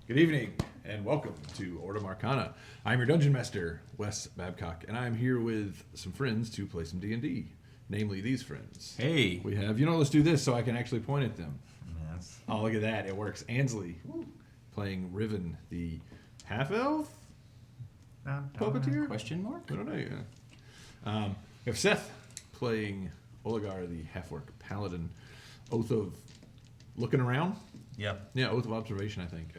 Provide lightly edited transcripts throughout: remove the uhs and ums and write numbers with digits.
Good evening, and welcome to Order Arcana. I'm your Dungeon Master, Wes Babcock, and I'm here with some friends to play some D&D, namely these friends. Hey. We have, let's do this so I can actually point at them. Yes. Oh, look at that, it works. Ansley, playing Riven, the half-elf puppeteer? Question mark? I don't know, yeah. We have Seth, playing Oligar, the half-orc paladin. Oath of Looking Around? Yep. Yeah, Oath of Observation, I think,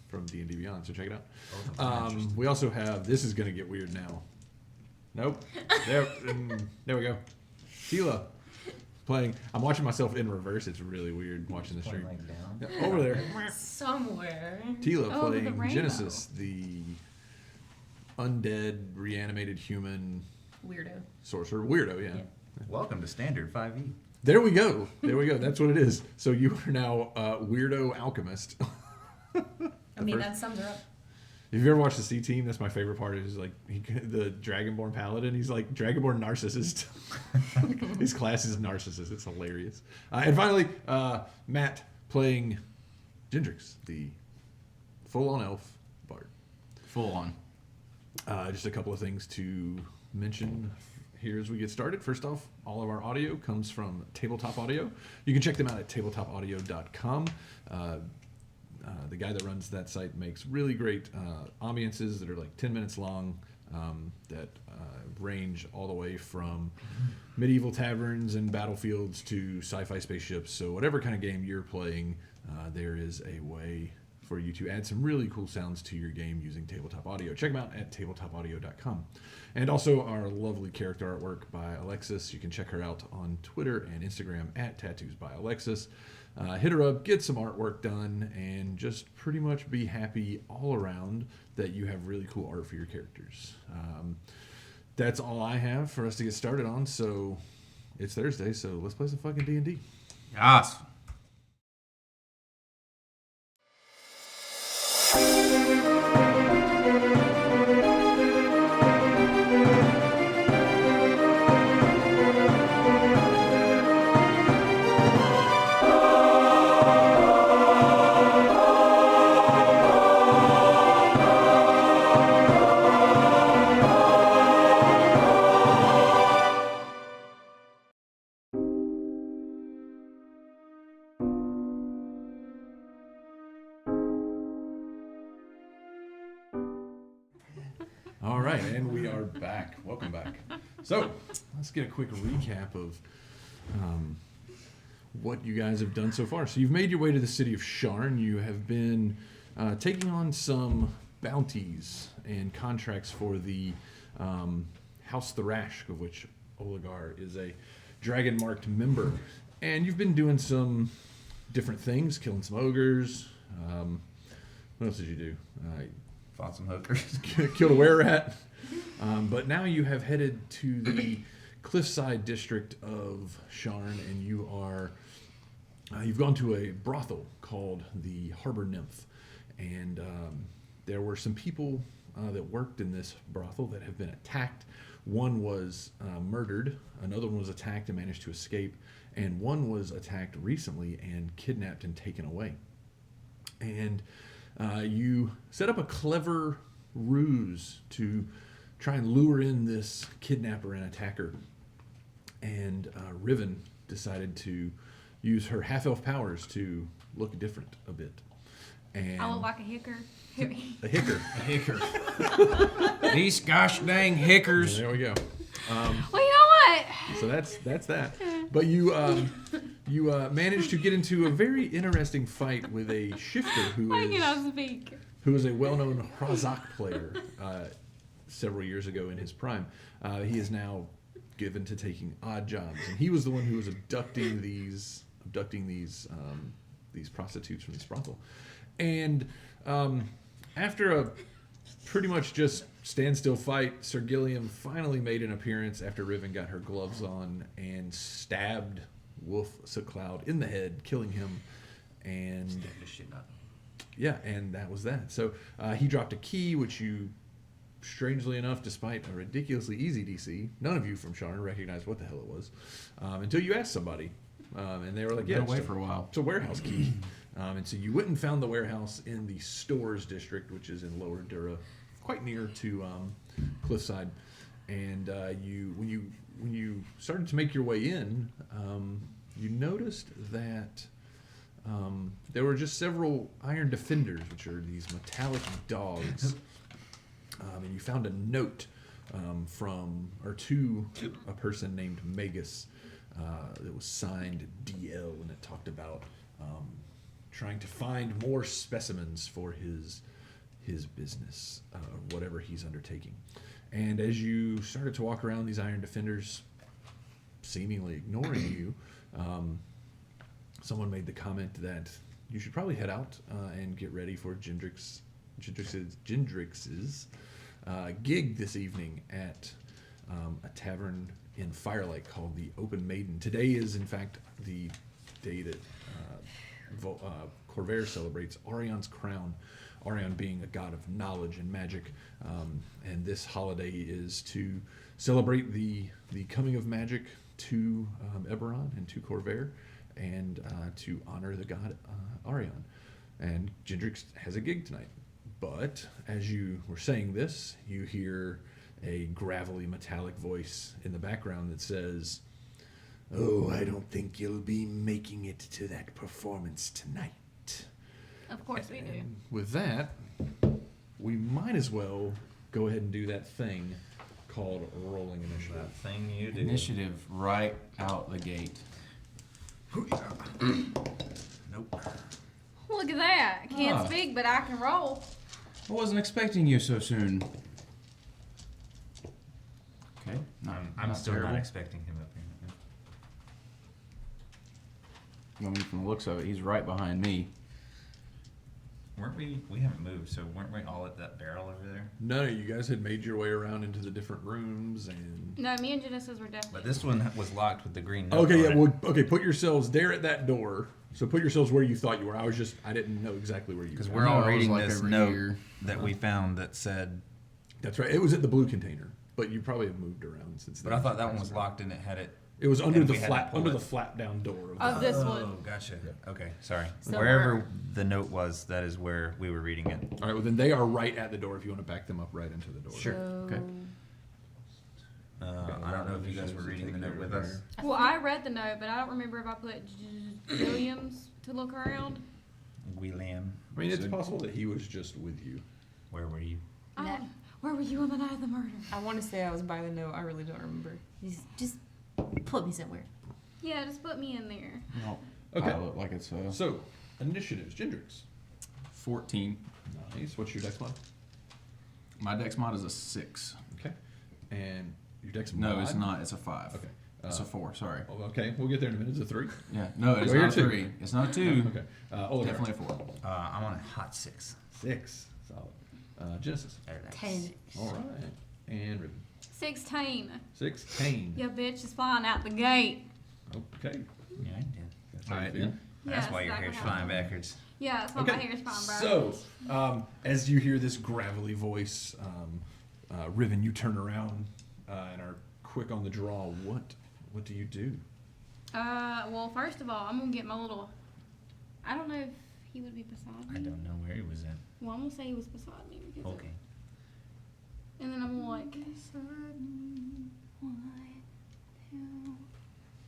from D&D Beyond, so check it out. We also have, this is going to get weird now. Nope. There we go. Tila, playing, I'm watching myself in reverse. It's really weird watching the stream. Like down. Yeah, over there. Somewhere. Tila Oh, the playing rainbow. Genesis, the undead, reanimated human Weirdo. sorcerer. Weirdo, yeah. Welcome to Standard 5e. There we go. That's what it is. So you are now Weirdo Alchemist. I mean, that sums her up. If you ever watched the C Team, that's my favorite part. Is like the Dragonborn Paladin. He's like Dragonborn Narcissist. His class is Narcissist. It's hilarious. And finally, Matt playing Gendrix, the full-on elf bard. Full on. Just a couple of things to mention here as we get started. First off, all of our audio comes from Tabletop Audio. You can check them out at tabletopaudio.com. The guy that runs that site makes really great ambiances that are like 10 minutes long that range all the way from medieval taverns and battlefields to sci-fi spaceships. So whatever kind of game you're playing, there is a way for you to add some really cool sounds to your game using Tabletop Audio. Check them out at tabletopaudio.com. And also our lovely character artwork by Alexis. You can check her out on Twitter and Instagram at Tattoos by Alexis. Hit her up, get some artwork done, and just pretty much be happy all around that you have really cool art for your characters. That's all I have for us to get started on. So it's Thursday, so let's play some fucking D&D. Yes. All right, and we are back. Welcome back. So let's get a quick recap of what you guys have done so far. So you've made your way to the city of Sharn. You have been taking on some bounties and contracts for the House Thrash, of which Oligar is a dragon-marked member. And you've been doing some different things, killing some ogres. What else did you do? Fought some hookers. Killed a were-rat. But now you have headed to the cliffside district of Sharn, and you are you've gone to a brothel called the Harbor Nymph, and there were some people that worked in this brothel that have been attacked. One was murdered, another one was attacked and managed to escape, and one was attacked recently and kidnapped and taken away. And you set up a clever ruse to try and lure in this kidnapper and attacker. And Riven decided to use her half-elf powers to look different a bit. And I look like a hicker. a hicker. A hicker. These gosh dang hickers. There we go. Well, you know what? So that's that. But you managed to get into a very interesting fight with a shifter Why can I speak? who is a well-known Hrazak player several years ago in his prime. He is now given to taking odd jobs, and he was the one who was abducting these prostitutes from this brothel. And after a pretty much just standstill fight, Sir Gilliam finally made an appearance after Riven got her gloves on and stabbed Wolf Sootcloud in the head, killing him. And yeah, and that was that. So he dropped a key, which you, strangely enough, despite a ridiculously easy DC, none of you from Sharn recognized what the hell it was until you asked somebody. And they were like, yeah, Been away for a while. It's a warehouse key. And so you went and found the warehouse in the stores district, which is in Lower Dura, quite near to Cliffside. And when you started to make your way in, you noticed that there were just several iron defenders, which are these metallic dogs. And you found a note to a person named Magus that was signed DL, and it talked about trying to find more specimens for his business, whatever he's undertaking. And as you started to walk around these iron defenders, seemingly ignoring you, someone made the comment that you should probably head out and get ready for Jindrix's gig this evening at a tavern in Firelight called the Open Maiden. Today is, in fact, the day that Corvair celebrates Aureon's crown, Aureon being a god of knowledge and magic, and this holiday is to celebrate the coming of magic to Eberron and to Corvair, and to honor the god Aureon. And Jindrix has a gig tonight. But as you were saying this, you hear a gravelly metallic voice in the background that says, "Oh, I don't think you'll be making it to that performance tonight." Of course we do. And with that, we might as well go ahead and do that thing called rolling initiative. That thing you do. Initiative right out the gate. Nope. Look at that. Can't Ah. speak, but I can roll. I wasn't expecting you so soon. Okay. I'm still terrible. not expecting him up here. I mean, from the looks of it, he's right behind me. Weren't we? We haven't moved, so weren't we all at that barrel over there? No, you guys had made your way around into the different rooms and... No, me and Genesis were definitely. But this one was locked with the green note. Okay, on yeah, it. well, okay, put yourselves there at that door. So put yourselves where you thought you were. I didn't know exactly where you were. Because I we're know all I was, reading like, this over note here. that we found that said. That's right. It was at the blue container, but you probably have moved around since then. But I thought that one was locked and it had it. It was under and the we had to flap pull under it. the flap down door. Of this Oh, one. gotcha. Yeah. Okay, sorry. So Wherever we're- the note was, that is where we were reading it. All right. Well, then they are right at the door. If you want to back them up right into the door. Sure. Okay. I don't know if you guys were reading the note with us. Well, I read the note, but I don't remember if I put Williams to look around. William, I mean, it's So- possible that he was just with you. where were you? Oh, where were you on the night of the murder? I want to say I was by the note. I really don't remember. Just put me somewhere. Yeah, just put me in there. Well, Okay. I look like it's So, initiatives, Jindrix. 14. Nice. What's your dex mod? My dex mod is a 6. Okay. And your dex mod? No, it's not. It's a 5. Okay. It's a 4. Sorry. Oh, okay, we'll get there in a minute. It's a 3. Yeah. No, it's Go not a here, 3. It's not a 2. Okay. Oliver. Definitely a 4. I'm on a hot 6. 6. Solid. Genesis. 10. All right. And Ribbon. 16. 16. Your bitch is flying out the gate. Okay. Yeah, I did. That's All how you right, feel. then. That's Yes, why your that hair's can flying happen. backwards. Yeah, that's why my hair's flying So, backwards. as you hear this gravelly voice, Riven, you turn around and are quick on the draw. What do you do? Well, first of all, I'm gonna get my little. I don't know if he would be beside me. I don't know where he was at. Well, I'm gonna say he was beside me because. Okay. And then I'm gonna like. 1,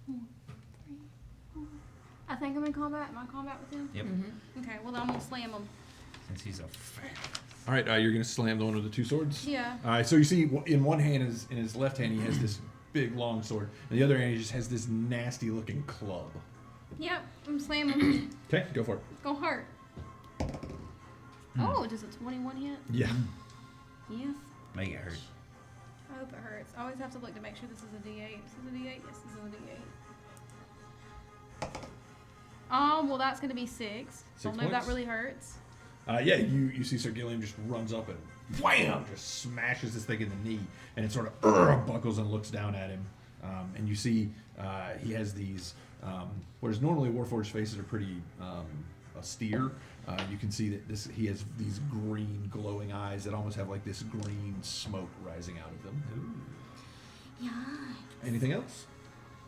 2, 3, 4. I think I'm in combat. Am I in combat with him? Yep. Okay. Well, then I'm gonna slam him. Since he's a fat. All right, you're going to slam the one with the 2 swords? Yeah. All right, so you see in one hand, in his left hand, he has this big long sword. In the other hand, he just has this nasty looking club. Yep. I'm slamming him. Okay, go for it. It's gonna hurt. Oh, does a 21 hit? Yeah. Yes. Make it hurt. I hope it hurts. I always have to look to make sure this is a D8. This is a D8? Yes, this is a D8. Well, that's going to be 6. Don't know if that points? really hurts. Yeah, you see Sir Gilliam just runs up and wham, just smashes this thing in the knee, and it sort of buckles and looks down at him. And you see he has these, whereas normally Warforged faces are pretty austere, you can see that he has these green glowing eyes that almost have like this green smoke rising out of them. Yeah. Anything else?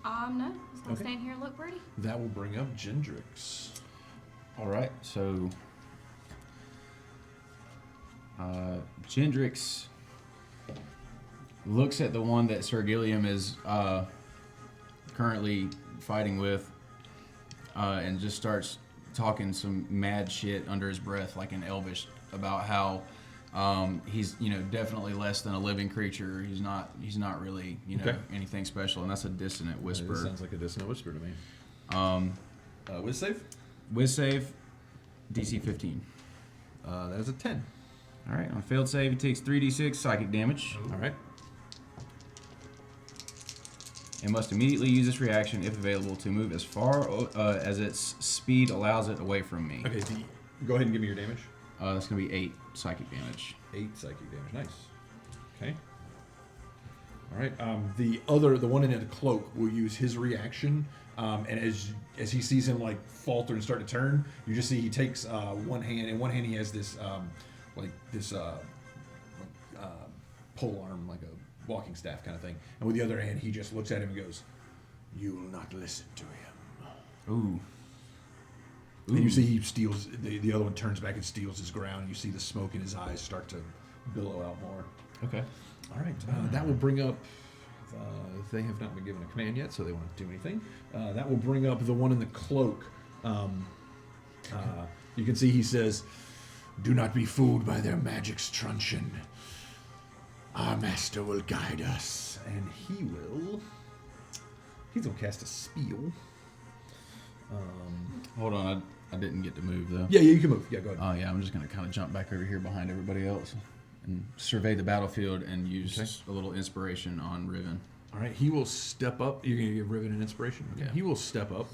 No. Just going to Okay. stand here and look pretty. That will bring up Jindrix. All right, so Gendrix looks at the one that Sir Gilliam is currently fighting with, and just starts talking some mad shit under his breath, like in Elvish, about how he's definitely less than a living creature. He's not really Okay. anything special, and that's a dissonant whisper. This sounds like a dissonant whisper to me. Whiz save? Whiz save, DC 15. That is a 10. All right, on a failed save, he takes 3d6 psychic damage. All right. And must immediately use this reaction, if available, to move as far as its speed allows it away from me. Okay, go ahead and give me your damage. That's going to be 8 psychic damage. 8 psychic damage. Nice. Okay. All right. The one in the cloak will use his reaction, and as he sees him like falter and start to turn, you just see he takes one hand. In one hand, he has this pole arm, like a walking staff kind of thing, and with the other hand, he just looks at him and goes, "You will not listen to him." Ooh. And you see he steals, the other one turns back and steals his ground. You see the smoke in his eyes start to billow out more. Okay. All right, that will bring up, they have not been given a command yet, so they won't do anything. That will bring up the one in the cloak. You can see he says, "Do not be fooled by their magic's truncheon. Our master will guide us." And he's going to cast a spell. Hold on, I didn't get to move, though. Yeah, you can move. Yeah, go ahead. Oh, yeah, I'm just going to kind of jump back over here behind everybody else and survey the battlefield and use a little inspiration on Riven. All right, he will step up. You're going to give Riven an inspiration? Okay. Yeah. He will step up,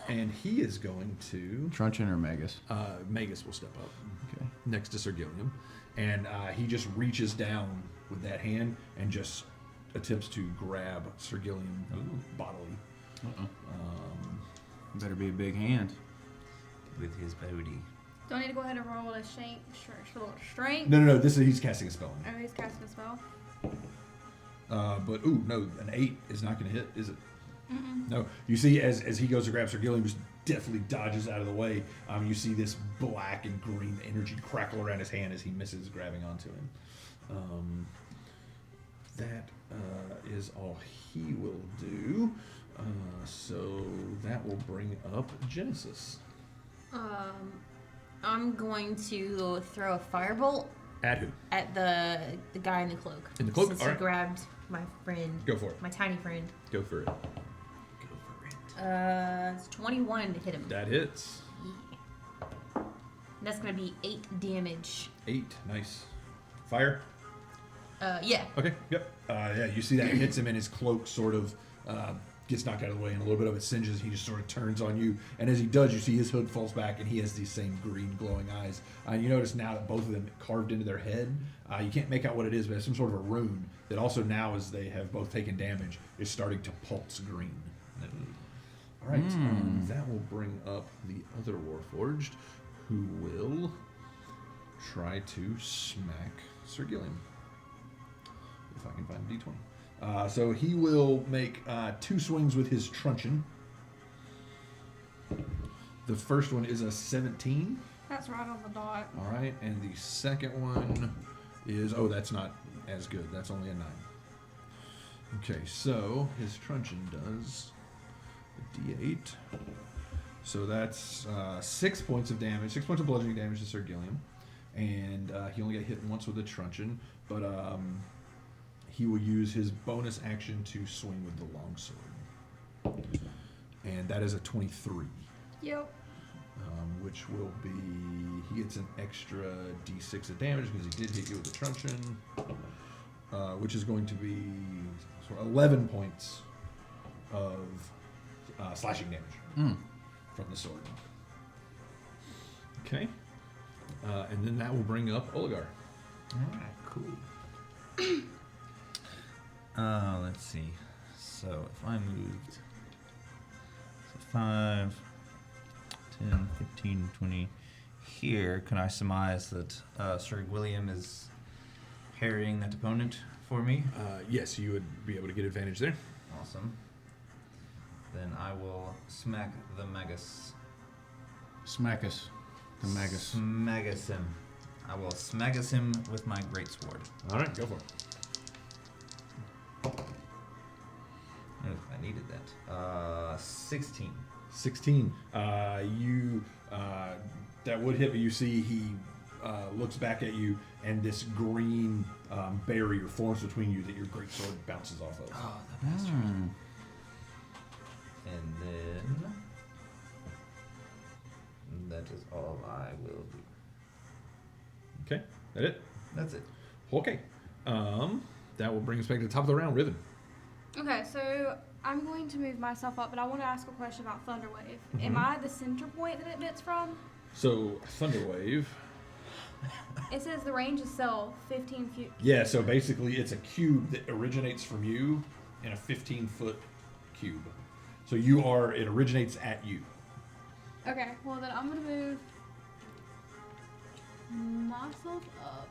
and he is going to... Truncheon or Magus? Magus will step up Okay. next to Sir Gilliam, and he just reaches down with that hand and just attempts to grab Sir Gilliam bodily. Uh-oh. Better be a big hand. With his booty. Do I need to go ahead and roll a strength? No. He's casting a spell. Oh, he's casting a spell. But no, an 8 is not going to hit, is it? Mm-mm. No. You see, as he goes to grab Sir Gilliam, just definitely dodges out of the way. You see this black and green energy crackle around his hand as he misses grabbing onto him. That is all he will do. So that will bring up Genesis. I'm going to throw a firebolt At who? at the guy in the cloak. In the cloak? Since All he right. grabbed my friend. Go for it. My tiny friend. Go for it. It's 21 to hit him. That hits. Yeah. That's gonna be 8 damage. 8. Nice. Fire? Yeah. Okay. Yep. Yeah, you see that hits him and his cloak sort of gets knocked out of the way and a little bit of it singes. He just sort of turns on you. And as he does, you see his hood falls back and he has these same green glowing eyes. You notice now that both of them carved into their head. You can't make out what it is, but it's some sort of a rune that also now, as they have both taken damage, is starting to pulse green. All right. That will bring up the other Warforged, who will try to smack Sir Gilliam. If I can find a D20. So he will make 2 swings with his truncheon. The first one is a 17. That's right on the dot. All right, and the second one is, that's not as good. That's only a 9. Okay, so his truncheon does a D8. So that's 6 points of damage, 6 points of bludgeoning damage to Sir Gilliam. And he only got hit once with the truncheon, but he will use his bonus action to swing with the longsword. And that is a 23. Yep. Which will be, he gets an extra d6 of damage because he did hit you with the truncheon, which is going to be 11 points of slashing damage from the sword. Okay. And then that will bring up Oligar. Alright, cool. Let's see. So if I moved, so 5, 10, 15, 20 here, can I surmise that Sir William is parrying that opponent for me? Yes, you would be able to get advantage there. Awesome. Then I will smack the Magus Smack us. To Magus. Smagus him. I will smagus him with my greatsword. All right, go for it. Oh, I needed that. 16. 16. That would hit, but you see he looks back at you, and this green barrier forms between you that your greatsword bounces off of. Oh, the bastard. Hmm. And then that is all I will do. Okay, that it? That's it. Okay. That will bring us back to the top of the round, Riven. Okay, so I'm going to move myself up, but I want to ask a question about Thunderwave. Am Mhm. I the center point that it bits from? So, Thunderwave. It says the range itself, 15 feet. Yeah, so basically it's a cube that originates from you in a 15-foot cube. So it originates at you. Okay, well then I'm going to move myself up.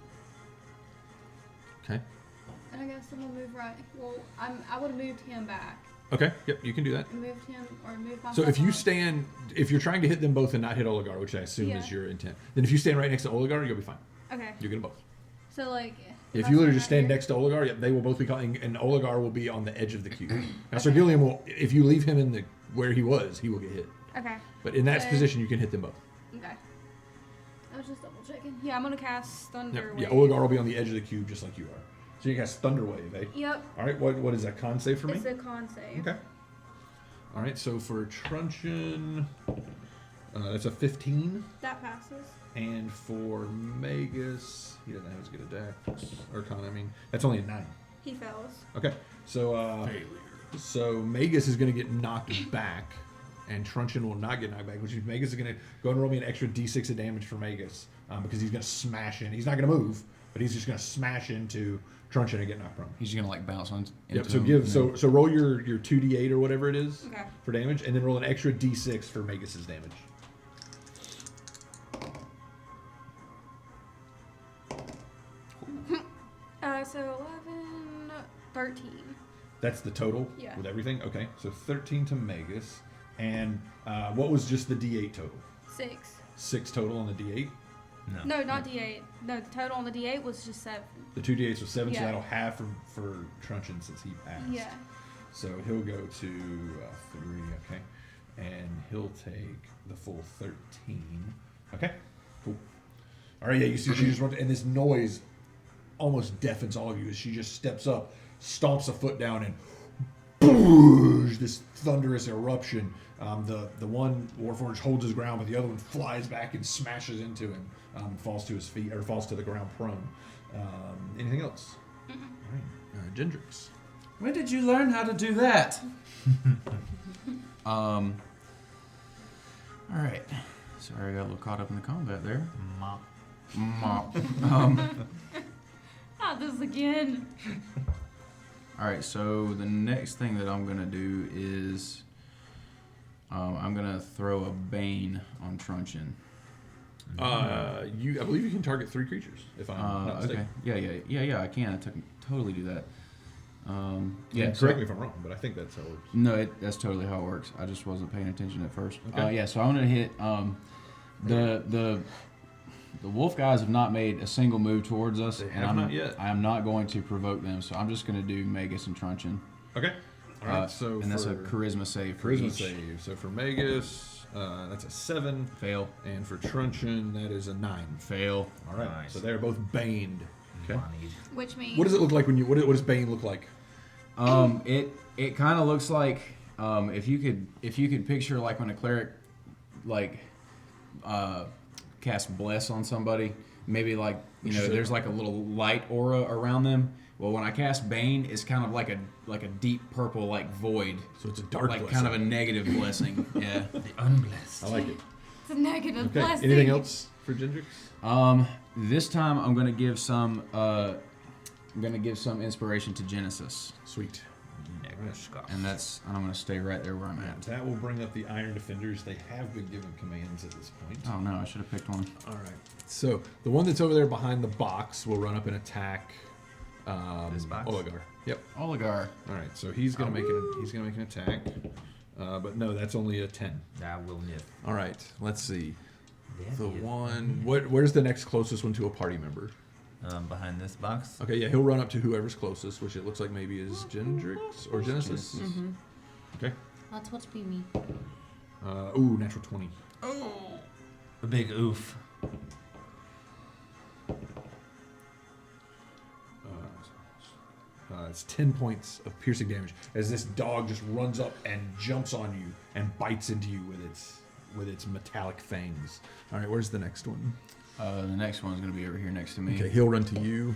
Okay. And I guess I'm going to move right. Well, I would have moved him back. Okay, yep, you can do that. Moved him, or moved myself So if you up. if you're trying to hit them both and not hit Oligar, which I assume Yeah. is your intent, then if you stand right next to Oligar, you'll be fine. Okay, You'll get them both. so like... If I you literally stand just stand right here- next to Oligar, yep, they will both be calling, and Oligar will be on the edge of the cube. Now, Sir Gilliam will, if you leave him in where he was, he will get hit. Okay, But in that So- position, you can hit them both. okay. I was just double checking. Yeah, I'm going to cast Thunder Yep. Yeah, Wave. Oligar will be on the edge of the cube just like you are. So you cast Thunder Wave, eh? Yep, All right, what is that con save for me? it's a con save. Okay. All right, so for Truncheon, that's a 15. That passes. And for Magus, he doesn't have as good a dex. Or con, I mean. That's only a 9. He fails. Okay, so Magus is going to get knocked back, and Truncheon will not get knocked back, which means Magus is going to go and roll me an extra d6 of damage for Magus, because he's going to smash in. He's not going to move, but he's just going to smash into Truncheon and get knocked prone. He's gonna like bounce on. Yep. into So him, so roll your 2d8 or whatever it is Okay. for damage, and then roll an extra d6 for Magus's damage. So 11, 13. That's the total Yeah. with everything. Okay, so 13 to Magus, and what was just the d8 total? 6. 6 total on the d8. No, not D8. No, the total on the D8 was just 7. The 2 d8s was 7, so Yeah. that'll half for Truncheon since he passed. Yeah. So he'll go to 3, okay, and he'll take the full 13. Okay, cool. All right, yeah, you see she just runs, and this noise almost deafens all of you as she just steps up, stomps a foot down, and boosh, this thunderous eruption. The one Warforged holds his ground, but the other one flies back and smashes into him, and falls to his feet or falls to the ground prone. Anything else? All right, Gendrix. When did you learn how to do that? All right. Sorry, I got a little caught up in the combat there. Mop. Mop. Not this again. All right. So the next thing that I'm gonna do is I'm gonna throw a bane on Truncheon. I believe you can target 3 creatures, if I'm not mistaken. Okay. Yeah. I can. Totally do that. Yeah, correct me if I'm wrong, but I think that's how it works. No, that's totally how it works. I just wasn't paying attention at first. Okay. So I'm gonna hit the wolf guys have not made a single move towards us, They and have not yet. I am not going to provoke them. So I'm just gonna do Magus and Truncheon. Okay. All right. So and that's a for charisma save. For charisma each. save. So for Magus, that's a 7, Fail. and for Truncheon, that is a 9. Fail. All right. Nice. So they're both baned. Okay. Moneyed. Which means... What does it look like when you? What does bane look like? It kind of looks like if you could picture like when a cleric casts bless on somebody, maybe like there's like a little light aura around them. Well, when I cast bane, it's kind of like a deep purple like void, So it's a dark like blessing. kind of a negative blessing. Yeah. The unblessed. I like it. It's a negative Okay. blessing. Anything else for Gendrix? This time I'm gonna give some inspiration to Genesis, Sweet. and I'm gonna stay right there where I'm And at. that will bring up the Iron Defenders. They have been given commands at this point. Oh no, I should have picked one. All right. So the one that's over there behind the box will run up and attack. This box? Oligar. Yep. Oligar. All right. So he's gonna make an attack. But no, that's only a 10. I will nip. All right. Let's see. The one. Where's the next closest one to a party member? Behind this box. Okay, yeah, he'll run up to whoever's closest, which it looks like maybe is Gendrix or Genesis. Mm-hmm. Okay. That's what's be me. Natural 20. Oh, a big oof. It's 10 points of piercing damage as this dog just runs up and jumps on you and bites into you with its metallic fangs. All right, where's the next one? The next one's going to be over here next to me. Okay, he'll run to you,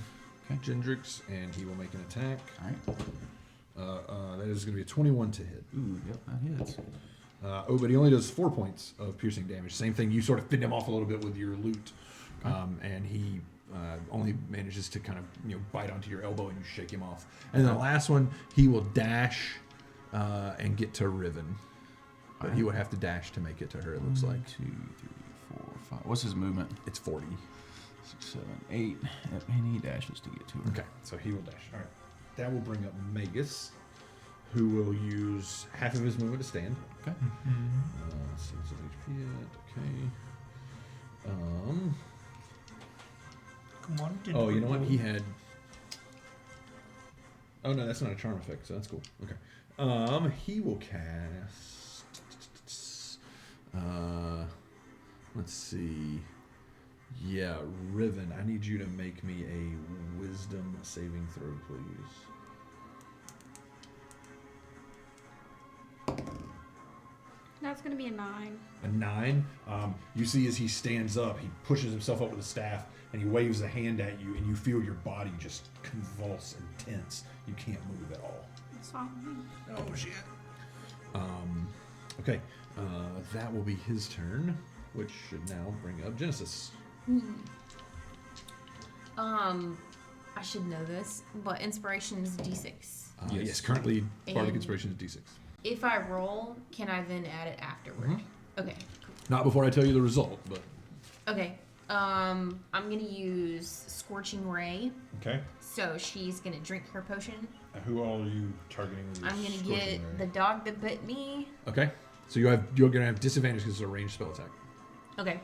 Okay. Gendrix, and he will make an attack. All right. That is going to be a 21 to hit. Ooh, yep, that hits. But he only does 4 points of piercing damage. Same thing, you sort of fend him off a little bit with your loot, and he only manages to kind of bite onto your elbow and you shake him off. And then the last one, he will dash and get to Riven, but he would have to dash to make it to her. It looks like 2, 3, 4, 5. What's his movement? it's 40. 6, 7, 8. Yep, and he dashes to get to her. Okay, so he will dash. All right, that will bring up Magus, who will use half of his movement to stand. Okay. Let's see what's his HP at. Okay. Come on. Oh, you know what? He had. Oh no, that's not a charm effect, so that's cool. Okay. He will cast. Let's see. Yeah, Riven. I need you to make me a Wisdom saving throw, please. That's gonna be a 9. A 9. You see as he stands up, he pushes himself up with a staff and he waves a hand at you, and you feel your body just convulse and tense. You can't move at all. It's fine. Oh shit. Okay. That will be his turn, which should now bring up Genesis. I should know this, but inspiration is D6. Yes. Currently, Bardic And- Inspiration is D6. If I roll, can I then add it afterward? Mhm. Okay. Cool. Not before I tell you the result, but Okay. I'm gonna use Scorching Ray. okay. So she's gonna drink her potion. Who all are you targeting with your I'm gonna Scorching get Ray? the dog that bit me. Okay. So you're gonna have disadvantage because it's a ranged spell attack. Okay.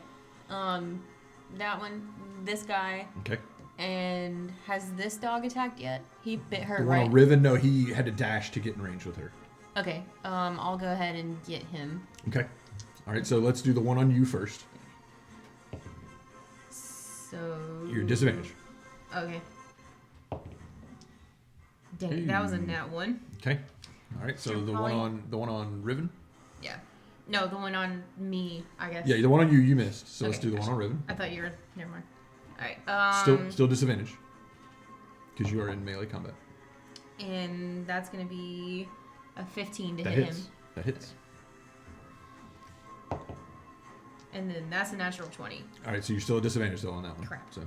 That one, this guy, Okay. and has this dog attacked yet? He bit her, The one right? on Riven, no, he had to dash to get in range with her. Okay. I'll go ahead and get him. Okay. All right. So let's do the one on you first. So. Your disadvantage. Okay. Dang, it, that was a nat 1. Okay. All right. So Sure, the Polly. one on Riven. Yeah. No, the one on me, I guess. Yeah, the one on you missed. So let's Okay. do the one on Riven. I thought you were. Never mind. Alright. Still disadvantage because you are in melee combat. And that's gonna be a 15 to That hit hits. him. That hits. And then that's a natural 20. All right. So you're still at disadvantage though on that one. Crap. So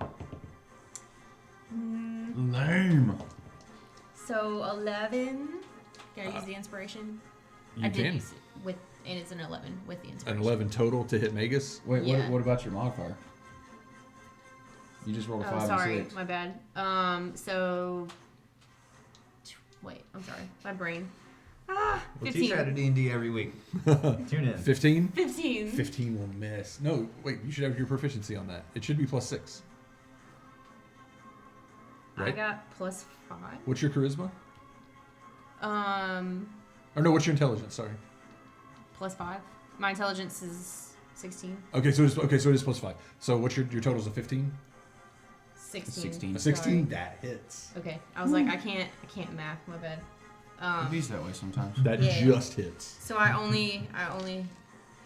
Lame. So 11. Can I use the inspiration? you I did can use it with, and it's an 11 with the an inspiration. 11 total to hit Magus. Wait, Yeah. what about your modifier? You just rolled a 5 Oh, sorry, and 6. my bad. Wait, I'm sorry, my brain. We'll 15. teach you how to D&D every week. Tune in. 15. 15. 15 will miss. No, wait. You should have your proficiency on that. It should be +6. I Right. got +5. What's your charisma? Um, Or no, what's your intelligence? Sorry. +5. My intelligence is 16. Okay, so it is +5. So what's your totals of 15? 16. 16. A 16. Sorry. That hits. Okay, I was like, I can't math. My bad. It beats that way sometimes. That Yeah. just hits. So I only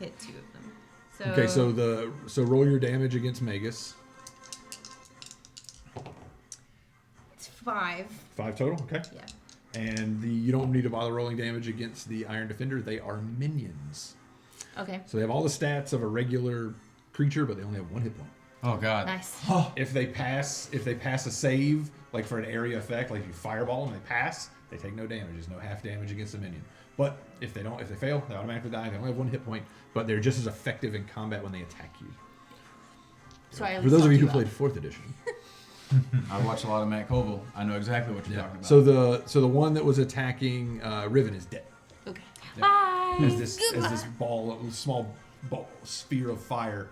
hit 2 of them. So Okay, so roll your damage against Magus. it's 5. 5 total. Okay. Yeah. And you don't need to bother rolling damage against the Iron Defender. They are minions. Okay. So they have all the stats of a regular creature, but they only have 1 hit point. Oh god. Nice. If they pass a save, like for an area effect, like if you fireball and they pass, they take no damage. There's no half damage against a minion. But if they fail, they automatically die. They only have 1 hit point, but they're just as effective in combat when they attack you. So I at For least those of you who helped played 4th edition. I watch a lot of Matt Colville. I know exactly what you're talking about. So the one that was attacking Riven is dead. out. Okay. Yep. Bye. As this small sphere of fire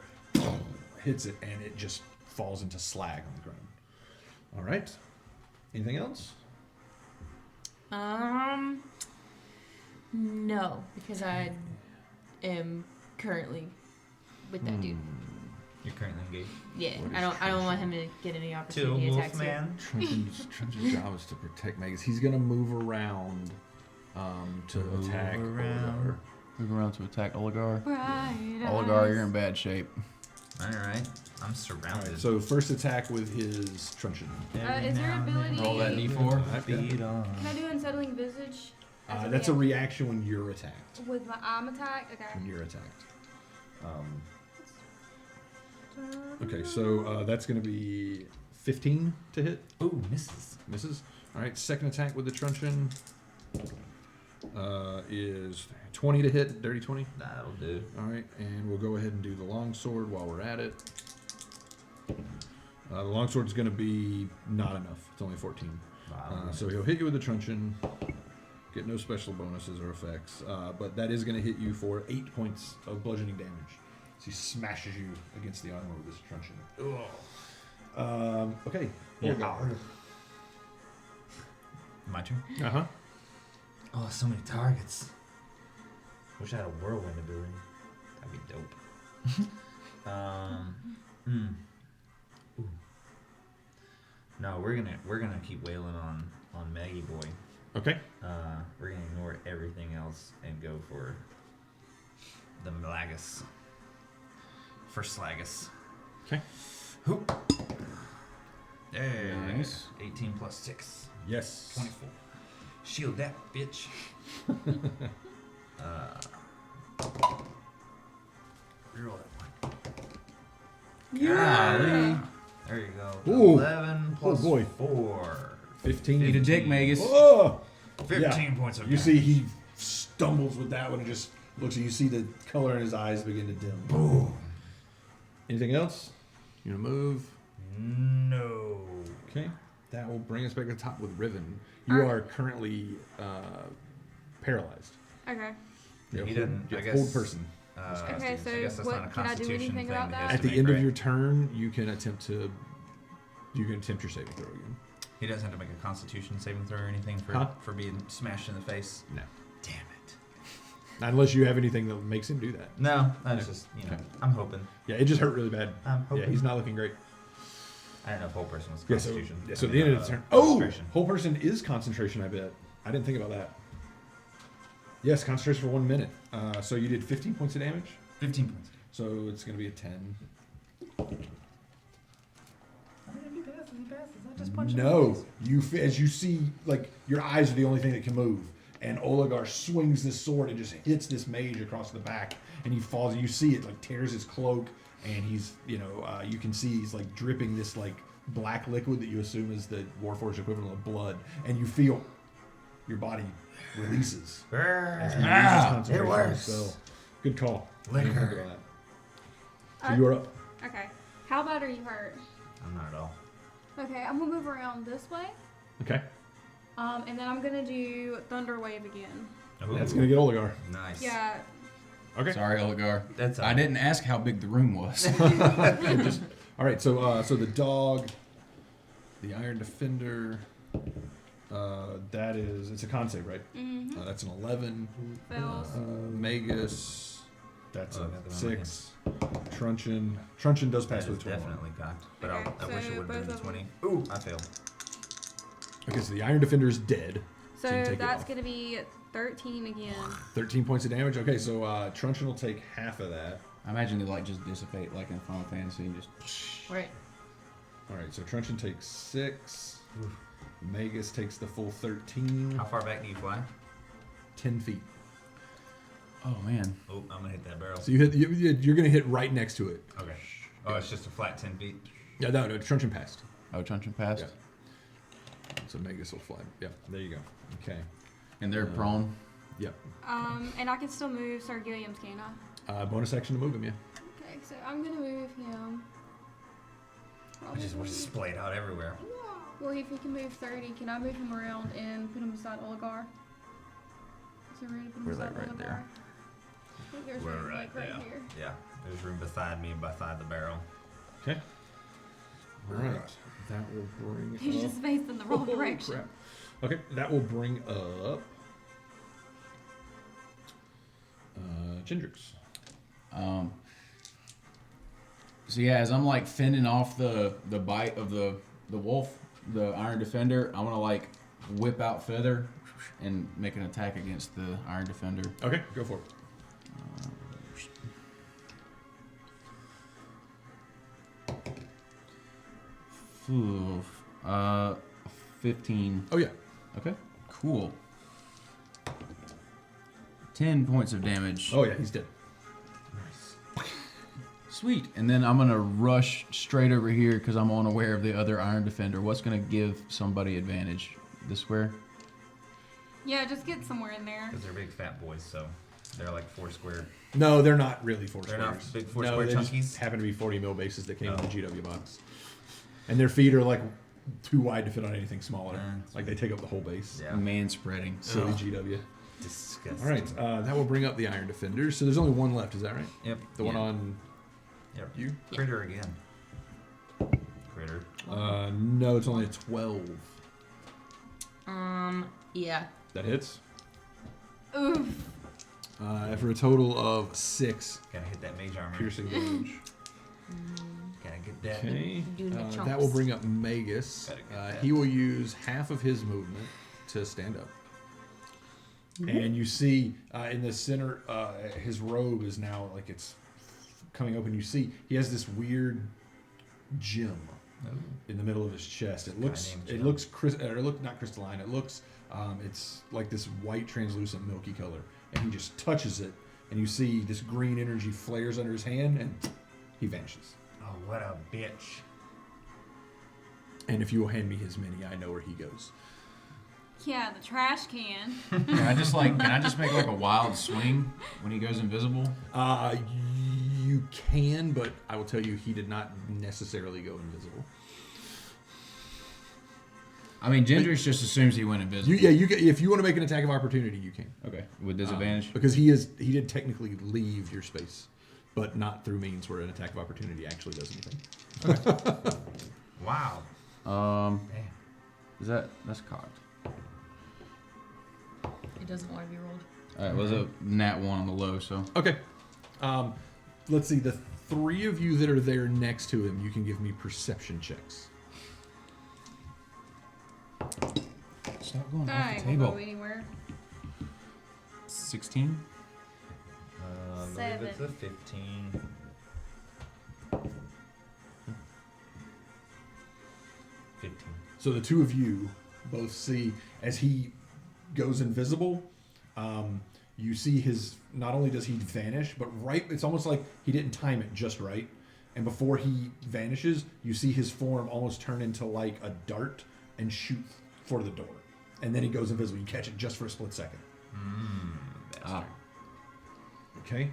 hits it, and it just falls into slag on the ground. All right. Anything else? No, because I am currently with that dude. You're currently engaged. Yeah, What I is don't want him to get any To opportunity attacks here. Wolfman. Trunch's job is to protect Magus. He's gonna move around to Move attack around. Oligar. Move around to attack Oligar. Right. Oligar, you're in bad shape. All right. I'm All surrounded. right, so first attack with his truncheon. Every is there now and then, ability- Roll that D4. Feed on. Can I do unsettling visage? as That's a reaction? reaction when you're attacked. With my arm attack? Okay. When you're attacked. Okay, so that's going to be 15 to hit. Ooh, misses. Misses. All right, second attack with the truncheon is 20 to hit, dirty 20. That'll do. All right, and we'll go ahead and do the longsword while we're at it. The longsword is going to be not enough. It's only 14. Wow. So he'll hit you with the truncheon. Get no special bonuses or effects, but that is going to hit you for 8 points of bludgeoning damage. So he smashes you against the armor with this truncheon. Okay. Yeah. Olgar. My turn. Uh-huh. Oh, so many targets. Wish I had a whirlwind ability. That'd be dope. Ooh. No, we're gonna keep wailing on Maggie Boy. Okay. We're gonna ignore everything else and go for the Malagus. For Slagus. Okay. Hoop. There. Nice. 18 plus 6. Yes. 24. Shield that, bitch. Reroll that one. Yeah. There you go. Ooh. 11 plus Oh, boy. 4. 15. Eat a dick, Magus. Oh! 15 points of You damage. see he stumbles with that one and just looks and you see the color in his eyes begin to dim. Boom. Anything else? You want to move? No. Okay. That will bring us back to the top with Riven. You Alright. are currently paralyzed. Okay. You have He hold- doesn't- you I have guess- hold person. Okay, so I guess that's what- not a can I do constitution anything thing about he that? has At to the make, end of right? your turn, you can attempt your saving throw again. He doesn't have to make a constitution saving throw or anything for being smashed in the face. No. Damn it. Unless you have anything that makes him do that. No, that's No. just, Okay. I'm hoping. Yeah, it just hurt really bad. I'm hoping. Yeah, he's not looking great. I don't know if whole person was Yeah, so, constitution. so I at the mean, end of the turn. Oh! concentration. Whole person is concentration, I bet. I didn't think about that. Yes, concentration for 1 minute. So you did 15 points of damage. 15 points. So it's going to be a 10. I mean, if he passes, I just punch him in No, the face. as you see, like your eyes are the only thing that can move, and Oligar swings this sword and just hits this mage across the back, and he falls. And you see it like tears his cloak, and he's you can see he's like dripping this like black liquid that you assume is the Warforged equivalent of blood, and you feel your body releases as he loses It concentration. works. So good call. I didn't think Liquor. about that. So you're up. Okay. How bad are you hurt? I'm not at all. Okay, I'm gonna move around this way. Okay, And then I'm gonna do Thunder Wave again. that's gonna get Oligar. Nice. Yeah. Okay. Sorry, Oligar. That's I didn't ask how big the room was. All right, so the dog, the Iron Defender, it's a con save, right? Mm-hmm. That's an 11. Fails. Magus, that's Oh, a I got the wrong 6. Truncheon does pass That with is 21. definitely cocked. But Okay, I wish it so would have been both the of them. 20. Ooh, I failed. Okay, so the Iron Defender is dead. So you take it that's off. gonna be 13 again. 13 points of damage. Okay, so Truncheon will take half of that. I imagine they like just dissipate like in Final Fantasy and just. Right. All right, so Truncheon takes 6. Magus takes the full 13. How far back do you fly? 10 feet. Oh man. Oh, I'm gonna hit that barrel. So you're going to hit right next to it. Okay. Oh, it's just a flat 10 feet. Yeah, no, Truncheon passed. Oh, Truncheon passed. Yeah. So Magus will fly. Yeah, there you go. Okay. And they're prone. Yep. And I can still move Sir Gilliam's, can I? Bonus action to move him, yeah. Okay, so I'm gonna move him. We're just splayed out everywhere. Well, if he can move 30, can I move him around and put him beside Oligar? Is it ready to put him Where's beside that right Oligar? there? There There's We're room right like right there. here. Yeah, there's room beside me, beside the barrel. Okay. All right. That will bring You're up... just facing the wrong Oh, direction. crap. Okay, that will bring up... Gendrix. So yeah, as I'm like fending off the bite of the wolf, the Iron Defender, I'm gonna like whip out Feather and make an attack against the Iron Defender. Okay, go for it. 15. Oh, yeah. Okay, cool. 10 points of damage. Oh, yeah, he's dead. Sweet. And then I'm gonna rush straight over here because I'm unaware of the other Iron Defender. What's gonna give somebody advantage? This square? Yeah, just get somewhere in there. Because they're big fat boys, so they're like 4 square. No, they're not really four They're squares. not big 4 no, square they chunkies? just happen to be 40 mil bases that came in Oh. the GW box. And their feet are like too wide to fit on anything smaller. Like they take up the whole base. Yeah. Man spreading. Silly Ugh. GW. Disgusting. All right, that will bring up the Iron Defenders. So there's only one left, is that right? Yep. The one on Yep. you? Critter again. Critter. No, it's only a 12. Yeah. That hits. Oof. For a total of 6 Gotta hit that mage armor. piercing damage. Gotta get that. Okay. Doing the That chunks. will bring up Magus. Better get that. He will use half of his movement to stand up. And you see in the center, his robe is now like it's coming open. You see he has this weird gem in the middle of his chest. It looks, named it Gem. looks, not crystalline. It looks, it's like this white, translucent, milky color. And he just touches it, and you see this green energy flares under his hand, and he vanishes. Oh, what a bitch. And if you will hand me his mini, I know where he goes. Yeah, the trash can. Can I just make like a wild swing when he goes invisible? You can, but I will tell you, he did not necessarily go invisible. I mean, Gendrix just assumes he went invisible. You can, if you want to make an attack of opportunity, you can. Okay, with disadvantage. Because he did technically leave your space, but not through means where an attack of opportunity actually does anything. Wow. Damn. Damn. That's cocked. It doesn't want to be rolled. All right, was a nat 1 on the low, so Okay. Let's see. The 3 of you that are there next to him, you can give me perception checks. stop going I off the ain't gonna go table. anywhere. 16. I believe it's a 7. 15. So the 2 of you both see as he goes invisible. You see his. Not only does he vanish, but it's almost like he didn't time it just right. And before he vanishes, you see his form almost turn into like a dart and shoot for the door. And then he goes invisible. You catch it just for a split second. Ah. Okay.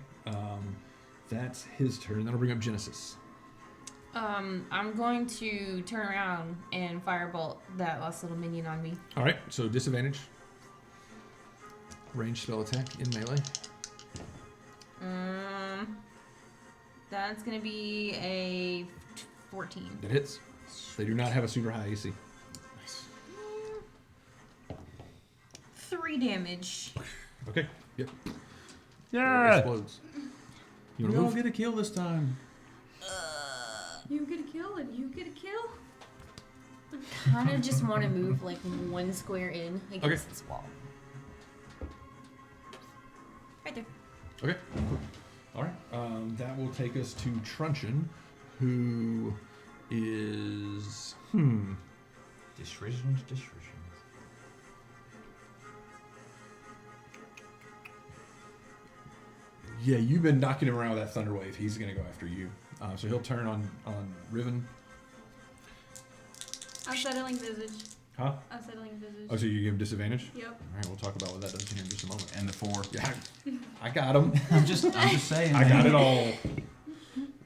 That's his turn. That'll bring up Genesis. I'm going to turn around and firebolt that last little minion on me. All right. So disadvantage. Range spell attack in melee. That's gonna be a 14. That hits. They do not have a super high AC. 3 damage. Okay. Yep. Yeah. Explodes. You want to move? get a kill this time. You get a kill and you get a kill. Kind of just want to move like 1 square in against this wall. Right there. Okay. All right. That will take us to Truncheon, who is Disrisions. Yeah, you've been knocking him around with that thunder wave. He's gonna go after you. So he'll turn on Riven. Unsettling visage. Huh? Unsettling visage. Oh, so you give him disadvantage? Yep. All right, we'll talk about what that does here in just a moment. And the 4. Yeah, I got him. I'm just saying. I got it all.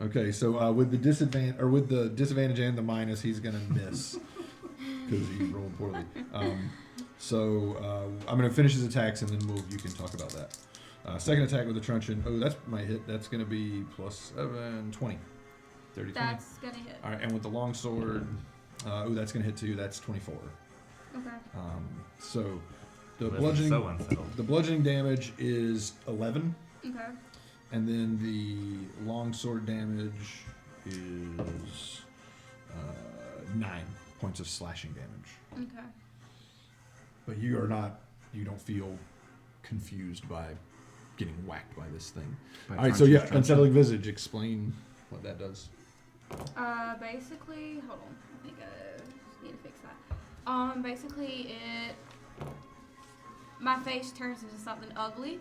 Okay, so with the disadvantage and the minus, he's gonna miss because he rolled poorly. I'm gonna finish his attacks and then you can talk about that. Second attack with the truncheon. Oh, that's my hit. That's going to be plus 7, 20. 30, 20. That's gonna hit. All right, and with the longsword, that's going to hit too. That's 24. Okay. So the Wasn't bludgeoning, so unsettled. the bludgeoning damage is 11, Okay. and then the longsword damage is 9 points of slashing damage. Okay. But you don't feel confused by getting whacked by this thing. By All right, so yeah, truncheon. unsettling visage. Explain what that does. Basically, hold on. I think I need to fix that. Basically, my face turns into something ugly,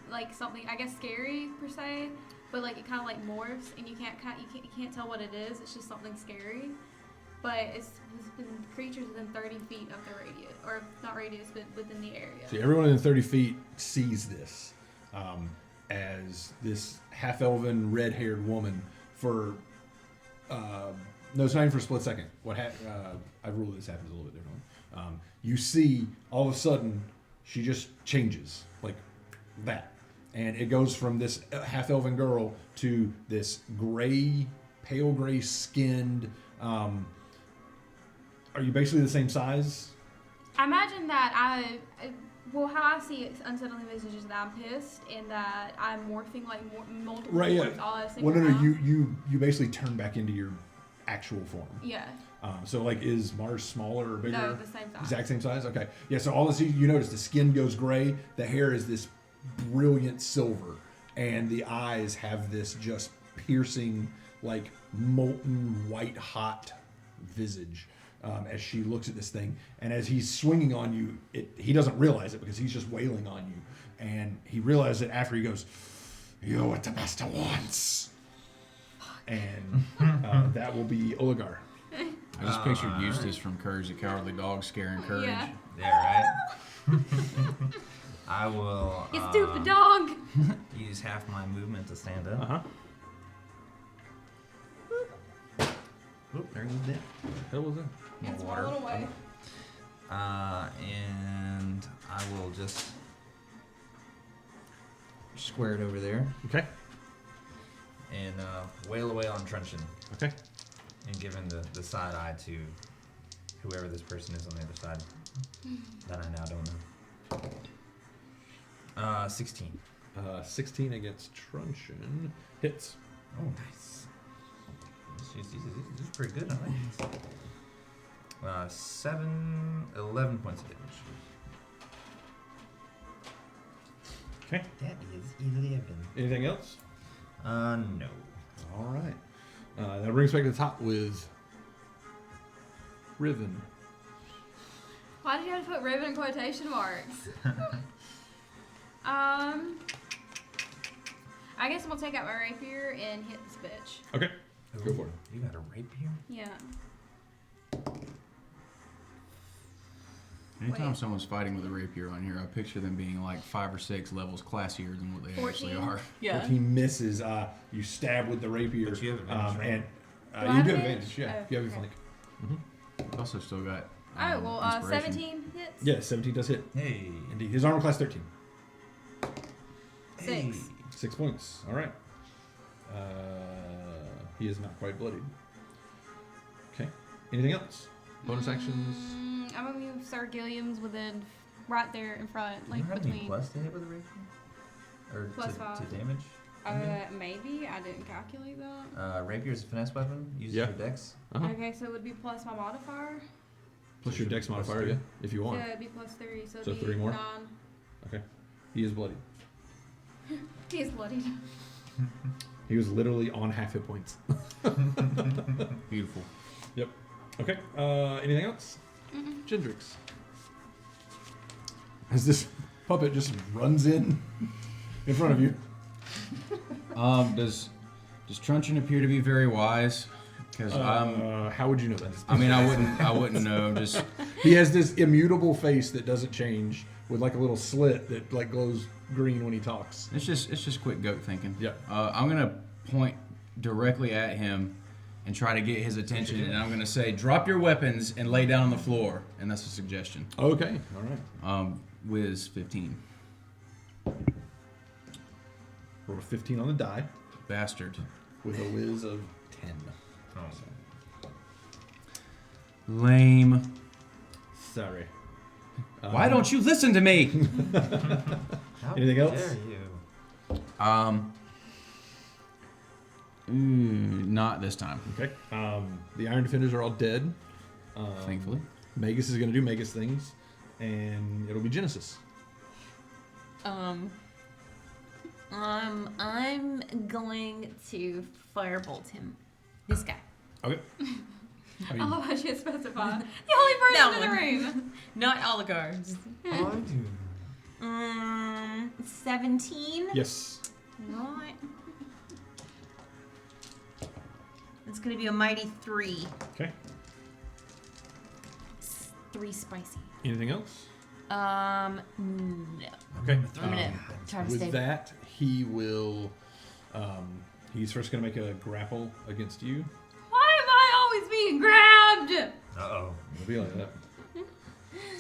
like something I guess scary per se, but like it kind of like morphs, and you can't tell what it is. It's just something scary, but it's been creatures within 30 feet of the radius, or not radius, but within the area. See, everyone in 30 feet sees this as this half-elven, red-haired woman for no, it's not even for a split second. I rule this happens a little bit differently. You see, all of a sudden, she just changes like that, and it goes from this half-elven girl to this gray, pale gray skinned. Are you basically the same size? I imagine that how I see it, unsettling visage is that I'm pissed and that I'm morphing like multiple Right. Yeah. forms all at the same Well, no. time. You basically turn back into your actual form. Yeah. So, like, is Mars smaller or bigger? No, the same size. Exact same size? Okay. Yeah, so all this, you notice the skin goes gray, the hair is this brilliant silver, and the eyes have this just piercing, like, molten, white hot visage as she looks at this thing. And as he's swinging on you, he doesn't realize it because he's just wailing on you. And he realizes it after he goes, "You're what the master wants." And that will be Oligar. I just pictured Eustace from Courage the Cowardly Dog scaring Courage. Yeah. Yeah, right? I will You stupid dog. use half my movement to stand up. Uh-huh. Oop, there goes that. What the hell was that? It's More my water. little way. And I will just square it over there Okay. and wail away on truncheon Okay. and give him the side eye to whoever this person is on the other side that I now don't know. 16. 16 against Truncheon. Hits. Oh, nice. This is pretty good. I like this. 11 points of damage. Okay. That is 11. Anything else? No. All right. That brings back to the top with Riven. Why did you have to put Riven in quotation marks? I guess I'm gonna take out my rapier and hit this bitch. Okay. Go for it. You got a rapier? Yeah. Anytime Wait. someone's fighting with a rapier on here, I picture them being like 5 or 6 levels classier than what they actually 14? are. Yeah. If he misses, you stab with the rapier. But you have advantage, right? And Do I you have do have advantage? advantage. Yeah. Oh, You have your okay. flank. I've also still got. Oh well, inspiration. 17 hits. Yeah, 17 does hit. Hey. Indeed. His armor class 13. 6. 6 points. All right. He is not quite bloodied. Okay. Anything else? Bonus actions? I'm gonna move Sir Gilliam's within right there in front, You like don't have any between. plus to hit with a rapier? Or Plus to 5. damage? Maybe I didn't calculate that. Rapier is a finesse weapon. Uses Yeah. your dex. Uh-huh. Okay, so it would be plus my modifier. Plus your dex Plus modifier, 3. yeah, if you So want. it'd be plus 3. So, So it'd be 3 more? 9. Okay. He is bloodied. He is bloodied. He was literally on half hit points. Beautiful. Yep. Okay. Anything else? Mm-mm. Gendrix. As this puppet just runs in front of you. Does Truncheon appear to be very wise? Because How would you know that? I mean, I wouldn't know. I'm just He has this immutable face that doesn't change, with like a little slit that like glows green when he talks. it's just quick goat thinking. Yeah. I'm gonna point directly at him and try to get his attention, and I'm gonna say, "Drop your weapons and lay down on the floor." And that's a suggestion. Okay. All right. Wiz 15. Roll a 15 on the die Bastard. with a whiz of 10. Oh. Lame. Sorry. Why don't you listen to me? How Anything else? dare you? Not this time. Okay. The Iron Defenders are all dead. Thankfully. Magus is going to do Magus things, and it'll be Genesis. I'm going to firebolt him. This guy. Okay. I mean, Oh, I should specify. The only person in the room. Not all the guards. I do. 17. yes. Right. It's gonna be a mighty 3. Okay. 3 spicy. Anything else? No. Okay. I'm gonna try to With stay. that, he will. He's first going to make a grapple against you. Why am I always being grabbed? Uh-oh. It'll be like that.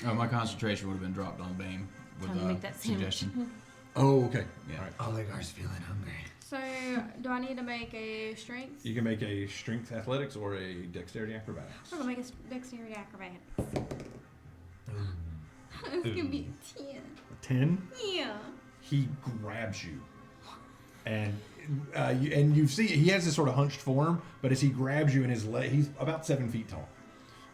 Oh, my concentration would have been dropped on Bane with Time to make that sandwich. suggestion. Oh, okay. Yeah. All right. Oligar's feeling hungry. So, do I need to make a strength? You can make a strength athletics or a dexterity acrobatics. I'm gonna make a dexterity acrobatics. It's gonna be 10. 10. Yeah. He grabs you, and you see he has this sort of hunched form, but as he grabs you in his leg, he's about 7 feet tall,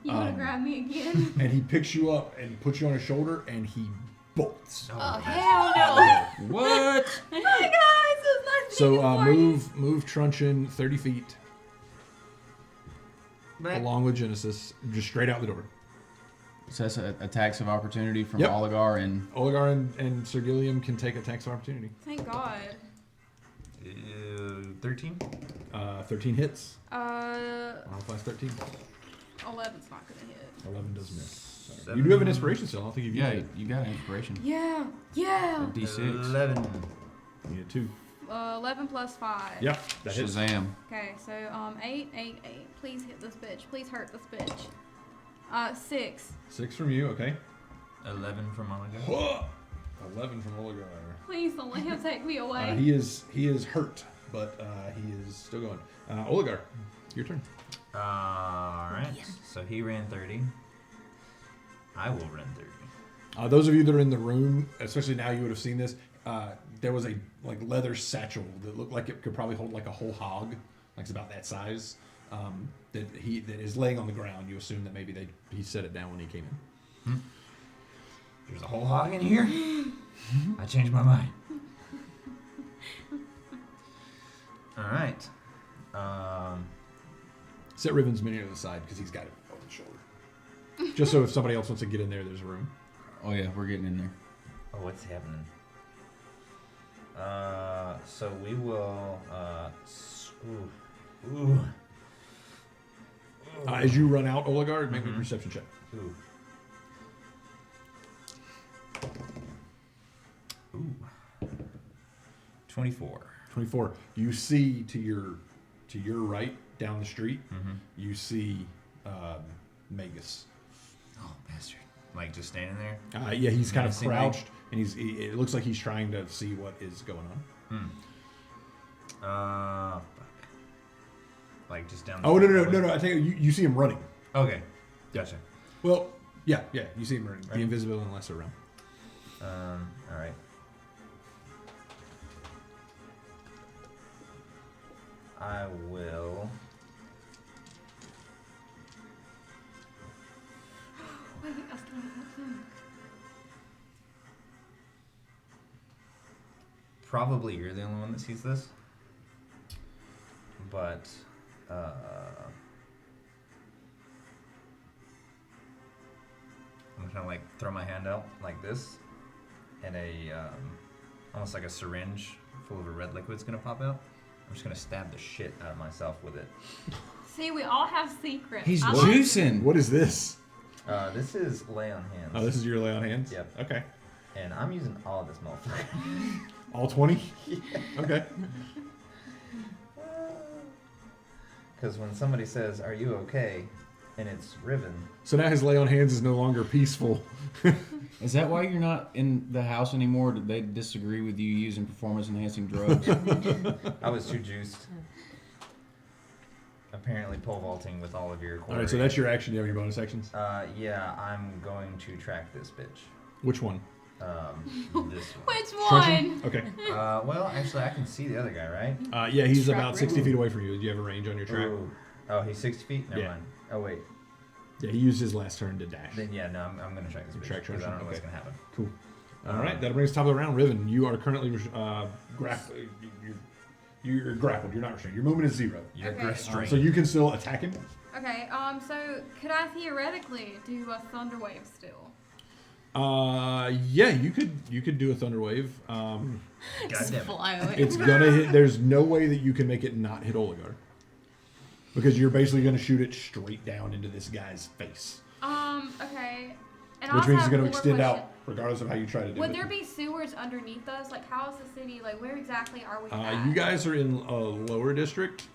You wanna grab me again? and he picks you up and puts you on his shoulder, and he bolts. Oh, hell no. What? Hi, guys. It was nice So meeting you. move Truncheon 30 feet along with Genesis, just straight out the door. So that's attacks of opportunity from Yep. Oligar and Oligar and Sir Gilliam can take attacks of opportunity. Thank God. 13? 13 hits. Uh, Plus 13. 11's not gonna hit. 11 does miss. Sorry. You 7. do have an inspiration still. I don't think you've used yeah, it. you got inspiration. Yeah. Yeah. D6. 11. You need 2. 11 plus 5. Yep, that hits. Shazam. Okay, so 8, 8, 8. Please hit this bitch. Please hurt this bitch. 6. 6 from you, okay. 11 from Oligar. 11 from Oligar. Please don't let him take me away. He is hurt, but he is still going. Oligar, your turn. Alright. So he ran 30. I will run 30. Those of you that are in the room, especially now, you would have seen this. There was a leather satchel that looked like it could probably hold like a whole hog, like it's about that size. That is laying on the ground. You assume that maybe he set it down when he came in. There's a whole hog in here? I changed my mind. Alright. Set Riven's mini to the side because he's got it over his shoulder. Just so if somebody else wants to get in there, there's room. Oh yeah, we're getting in there. Oh, what's happening? So we will, ooh. As you run out, Oligar, make me a perception check. Ooh. 24. 24. You see to your right down the street. Mm-hmm. You see Magus. Oh, bastard. Like just standing there? Yeah, he's kind of Menacingly? crouched, and it looks like he's trying to see what is going on. Fuck. Like just down the Oh no! hallway? I think you see him running. Okay. Gotcha. Well, yeah, you see him running. Right. The invisible unless around. Alright. I will. Wait, I was gonna- Probably you're the only one that sees this. But, I'm gonna like throw my hand out like this, and almost like a syringe full of a red liquid's gonna pop out. I'm just gonna stab the shit out of myself with it. See, we all have secrets. He's I like- juicing. What is this? This is lay on hands. Oh, this is your lay on hands. Yep. Okay. And I'm using all of this motherfucker. All 20. Okay. Because when somebody says, "Are you okay?" and it's Riven, So now his lay on hands is no longer peaceful. Is that why you're not in the house anymore? Did they disagree with you using performance-enhancing drugs? I was too juiced. Apparently pole vaulting with all of your All right, so that's your action. Do you have any bonus actions? Yeah, I'm going to track this bitch. Which one? This one. Which Truncheon? one? Okay. Well, actually, I can see the other guy, right? Yeah, he's Track about 60 River. feet away from you. Do you have a range on your track? Ooh. Oh, he's 60 feet? Never Yeah. mind. Oh, wait. Yeah, he used his last turn to dash. Then, yeah, no, I'm going to track this bitch. Track 'cause I don't know Truncheon? what's Okay. going to happen. Cool. All right, that'll bring us to the top of the round. Riven, you are currently you're grappled. You're not restrained. Your movement is 0. You're Okay. restrained. So you can still attack him. Okay, so could I theoretically do a thunder wave still? Yeah, you could do a thunder wave. Just damn it. fly away. It's gonna hit. There's no way that you can make it not hit Oligar, because you're basically gonna shoot it straight down into this guy's face, Okay. And I which also means it's have gonna one more extend question. out regardless of how you try to do Would it. there be sewers underneath us? Like, how is the city? Like, where exactly are we at? You guys are in a lower district.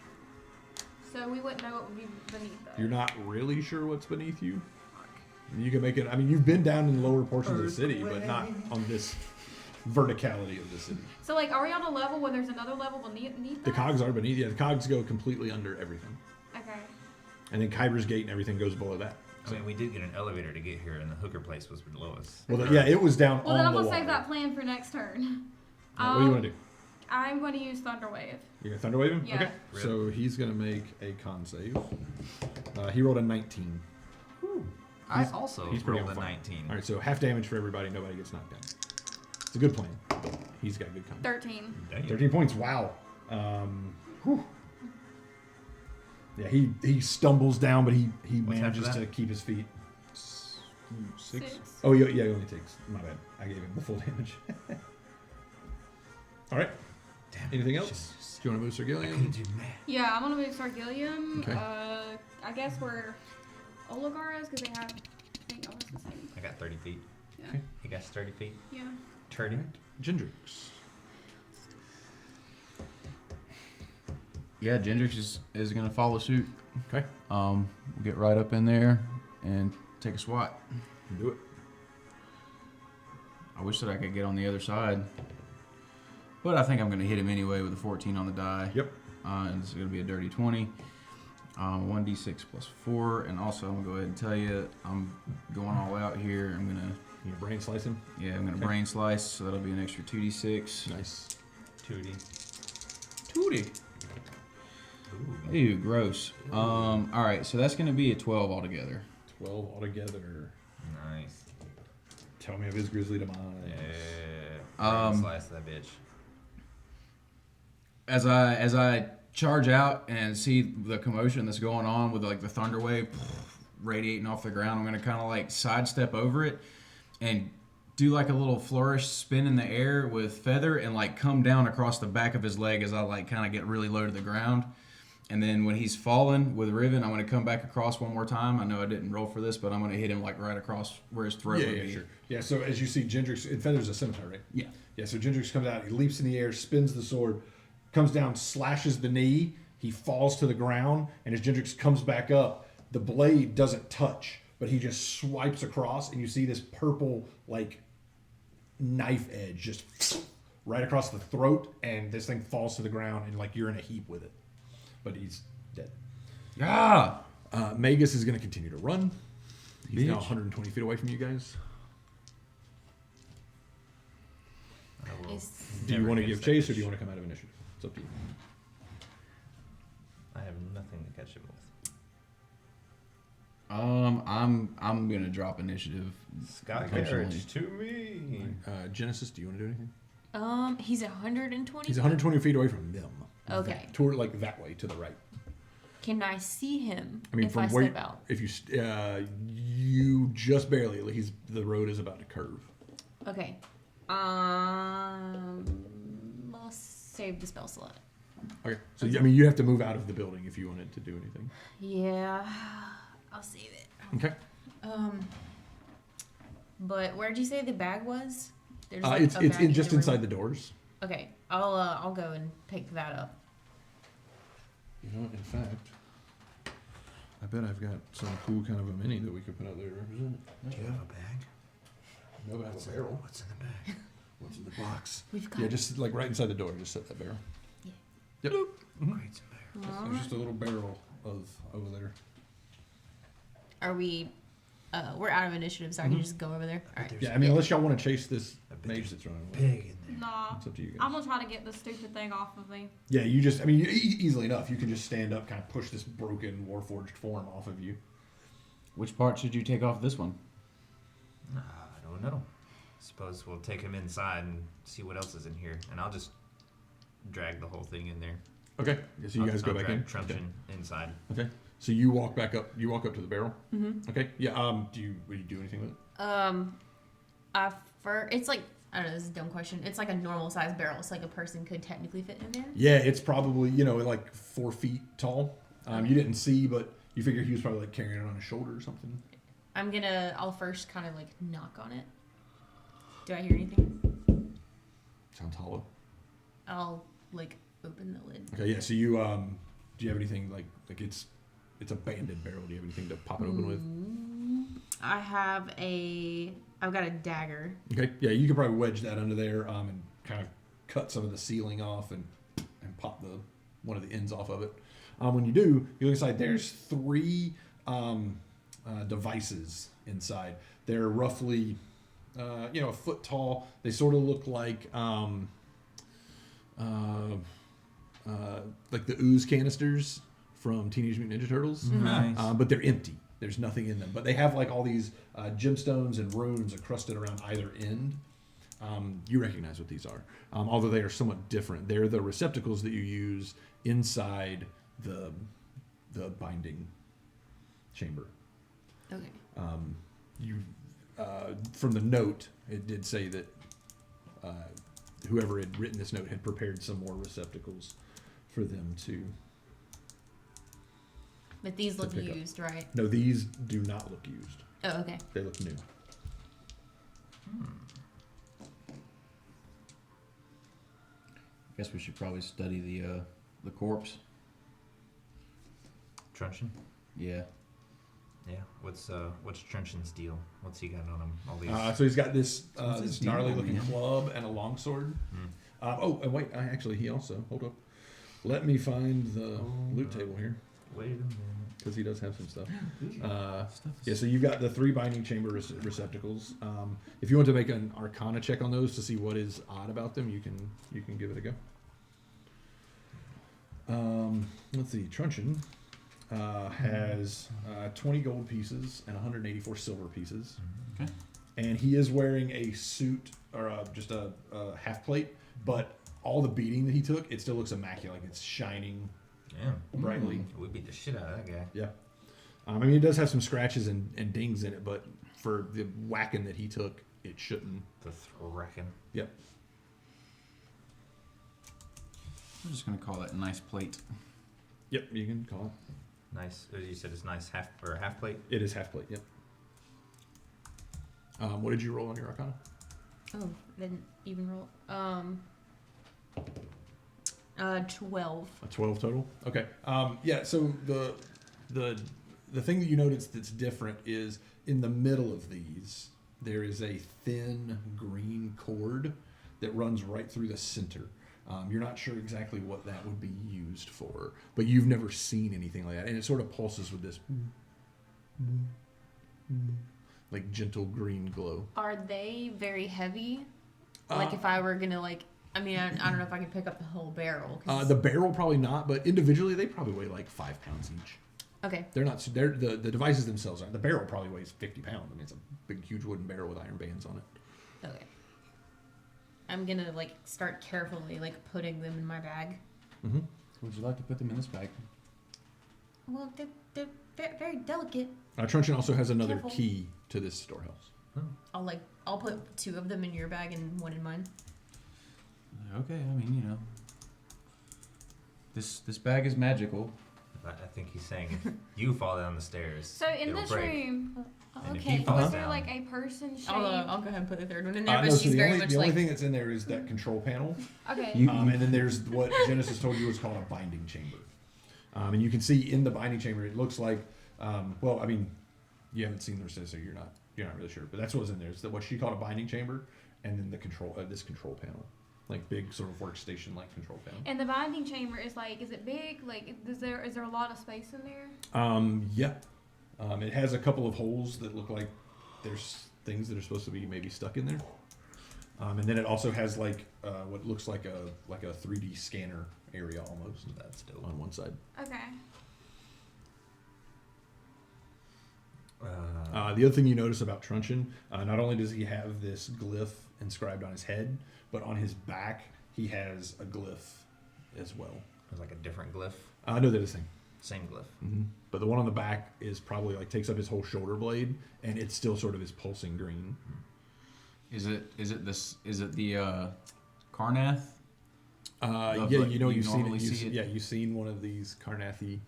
So we wouldn't know what would be beneath us. You're not really sure what's beneath you. You can make it. I mean, you've been down in the lower portions of the city, but not on this verticality of the city. So, like, are we on a level where there's another level beneath The us? cogs are beneath. Yeah, the cogs go completely under everything, Okay. and then Kyber's Gate and everything goes below that. I mean, we did get an elevator to get here, and the hooker place was below us. Well, yeah, it was down Well, then on I'm the gonna water. save that plan for next turn. What do you want to do? I'm gonna use thunder wave. You're gonna thunder wave him? Yeah. Okay. So he's gonna make a con save. He rolled a 19. I also he's pretty rolled on a fire. 19. All right, so half damage for everybody. Nobody gets knocked down. It's a good plan. He's got good con. 13. Damn. 13 points. Wow. Whew. Yeah, he stumbles down, but he What's manages after to that? keep his feet. 6. Six. Oh, yeah, he only takes. My bad. I gave him the full damage. All right. Damn. Anything else? Do you want to move Sir I Gillian? couldn't do math. Yeah, I'm gonna move Sargillium. Okay. I guess where Oligar is, because they have, I think, almost the same. I got 30 feet. Yeah. Okay. He got 30 feet. Yeah. 30. Gendrix. Yeah, Gendrix is gonna follow suit. Okay. We'll get right up in there and take a swat. Do it. I wish that I could get on the other side, but I think I'm gonna hit him anyway with a 14 on the die. Yep. And this is gonna be a dirty 20. 1d6 plus 4, and also I'm gonna go ahead and tell you I'm going all out here. I'm gonna You gonna brain slice him? I'm gonna Okay. brain slice, so that'll be an extra 2d6. Nice. 2D. 2d. Ooh. Ew, gross. All right, so that's gonna be a 12 altogether. 12 altogether. Nice. Tell me of his grisly demise. Yeah. Slice that bitch. As I charge out and see the commotion that's going on with like the thunder wave radiating off the ground, I'm gonna kind of like sidestep over it and do like a little flourish spin in the air with Feather and like come down across the back of his leg as I like kind of get really low to the ground. And then when he's fallen with Riven, I'm gonna come back across one more time. I know I didn't roll for this, but I'm gonna hit him like right across where his throat would be. Sure. Yeah, so as you see, Gendrix, and Feather's a scimitar, right? Yeah. Yeah, so Gendrix comes out, he leaps in the air, spins the sword, comes down, slashes the knee, he falls to the ground, and as Gendrix comes back up, the blade doesn't touch, but he just swipes across, and you see this purple, like, knife edge just right across the throat, and this thing falls to the ground, and, like, you're in a heap with it. But he's dead. Ah! Magus is going to continue to run. He's now Bitch. 120 feet away from you guys. I will Is- Do you never want to catch give that chase, or bitch. do you want to come out of initiative? It's up to you. I have nothing to catch him with. I'm gonna drop initiative. Sky Eventually. carriage to me. Genesis, do you want to do anything? He's 120. He's 120 feet away from them. Okay. Toward like that way to the right. Can I see him I mean, if from I where step out? if you you just barely. The road is about to curve. Okay. I'll save the spell slot. Okay. So I mean, you have to move out of the building if you wanted to do anything. Yeah, I'll save it. Okay. But where'd you say the bag was? There's It's a bag in just the room. inside the doors. Okay, I'll go and pick that up. You know, in fact, I bet I've got some cool kind of a mini that we could put out there to represent it. Do you have a bag? No, that's a barrel. What's in the bag? What's in the box? We've got. Yeah, just like right inside the door. Just set that barrel. Yeah. Yep. Mhm. Crates and barrels. There's just a little barrel of over there. Are we? We're out of initiative, so I can just go over there. All right. There's Yeah, I mean, unless y'all want to chase this I bet mage there's that's running away. pig in there. Nah. It's up to you guys. I'm gonna try to get this stupid thing off of me. Yeah, you just, I mean, easily enough, you can just stand up, kind of push this broken Warforged form off of you. Which part should you take off this one? I don't know. Suppose we'll take him inside and see what else is in here, and I'll just drag the whole thing in there. Okay. Yeah, so you guys go back in. Truncheon inside. Okay. So you walk back up. You walk up to the barrel. Mm-hmm. Okay. Yeah. Will you do anything with it? It's like I don't know. This is a dumb question. It's like a normal size barrel. It's like a person could technically fit in there. Yeah, it's probably like 4 feet tall. You didn't see, but you figure he was probably like carrying it on his shoulder or something. I'll first kind of like knock on it. Do I hear anything? Sounds hollow. I'll like open the lid. Okay. Yeah. So you do you have anything like it's a banded barrel? Do you have anything to pop it open with? I've got a dagger. Okay. Yeah, you could probably wedge that under there and kind of cut some of the ceiling off and pop one of the ends off of it. When you do, you look inside. There's 3 devices inside. They're roughly a foot tall. They sort of look like the ooze canisters from Teenage Mutant Ninja Turtles. Nice. But they're empty. There's nothing in them. But they have like all these gemstones and runes encrusted around either end. You recognize what these are, although they are somewhat different. They're the receptacles that you use inside the binding chamber. Okay. From the note, it did say that whoever had written this note had prepared some more receptacles for them to. But these look pick up. used, right? No, these do not look used. Oh, okay. They look new. Guess we should probably study the corpse. Truncheon? Yeah. Yeah. What's Truncheon's deal? What's he got on him? All these. So he's got this What's his this deal, gnarly looking man? club and a longsword. And wait, he also hold up. Let me find the loot table here Wait a minute. because he does have some stuff. Yeah, so you've got the 3 binding chamber receptacles. If you want to make an Arcana check on those to see what is odd about them, you can give it a go. Let's see, Truncheon has 20 gold pieces and 184 silver pieces. Okay. And he is wearing a suit or just a half plate, but all the beating that he took, it still looks immaculate. Like it's shining Yeah. brightly. We beat the shit out of that guy. Yeah. I mean, it does have some scratches and dings in it, but for the whacking that he took, it shouldn't. The Thraken. Yep. I'm just gonna call that a nice plate. Yep, you can call it. Nice. You said it's nice half plate. It is half plate, yep. What did you roll on your Arcana? Oh, didn't even roll. 12. A 12 total? Okay. Yeah, so the thing that you notice that's different is in the middle of these, there is a thin green cord that runs right through the center. You're not sure exactly what that would be used for, but you've never seen anything like that. And it sort of pulses with this like gentle green glow. Are they very heavy? Like if I were gonna I don't know if I could pick up the whole barrel. The barrel probably not, but individually they probably weigh like 5 pounds each. Okay. They're not. The devices themselves aren't. The barrel probably weighs 50 pounds. I mean, it's a big, huge wooden barrel with iron bands on it. Okay. I'm gonna start carefully putting them in my bag. Mm-hmm. Would you like to put them in this bag? Well, they're very delicate. Truncheon also has another Careful. key to this storehouse. I'll put 2 of them in your bag and 1 in mine. Okay, I mean, this bag is magical. I think he's saying if you fall down the stairs, So in it'll this break. room, And if okay, he falls was there down- like a person shaped? I'll go ahead and put the 3rd one in there, but No, so she's the very only, much the only thing that's in there is that control panel. Okay. And then there's what Genesis told you was called a binding chamber. And you can see in the binding chamber, it looks like, you haven't seen the recess, so you're not you're not really sure, but that's what's in there. It's what she called a binding chamber, and then the control this control panel, like big sort of workstation like control panel. And the binding chamber is like, is it big? Like, is there a lot of space in there? Yeah. It has a couple of holes that look like there's things that are supposed to be maybe stuck in there. And then it also has like what looks like a 3D scanner area almost. That's dope. On one side. Okay. The other thing you notice about Truncheon, not only does he have this glyph inscribed on his head, but on his back he has a glyph as well. It's like a different glyph. No, they're the same. Same glyph. Mm-hmm. But the one on the back is probably like takes up his whole shoulder blade, and it's still sort of his pulsing green. Is it the Karnath? Yeah, you know, you've seen it. see it. Yeah, you've seen one of these Karnathi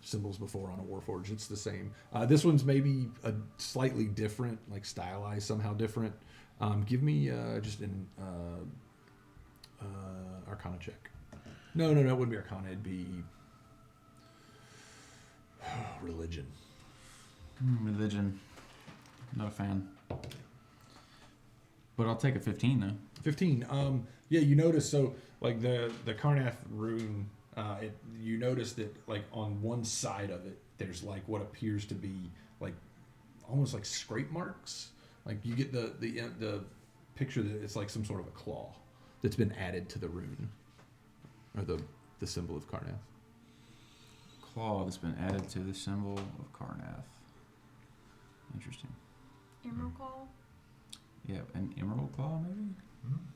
symbols before on a Warforged. It's the same. This one's maybe a slightly different, like stylized somehow different. Give me just an Arcana check. No, it wouldn't be Arcana. It'd be religion. Religion. Not a fan. But I'll take a 15 though. 15. Yeah, you notice, so like the Karnath rune, you notice that like on one side of it there's like what appears to be like almost like scrape marks. Like you get the picture that it's like some sort of a claw that's been added to the rune or the symbol of Karnath. Claw that's been added to the symbol of Karnath. Interesting. Emerald claw. Yeah, an emerald claw maybe?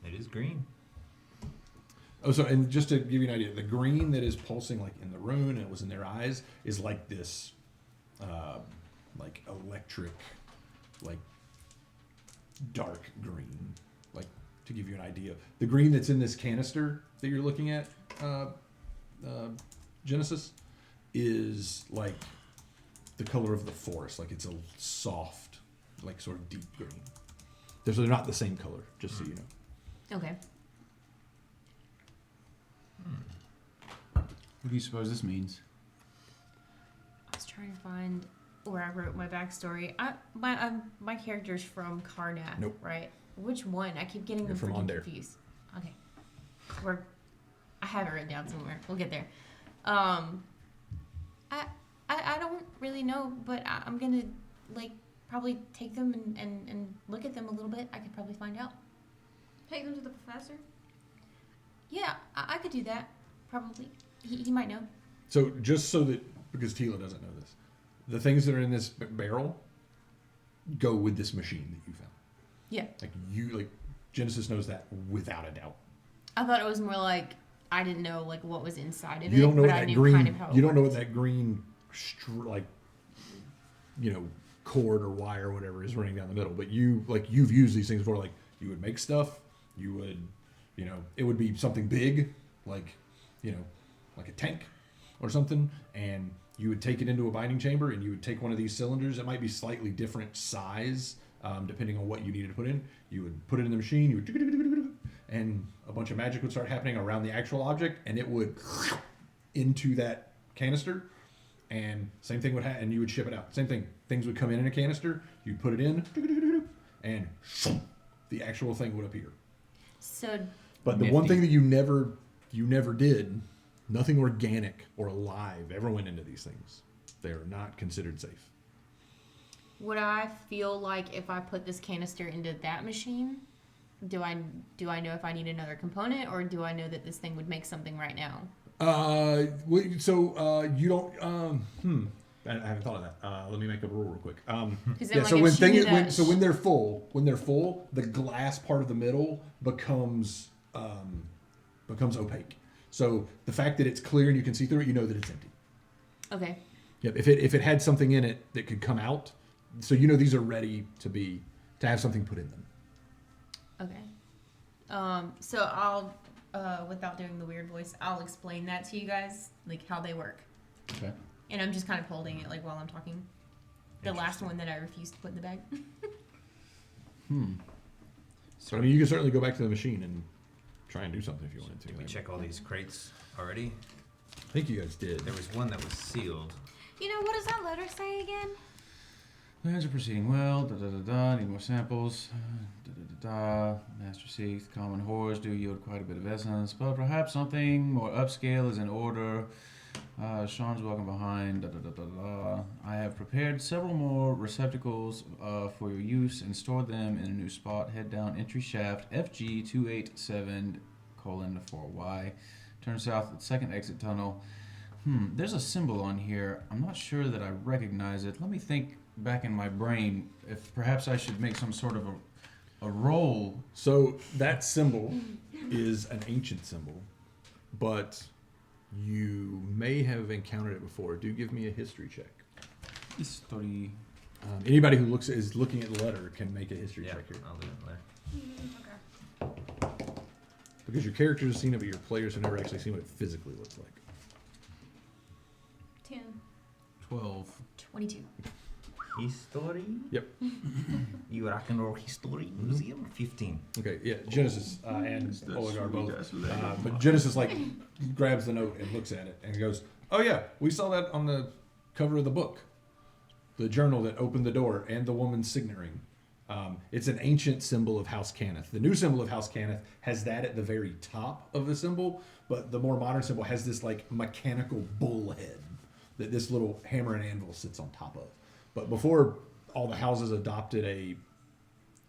It is green. Oh, so and just to give you an idea, the green that is pulsing like in the rune and it was in their eyes is like this, like electric, like dark green. Like to give you an idea, the green that's in this canister that you're looking at, Genesis, is like the color of the forest. Like it's a soft, like sort of deep green. They're not the same color, just so you know. Okay. What do you suppose this means? I was trying to find where I wrote my backstory. My character's from Karnath, Nope. right? Which one? I keep getting You're them from freaking Onder. confused. Okay. I have it written down somewhere. We'll get there. I don't really know, but I'm gonna like probably take them and look at them a little bit. I could probably find out. Take them to the professor. Yeah, I could do that. Probably. He might know. So just so that, because Tila doesn't know this, the things that are in this barrel go with this machine that you found. Yeah. Like Genesis knows that without a doubt. I thought it was more like I didn't know like what was inside of it. You don't know but what I that knew green. kind of how it You don't know worked. what that green, cord or wire or whatever is running down the middle. But you've used these things before. Like you would make stuff. You would, it would be something big, like a tank or something, and you would take it into a binding chamber, and you would take one of these cylinders. It might be slightly different size, depending on what you needed to put in. You would put it in the machine. You would, and a bunch of magic would start happening around the actual object, and it would into that canister. And same thing would happen, and you would ship it out. Same thing. Things would come in a canister. You'd put it in, and the actual thing would appear. So. But the one thing that you never did, nothing organic or alive ever went into these things. They are not considered safe. Would I feel like if I put this canister into that machine, do I know if I need another component, or do I know that this thing would make something right now? You don't. I haven't thought of that. Let me make up a rule real quick. So when they're full, the glass part of the middle becomes opaque. So the fact that it's clear and you can see through it, you know that it's empty. Okay. Yep. If it had something in it that could come out, so these are ready to have something put in them. Okay. So I'll, without doing the weird voice, I'll explain that to you guys, like how they work. Okay. And I'm just kind of holding it like while I'm talking. The last one that I refused to put in the bag. So you can certainly go back to the machine and try and do something if you wanted to. Did we check all these crates already? I think you guys did. There was one that was sealed. What does that letter say again? Plans are proceeding well. Da da da da. Need more samples. Da da da da. Master seeks common horrors do yield quite a bit of essence, but perhaps something more upscale is in order. Sean's walking behind. Da da da da da. I have prepared several more receptacles for your use and stored them in a new spot. Head down entry shaft FG287:4Y. Turn south at second exit tunnel. There's a symbol on here. I'm not sure that I recognize it. Let me think back in my brain if perhaps I should make some sort of a roll. So that symbol is an ancient symbol, but you may have encountered it before. Do give me a history check. History. Anybody who is looking at the letter can make a history check here. I'll do it later. Okay. Because your characters have seen it, but your players have never actually seen what it physically looks like. 10. 12. 22. History? Yep. You rock and roll history museum? 15. Okay, yeah, Genesis and That's Oligar sweet, both. that's lame. But Genesis grabs the note and looks at it and goes, "Oh yeah, we saw that on the cover of the book, the journal that opened the door, and the woman's signet ring. It's an ancient symbol of House Cannith. The new symbol of House Cannith has that at the very top of the symbol, but the more modern symbol has this mechanical bull head that this little hammer and anvil sits on top of. But before all the houses adopted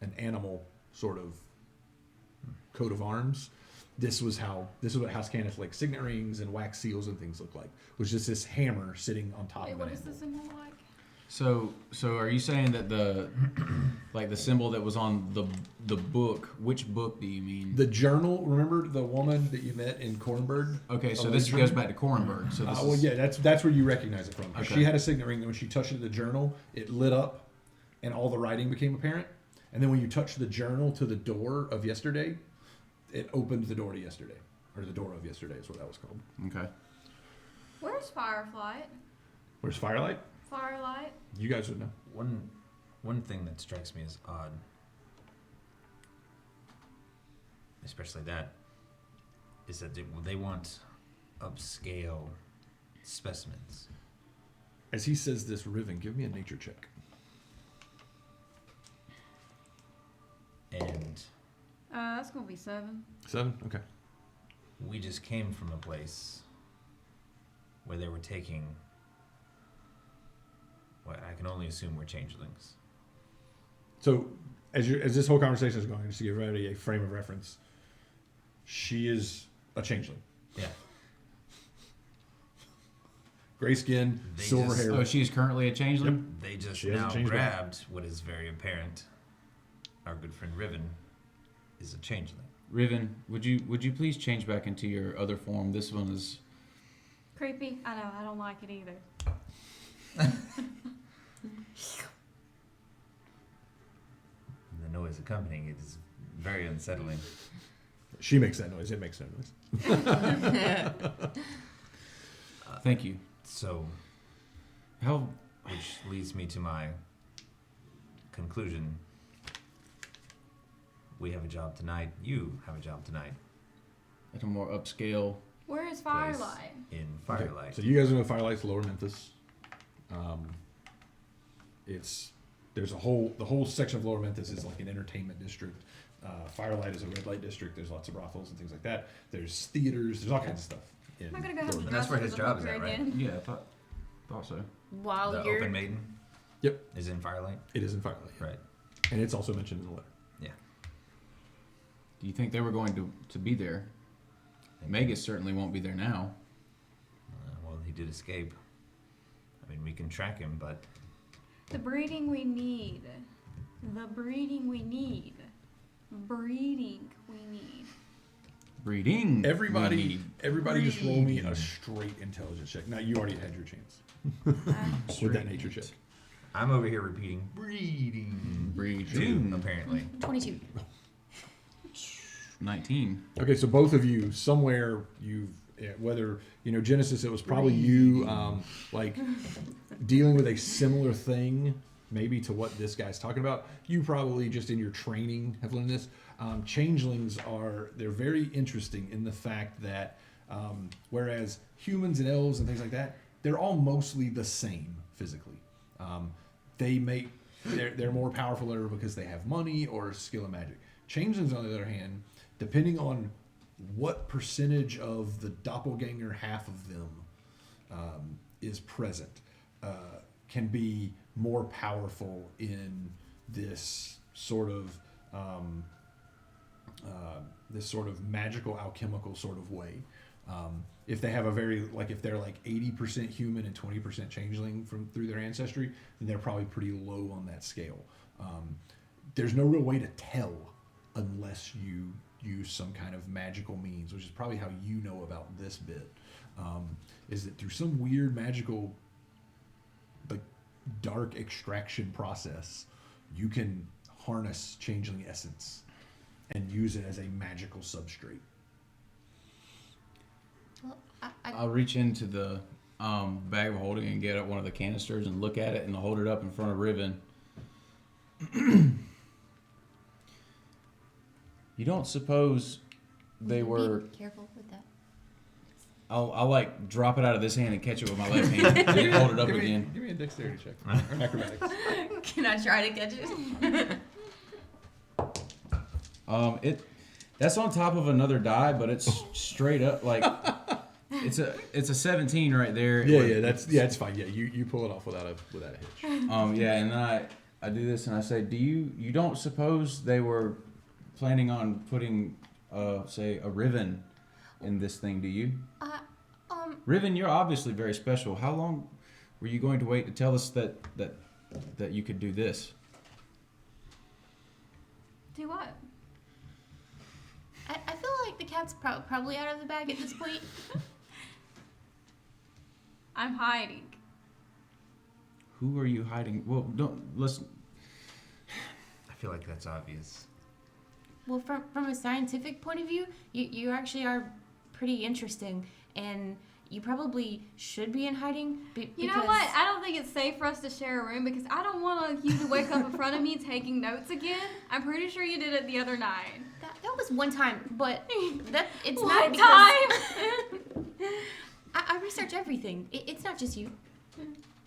an animal sort of coat of arms, this is what House Cannith signet rings and wax seals and things look like. Was just this hammer sitting on top Wait, of what an is anvil. the symbol like? So are you saying that the the symbol that was on the book? Which book do you mean? The journal. Remember the woman that you met in Kornberg? Okay, so Oh, this the goes journal? back to Korenberg. So this Well, is, yeah, that's where you recognize it from. 'Cause Okay. She had a signet ring, and when she touched it to the journal, it lit up, and all the writing became apparent. And then when you touched the journal to the door of yesterday, it opened the door to yesterday, or the door of yesterday is what that was called. Okay. Where's Fireflight? Where's Firelight? Firelight? You guys would know. One thing that strikes me as odd, especially that, is that they want upscale specimens. As he says this, Riven, give me a nature check. And That's gonna be 7. 7? Okay. we just came from a place where they were taking what I can only assume were changelings. So as this whole conversation is going, just to give everybody a frame of reference, she is a changeling. Yeah. Gray skin, They silver just- hair. Oh, she's currently a changeling? They just She hasn't now changed back. grabbed what is very apparent. Our good friend Riven is a changeling. Riven, would you please change back into your other form? This one is Creepy? I know, I don't like it either. The noise accompanying it is very unsettling. She makes that noise. It makes no noise. thank you. So, How which leads me to my conclusion. We have a job tonight. You have a job tonight at a more upscale. Where is Place. Firelight? in Okay, Firelight. so you guys know Firelight's Lower Memphis. There's the whole section of Lower Memphis is like an entertainment district. Firelight is a red light district. There's lots of brothels and things like that. There's theaters. There's all kinds of stuff. Am I gonna go have to And dress that's where up his as a job is hooker at, right? again? Yeah, I thought so. While The you're Open Maiden. Yep. Is in Firelight. It is in Firelight, Right. and it's also mentioned in the letter. Do you think they were going to be there? Magus certainly won't be there now. Well, he did escape. I mean, we can track him, but The breeding we need. The breeding we need. Breeding we need. Breeding. Everybody just roll me a Breeding. straight intelligence check. Now you already had your chance Um, with that nature check. I'm over here repeating breeding. Breeding. 2, apparently. 22. 19. Okay, so both of you somewhere whether Genesis, it was probably you dealing with a similar thing maybe to what this guy's talking about. You probably just in your training have learned this. Changelings they're very interesting in the fact that whereas humans and elves and things like that, they're all mostly the same physically. They make they're more powerful because they have money or skill in magic. Changelings, on the other hand, depending on what percentage of the doppelganger half of them is present, can be more powerful in this sort of magical alchemical sort of way. If they have a very if they're like 80% human and 20% changeling through their ancestry, then they're probably pretty low on that scale. There's no real way to tell unless you use some kind of magical means, which is probably how you know about this bit. Is that through some weird magical, like, dark extraction process, you can harness changeling essence and use it as a magical substrate. Well, I'll reach into the bag of holding and get at one of the canisters and look at it and hold it up in front of Riven. You don't suppose they were... Be careful with that. I'll like drop it out of this hand and catch it with my left hand and hold it up again. Give me a dexterity check or acrobatics. Can I try to catch it? That's on top of another die, but it's straight up like it's a 17 right there. It's fine. Yeah, you pull it off without a hitch. And then I do this and I say, you don't suppose they were planning on putting say a Riven in this thing, do you? Riven, you're obviously very special. How long were you going to wait to tell us that you could do this? Do what? I feel like the cat's probably out of the bag at this point. I'm hiding. Who are you hiding? Well, let's. I feel like that's obvious. Well, from a scientific point of view, you actually are pretty interesting, and you probably should be in hiding. You know what? I don't think it's safe for us to share a room because I don't want you to wake up in front of me taking notes again. I'm pretty sure you did it the other night. That was one time, but it's One not time. I research everything. It's not just you.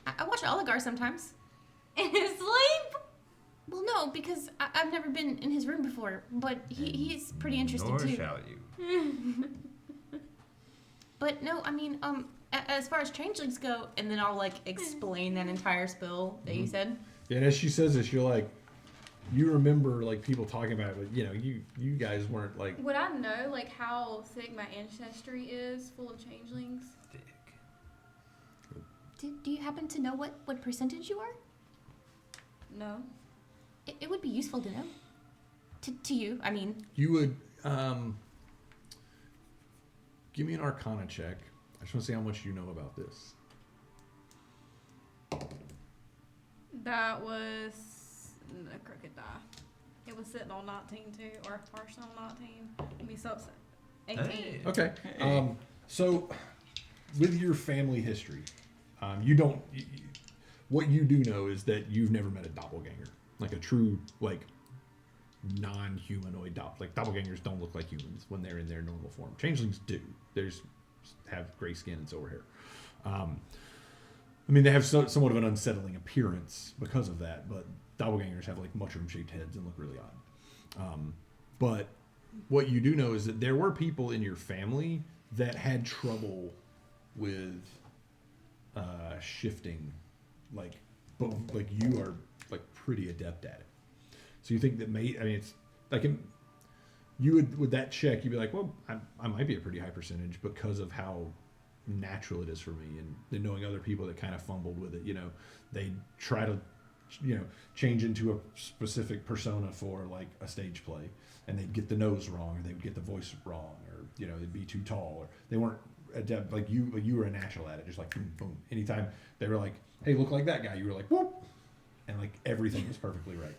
I watch Oligar sometimes. In his sleep? Well, no, because I've never been in his room before, but he's pretty interesting Nor too. shall you. But no, I mean, as far as changelings go, and then I'll like explain that entire spill that you said. Yeah, and as she says this, you're like, you remember like people talking about it, but you guys weren't like. Would I know like how thick my ancestry is, full of changelings? Do you happen to know what percentage you are? No. It would be useful to know. To you, I mean. You would give me an Arcana check. I just want to see how much you know about this. That was a crooked die. It was sitting on 19 too, or partial on 19. Let me so 18. Hey. Okay. So with your family history, you don't. What you do know is that you've never met a doppelganger, like a true non-humanoid doppelgangers don't look like humans when they're in their normal form. Changelings do. Have gray skin and silver hair. I mean, they have somewhat of an unsettling appearance because of that, but doppelgangers have like mushroom-shaped heads and look really odd. But what you do know is that there were people in your family that had trouble with shifting, but you are pretty adept at it. So you think that it's like you would with that check you'd be like, well, I might be a pretty high percentage because of how natural it is for me, and then knowing other people that kind of fumbled with it. They try to change into a specific persona for like a stage play, and they'd get the nose wrong, or they would get the voice wrong, or they'd be too tall, or they weren't adept like you. You were a natural at it, just like boom, boom. Anytime they were like, hey, look like that guy, you were like, whoop, and like everything was perfectly right.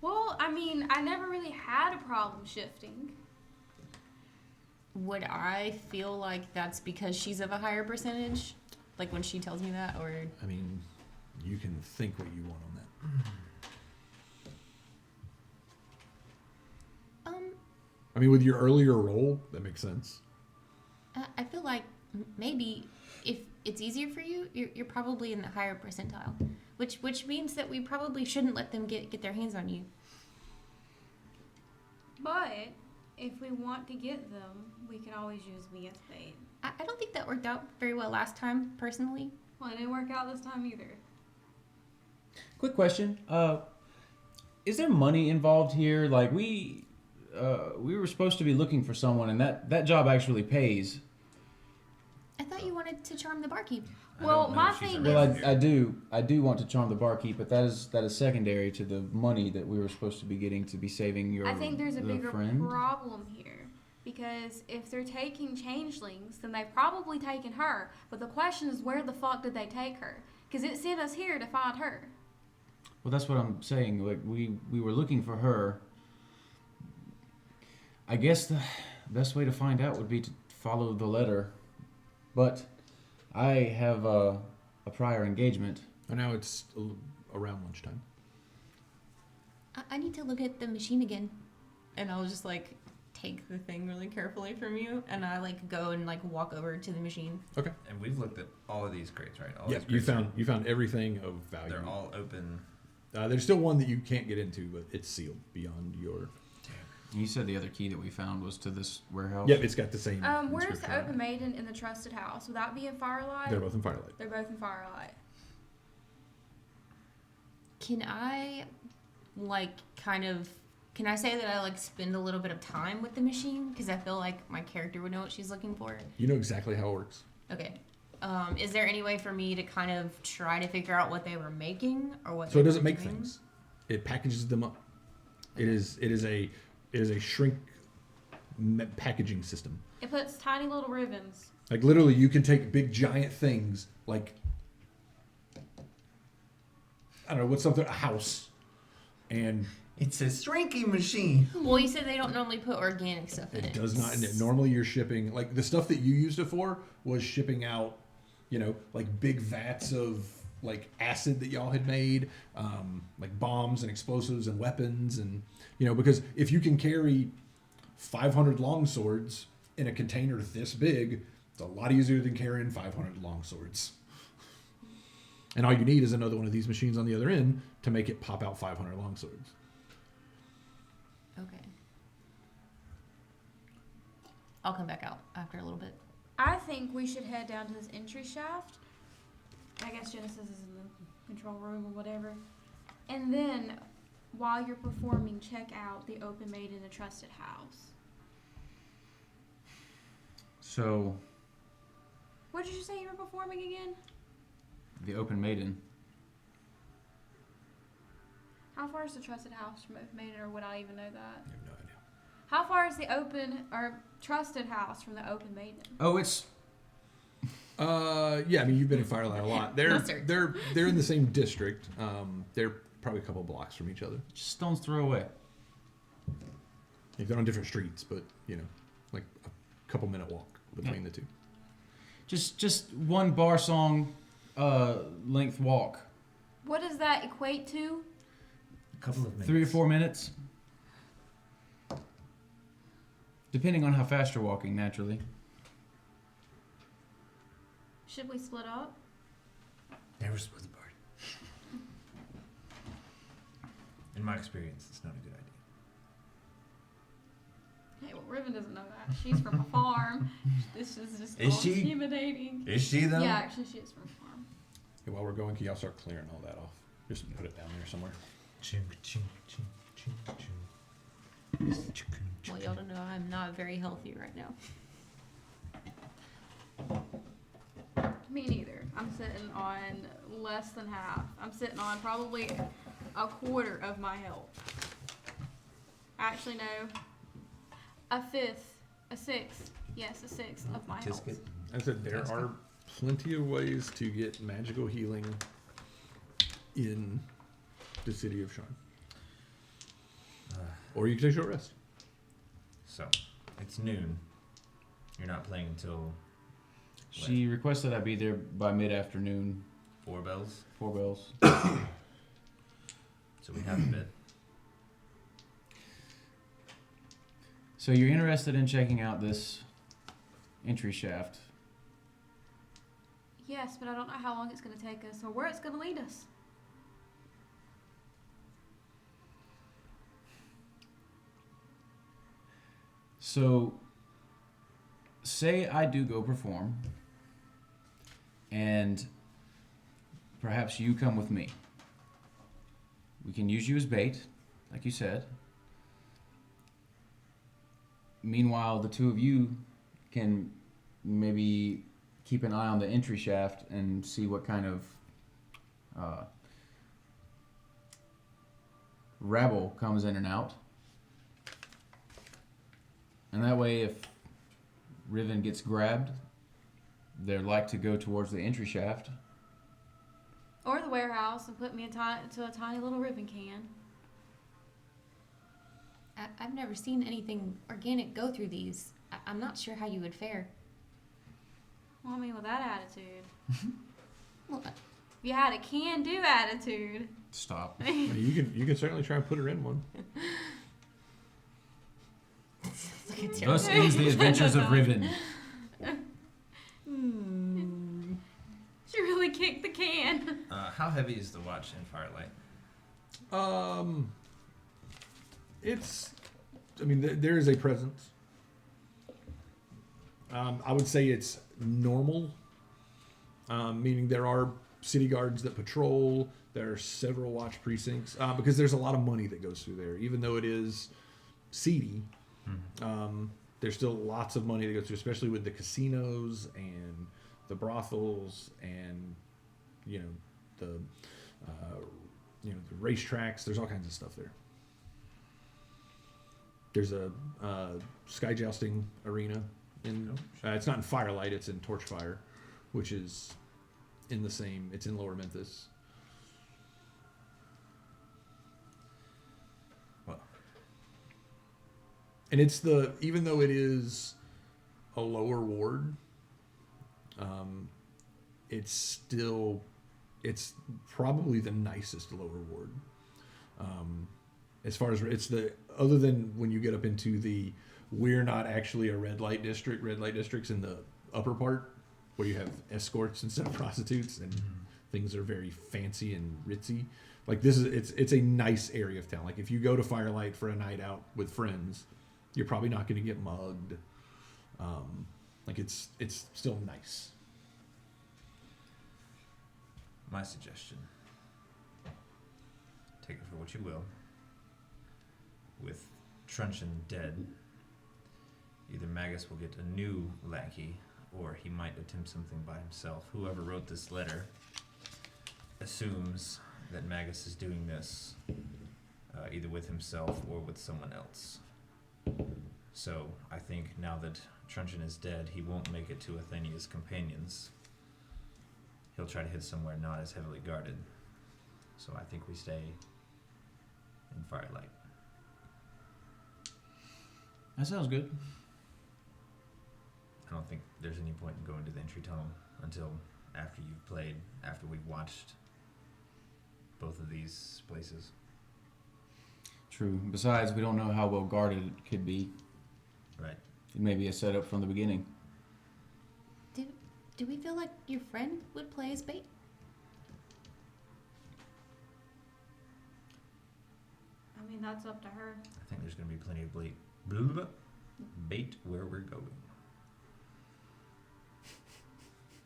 Well, I mean, I never really had a problem shifting. Would I feel like that's because she's of a higher percentage? Like when she tells me that, or? I mean, you can think what you want on that. Um, I mean, with your earlier role, that makes sense. I feel like maybe if it's easier for you, you're probably in the higher percentile, which means that we probably shouldn't let them get their hands on you. But if we want to get them, we can always use me as bait. I don't think that worked out very well last time, personally. Well, it didn't work out this time either. Quick question. Is there money involved here? Like we were supposed to be looking for someone, and that job actually pays. I thought you wanted to charm the barkeep. Well, my thing Well, is, I do want to charm the barkeep, but that is secondary to the money that we were supposed to be getting to be saving your I think there's a bigger friend. problem here. Because if they're taking changelings, then they've probably taken her. But the question is, where the fuck did they take her? Because it sent us here to find her. Well, that's what I'm saying. Like we were looking for her. I guess the best way to find out would be to follow the letter, but I have a prior engagement. And now it's around lunchtime. I need to look at the machine again. And I'll just like take the thing really carefully from you, and I like go and like walk over to the machine. Okay. And we've looked at all of these crates, right? All Yeah, these crates you found everything of value. They're all open. There's still one that you can't get into, but it's sealed beyond your. You said the other key that we found was to this warehouse. Yep, it's got the same. Where's the inscription on open it. maiden in the trusted house? Would that be in Firelight? They're both in Firelight. They're both in Firelight. Can I like can I say that I like spend a little bit of time with the machine, because I feel like my character would know what she's looking for? You know exactly how it works. Okay. Is there any way for me to kind of try to figure out what they were making or what? So it they doesn't were make doing? things. It packages them up. It is a shrink packaging system. It puts tiny little ribbons. Like literally, you can take big giant things like I don't know what's something a house, and It's a shrinking machine. Well, you said they don't normally put organic stuff in it. it does not. And normally, you're shipping like the stuff that you used it for was shipping out, like big vats of like acid that y'all had made, like bombs and explosives and weapons, and because if you can carry 500 long swords in a container this big, it's a lot easier than carrying 500 long swords. And all you need is another one of these machines on the other end to make it pop out 500 long swords. Okay. I'll come back out after a little bit. I think we should head down to this entry shaft. I guess Genesis is in the control room or whatever. And then, while you're performing, check out the open maid in the trusted house. So What did you say you were performing again? the open maiden. How far is the trusted house from open maiden, or would I even know that? I have no idea. How far is the open or trusted house from the open maiden? Oh, it's Yeah, I mean you've been in Firelight a lot. They're Mustard. they're in the same district. They're probably a couple blocks from each other. just stone's throw away. Like, they're on different streets, but like a couple minute walk between the two. Just one bar song length walk. What does that equate to? A couple of minutes. 3 or 4 minutes. Depending on how fast you're walking, naturally. Should we split up? Never split apart. In my experience, it's not a good idea. Hey, well, Riven doesn't know that. She's from a farm. This is just Is all she? intimidating. Is she though? Yeah, actually, she is from a farm. Okay, while we're going, can y'all start clearing all that off? Just put it down there somewhere. Ching, ching, ching, ching, ching. Well, y'all don't know I'm not very healthy right now. Me neither. I'm sitting on less than half. I'm sitting on probably a quarter of my health. Actually, no. A fifth. A sixth. Yes, a sixth of my health. Tisket. I said there are plenty of ways to get magical healing in the city of Sharn. Or you can take a short rest. So, it's noon. You're not playing until She requested I be there by mid-afternoon. 4 bells. 4 bells. So we have a bit. So you're interested in checking out this entry shaft. Yes, but I don't know how long it's going to take us or where it's going to lead us. So, say I do go perform, and perhaps you come with me. We can use you as bait, like you said. Meanwhile, the two of you can maybe keep an eye on the entry shaft and see what kind of rabble comes in and out. And that way, if Riven gets grabbed, they're like to go towards the entry shaft. Or the warehouse and put me into a tiny little ribbon can. I've never seen anything organic go through these. I'm not sure how you would fare. Well, I mean, with that attitude. Well, You had a can-do attitude. Stop. You can certainly try and put her in one. look at Thus ends the adventures of Riven. She really kicked the can. How heavy is the watch in Firelight? There is a presence. I would say it's normal, meaning there are city guards that patrol. There are several watch precincts because there's a lot of money that goes through there. Even though it is seedy, there's still lots of money that goes through, especially with the casinos and the brothels and the racetracks. There's all kinds of stuff there. There's a sky jousting arena it's not in Firelight, it's in Torchfire, which is it's in Lower Memphis. Well, And even though it is a lower ward, it's probably the nicest lower ward. As far as other than when you get up into we're not actually a red light district. Red light district's in the upper part where you have escorts instead of prostitutes, and things are very fancy and ritzy. Like it's a nice area of town. Like if you go to Firelight for a night out with friends, you're probably not going to get mugged. It's still nice. my suggestion, take it for what you will. With Truncheon dead, either Magus will get a new lackey, or he might attempt something by himself. Whoever wrote this letter assumes that Magus is doing this either with himself or with someone else. So I think now that Truncheon is dead, he won't make it to Athenia's companions. He'll try to hit somewhere not as heavily guarded. So I think we stay in Firelight. That sounds good. I don't think there's any point in going to the entry tunnel until after you've played, after we've watched both of these places. True. Besides, we don't know how well guarded it could be. Right. It may be a setup from the beginning. Do we feel like your friend would play as bait? I mean, that's up to her. I think there's going to be plenty of bait where we're going.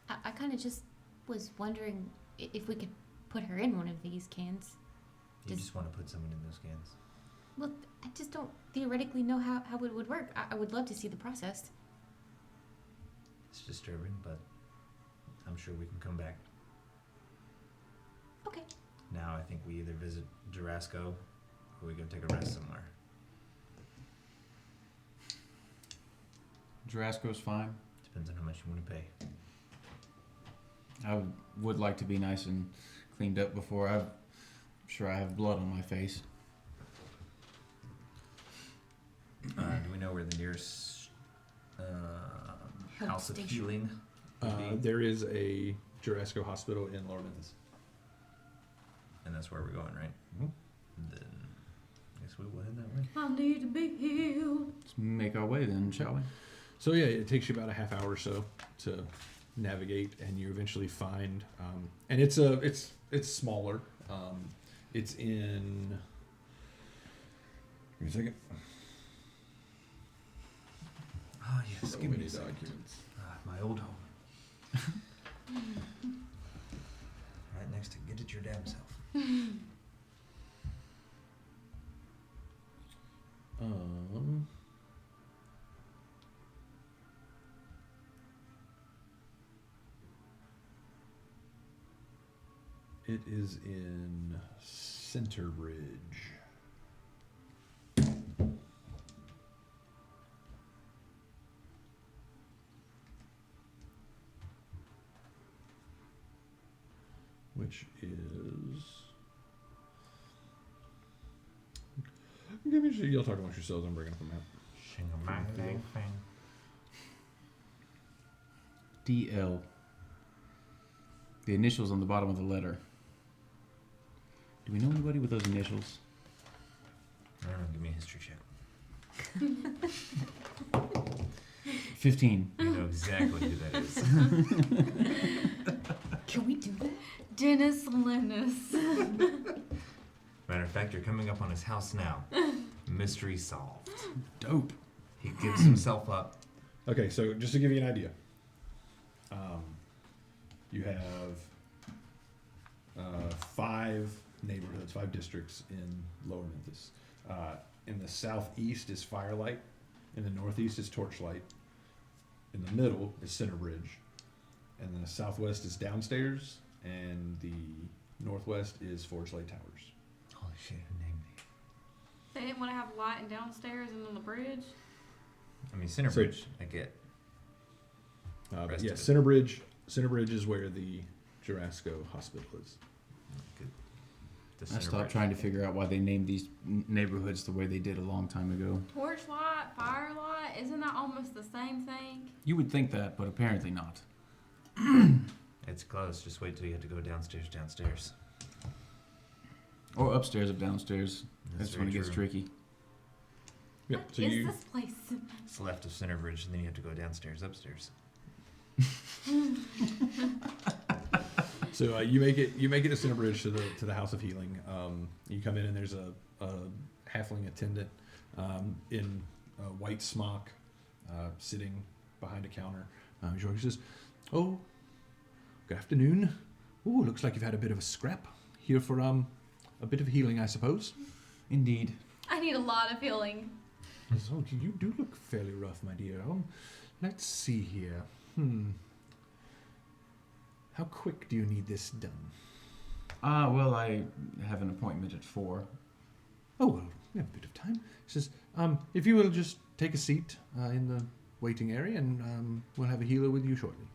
I kind of just was wondering if we could put her in one of these cans. You just want to put someone in those cans. Well, I just don't theoretically know how it would work. I would love to see the process. It's disturbing, but I'm sure we can come back. Okay. Now I think we either visit Jarasco or we go take a rest somewhere. Jarasco's fine. Depends on how much you want to pay. I would like to be nice and cleaned up before I'm sure I have blood on my face. Do we know where the nearest house of station. healing would be? There is a Jarasco hospital in Lower Memphis. And that's where we're going, right? Mhm. Then I guess we will head that way. I need to be healed. Let's make our way then, shall we? So yeah, it takes you about a half hour or so to navigate, and you eventually find, and it's smaller. It's in. Give me a second. Oh, yes. So Give me many a second. documents. My old home. Right next to Get It Your Damn Self. It is in Centerbridge. Which is. Give me. You'll talk amongst yourselves. I'm bringing up a map. DL. The initials on the bottom of the letter. Do we know anybody with those initials? I don't know. Give me a history check. 15. You know exactly who that is. Can we do that? Dennis Lennis. Matter of fact, you're coming up on his house now. Mystery solved. Dope. He gives himself up. Okay, so just to give you an idea, you have 5 neighborhoods, 5 districts in Lower Memphis. In the southeast is Firelight. In the northeast is Torchlight. In the middle is Centerbridge. And then the southwest is Downstairs. And the northwest is Forge Lake Towers. Holy shit, who named me? They didn't want to have light and downstairs and on the bridge. I mean, Centerbridge, I get. But Rest yeah, of it. Centerbridge is where the Jurasco Hospital is. Good. The I stopped Centerbridge. trying to figure out why they named these neighborhoods the way they did a long time ago. Torchlight, firelight, isn't that almost the same thing? You would think that, but apparently not. It's close. Just wait till you have to go downstairs. Or upstairs of downstairs. That's very when it gets true. tricky. Yeah, What so is you this place? It's left of Centerbridge, and then you have to go upstairs. So you make it to Centerbridge to the House of Healing. You come in and there's a halfling attendant in a white smock sitting behind a counter. George says, "Oh, good afternoon. Ooh, looks like you've had a bit of a scrap. Here for a bit of healing, I suppose." Indeed. I need a lot of healing. So you do look fairly rough, my dear. Let's see here. How quick do you need this done? Well, I have an appointment at 4. Oh, well, we have a bit of time. He says, if you will just take a seat in the waiting area, and we'll have a healer with you shortly.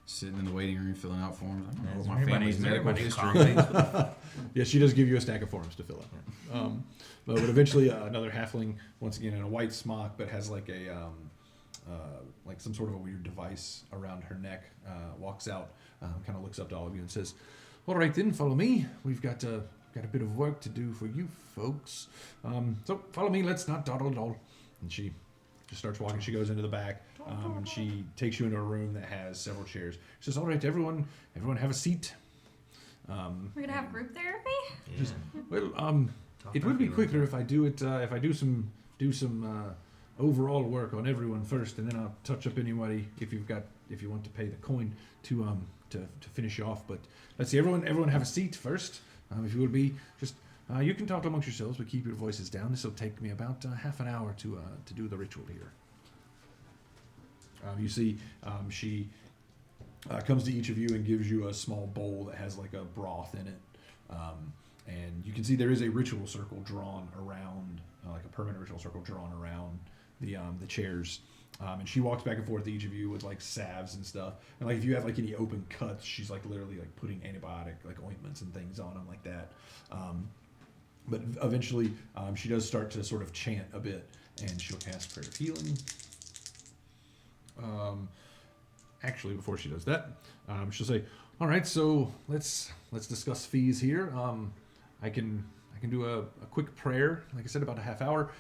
Sitting in the waiting room filling out forms. I don't know Is what there my family's anybody- medical is history. there anybody Yeah, she does give you a stack of forms to fill out. But eventually, another halfling, once again in a white smock, but has like a like some sort of a weird device around her neck, walks out, kind of looks up to all of you and says, "All right then, follow me. We've got a bit of work to do for you folks. So follow me. Let's not dawdle at all." And she just starts walking. She goes into the back, and she takes you into a room that has several chairs. She says, "All right, everyone have a seat." We're gonna have group therapy? Just- Yeah. Well, Talk it about would be feelings, quicker yeah. if I do it. If I do some overall work on everyone first, and then I'll touch up anybody if you want to pay the coin to finish you off. But let's see, everyone have a seat first. If you would be just you can talk amongst yourselves, but keep your voices down. This will take me about half an hour to do the ritual here. You see, she comes to each of you and gives you a small bowl that has like a broth in it. And you can see there is a ritual circle drawn around, like a permanent ritual circle drawn around the chairs. And she walks back and forth to each of you with like salves and stuff. And like if you have like any open cuts, she's like literally like putting antibiotic like ointments and things on them like that. But eventually she does start to sort of chant a bit, and she'll cast Prayer of Healing. Actually, before she does that, she'll say, "All right, so let's discuss fees here. I can do a quick prayer, like I said, about a half hour.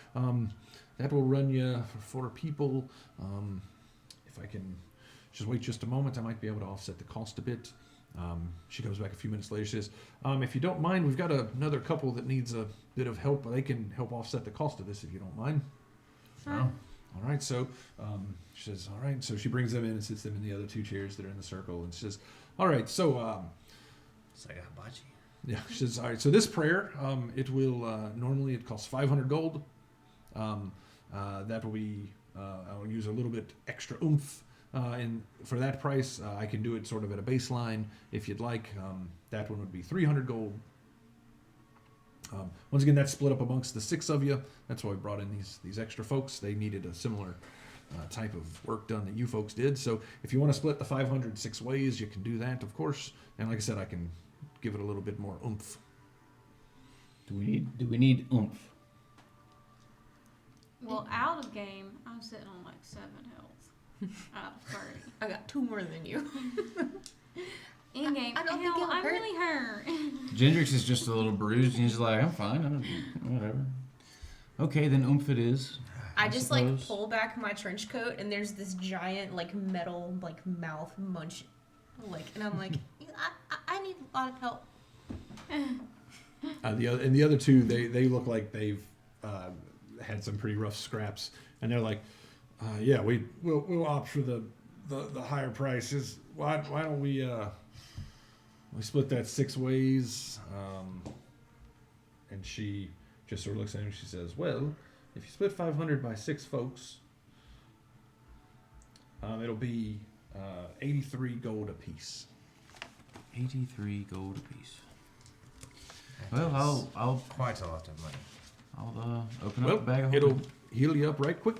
That will run you for 4 people. If I can She says, wait just a moment. I might be able to offset the cost a bit. She comes back a few minutes later. She says, if you don't mind, we've got another couple that needs a bit of help. They can help offset the cost of this if you don't mind. Sure. Oh. All right, so she says, all right. So she brings them in and sits them in the other two chairs that are in the circle. And she says, all right, so It's like a hibachi. yeah, she says, all right, so this prayer, it will, normally it costs 500 gold. That will be, I'll use a little bit extra oomph. And for that price, I can do it sort of at a baseline if you'd like. That one would be 300 gold. Once again, that's split up amongst the 6 of you. That's why we brought in these extra folks. They needed a similar type of work done that you folks did. So if you want to split the 500 6 ways, you can do that, of course. And like I said, I can give it a little bit more oomph. Do we need oomph? Well, out of game, I'm sitting on like 7 health out of 30. I got 2 more than you. In game, I don't think hell, it'll I'm hurt. really hurt. Gendrix is just a little bruised, and he's like, I'm fine. Whatever. Okay, then oomph it is. I just like suppose. pull back my trench coat and there's this giant like metal like mouth munch, like, and I'm like, I need a lot of help. The other two, they look like they've had some pretty rough scraps, and they're like, yeah, we'll opt for the higher prices. Why don't we split that 6 ways? And she just sort of looks at him and she says, well, if you split 500 by 6 folks, it'll be 83 gold apiece. 83 gold apiece. Well, I'll Quite a lot of money. open Well, up the bag of it'll holding. heal you up right quick.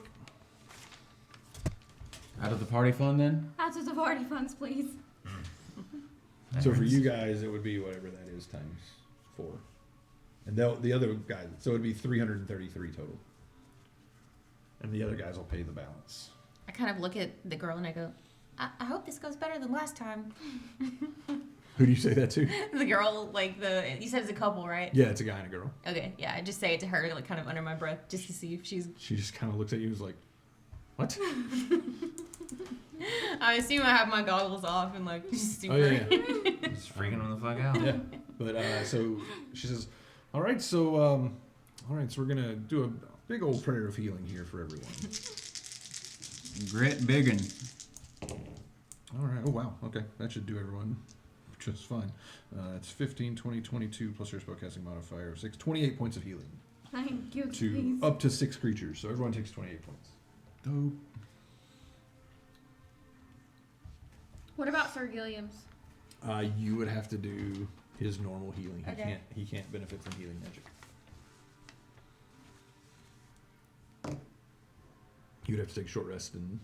Out of the party fund then? Out of the party funds, please. So for you guys, it would be whatever that is times 4. And the other guys, so it'd be 333 total. And the other guys will pay the balance. I kind of look at the girl and I go, I hope this goes better than last time. Who do you say that to? The girl, like you said it's a couple, right? Yeah, it's a guy and a girl. Okay, yeah, I just say it to her, like kind of under my breath, just to see if she's. She just kind of looks at you and is like, what? I assume I have my goggles off and like super. Oh, yeah. Just freaking them the fuck out. Yeah. But so she says, all right, so we're going to do a big old prayer of healing here for everyone. Grit biggin. All right. Oh, wow. Okay. That should do everyone just fine. It's 15, 20, 22 plus your spellcasting modifier of 6. 28 points of healing Thank you, to please. up to 6 creatures. So everyone takes 28 points. Dope. What about Sir Gilliam's? You would have to do his normal healing. Okay. He can't benefit from healing magic. You'd have to take a short rest and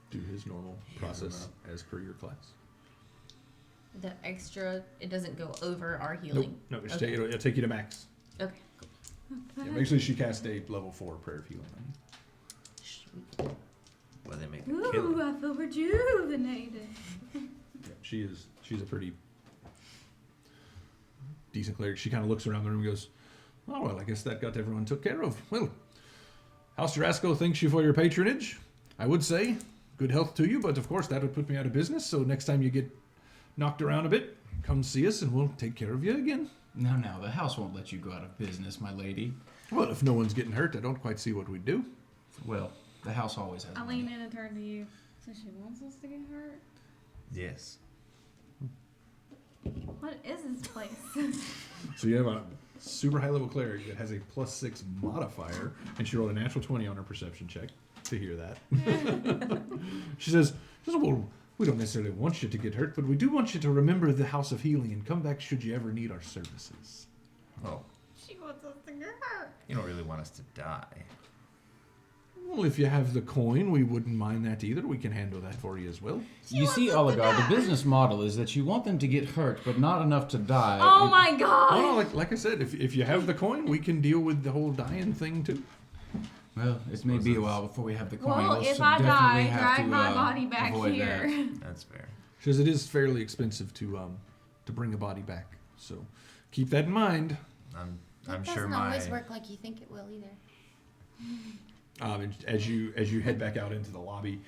do his normal process as per your class. The extra, it doesn't go over our healing. Nope. No, Okay. it'll take you to max. Okay. Yeah, basically, she cast a level 4 prayer of healing on you. Sweet. Well, they make it kill. Ooh, I feel rejuvenated. Yeah, she's a pretty decent cleric. She kind of looks around the room and goes, oh, well, I guess that got everyone took care of. Well, House Jarasco thanks you for your patronage. I would say good health to you, but of course that would put me out of business. So next time you get knocked around a bit, come see us and we'll take care of you again. No, the house won't let you go out of business, my lady. Well, if no one's getting hurt, I don't quite see what we'd do. Well, the house always has I money. lean in and turn to you. So she wants us to get hurt? Yes. What is this place? So you have a super high level cleric that has a +6 modifier, and she rolled a natural 20 on her perception check to hear that. She says, well, we don't necessarily want you to get hurt, but we do want you to remember the House of Healing and come back should you ever need our services. Oh, She wants us to get hurt. you don't really want us to die. Well, if you have the coin, we wouldn't mind that either. We can handle that for you as well. You see, Oligar, the business model is that you want them to get hurt, but not enough to die. Oh And- my god! Oh, like I said, if you have the coin, we can deal with the whole dying thing too. Well, it may be a while before we have the coin. Well, We'll if so I definitely die, have drag to, my body back avoid here. that. That's fair. She says it is fairly expensive to bring a body back, so keep that in mind. I'm That sure doesn't my always work like you think it will either. And as you head back out into the lobby,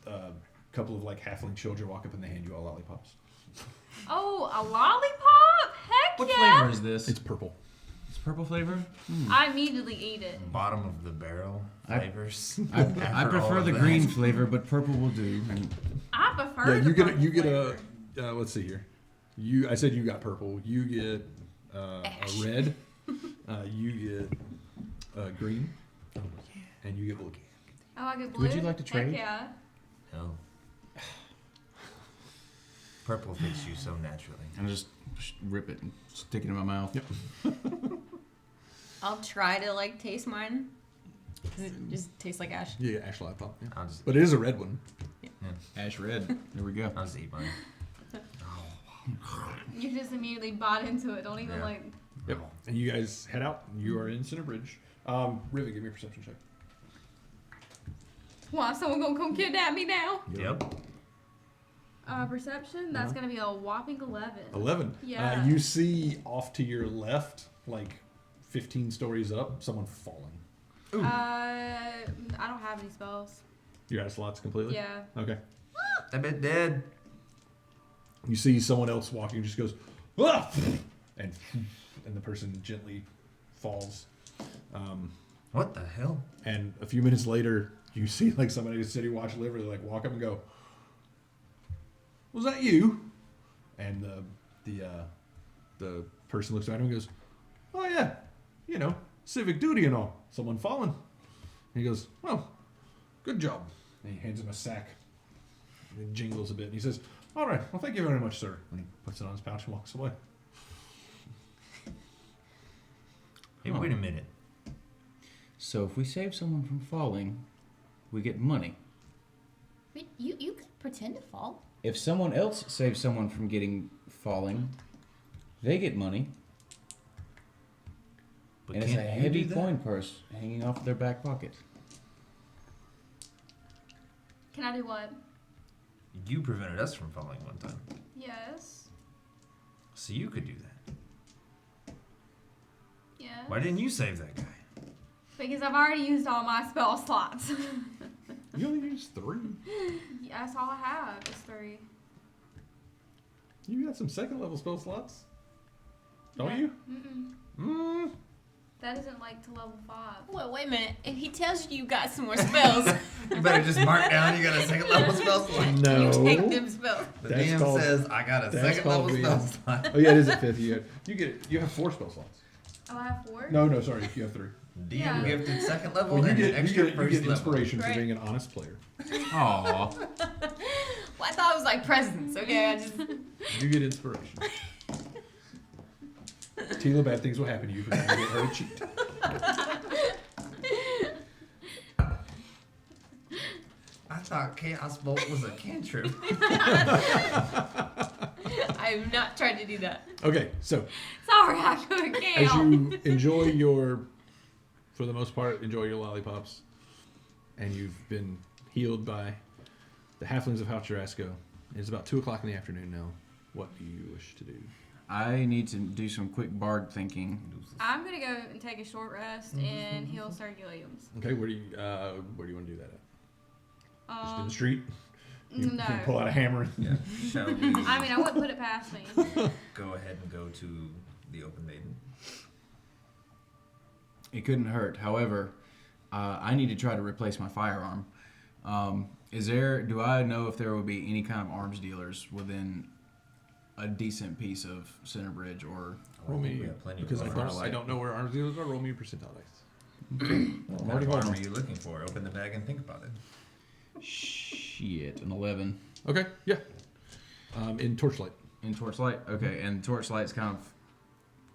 a couple of like halfling children walk up and they hand you all lollipops. Oh, a lollipop? Heck What yeah! flavor is this? It's purple. It's purple flavor. I immediately eat it. Bottom of the barrel flavors. I After all prefer of the that. green flavor, but purple will do. And I prefer Yeah, the you get purple you get flavor. let's see here. I said you got purple. You get a red. You get green. And you get blue. Oh, I get blue? Would you like to trade? Heck yeah. No. Purple fits you so naturally. and just rip it and stick it in my mouth. Yep. I'll try to like taste mine. Does it just taste like ash? Yeah, ash lollipop. Yeah. I'll just, But it is a red one. Ash red. There we go. I'll just eat mine. You just immediately bought into it. Don't even Yeah. like. Yep. And you guys head out. You are in Center Bridge. Rivet, give me a perception check. Why, someone gonna come kidnap me now? Yep. Perception? That's gonna be a whopping 11. 11. Yeah. You see off to your left, like 15 stories up, someone falling. I don't have any spells. You're out of slots completely? Yeah. Okay. That bit dead. You see someone else walking, just goes, ah! and the person gently falls. What the hell? And a few minutes later, you see like somebody who's city watch livery like walk up and go, "Was that you?" And the person looks at him and goes, "Oh yeah, you know, civic duty and all. Someone fallen." And he goes, "Well, good job." And he hands him a sack. And it jingles a bit. And he says, "All right, well, thank you very much, sir." And he puts it on his pouch and walks away. Hey, wait a minute. So if we save someone from falling, we get money. Wait, you could pretend to fall. If someone else saves someone from falling, they get money. But And it's a can't you heavy do that? coin purse hanging off their back pocket. Can I do what? You prevented us from falling one time. Yes. So you could do that. Yes. Why didn't you save that guy? Because I've already used all my spell slots. You only used 3. Yeah, that's all I have. Is 3. You got some second level spell slots, don't Yeah. you? Mm-mm. That isn't like to level 5. Well, wait a minute. If he tells you you got some more spells, You better just mark down you got a second level spell slot. No. you take them spells. The That's DM called- says I got a that's second level called spell being- slot. Oh yeah, it is at 5th. You have 4 spell slots. Oh, I have 4? No, sorry, you have 3. DM Yeah. gifted second level Well, you and get an extra you first get level. inspiration for Right. being an honest player. Aww. Well, I thought it was like presents. Okay, I just. You get inspiration. Tila, bad things will happen to you if you get her to cheat. I thought Chaos Bolt was a cantrip. I'm not trying to do that. Okay, so Sorry, I couldn't as count. you enjoy your, for the most part, enjoy your lollipops, and you've been healed by the halflings of Halcherasco, it's about 2 o'clock in the afternoon now. What do you wish to do? I need to do some quick bard thinking. I'm gonna go and take a short rest and heal Sir Williams. Okay, where do you want to do that at? Just in the street? You No. can pull out a hammer. Yeah. Shall we I mean, I wouldn't put it past me. go ahead and go to the open maiden? It couldn't hurt. However, I need to try to replace my firearm. Do I know if there would be any kind of arms dealers within a decent piece of Center Bridge or? Roll me, We have plenty of because arms. I don't know where arms dealers are. Roll me a percentile dice. What kind of arm are you looking for? Open the bag and think about it. Shit, an 11 Okay, yeah. In Torchlight. in Torchlight. Okay, and Torchlight's kind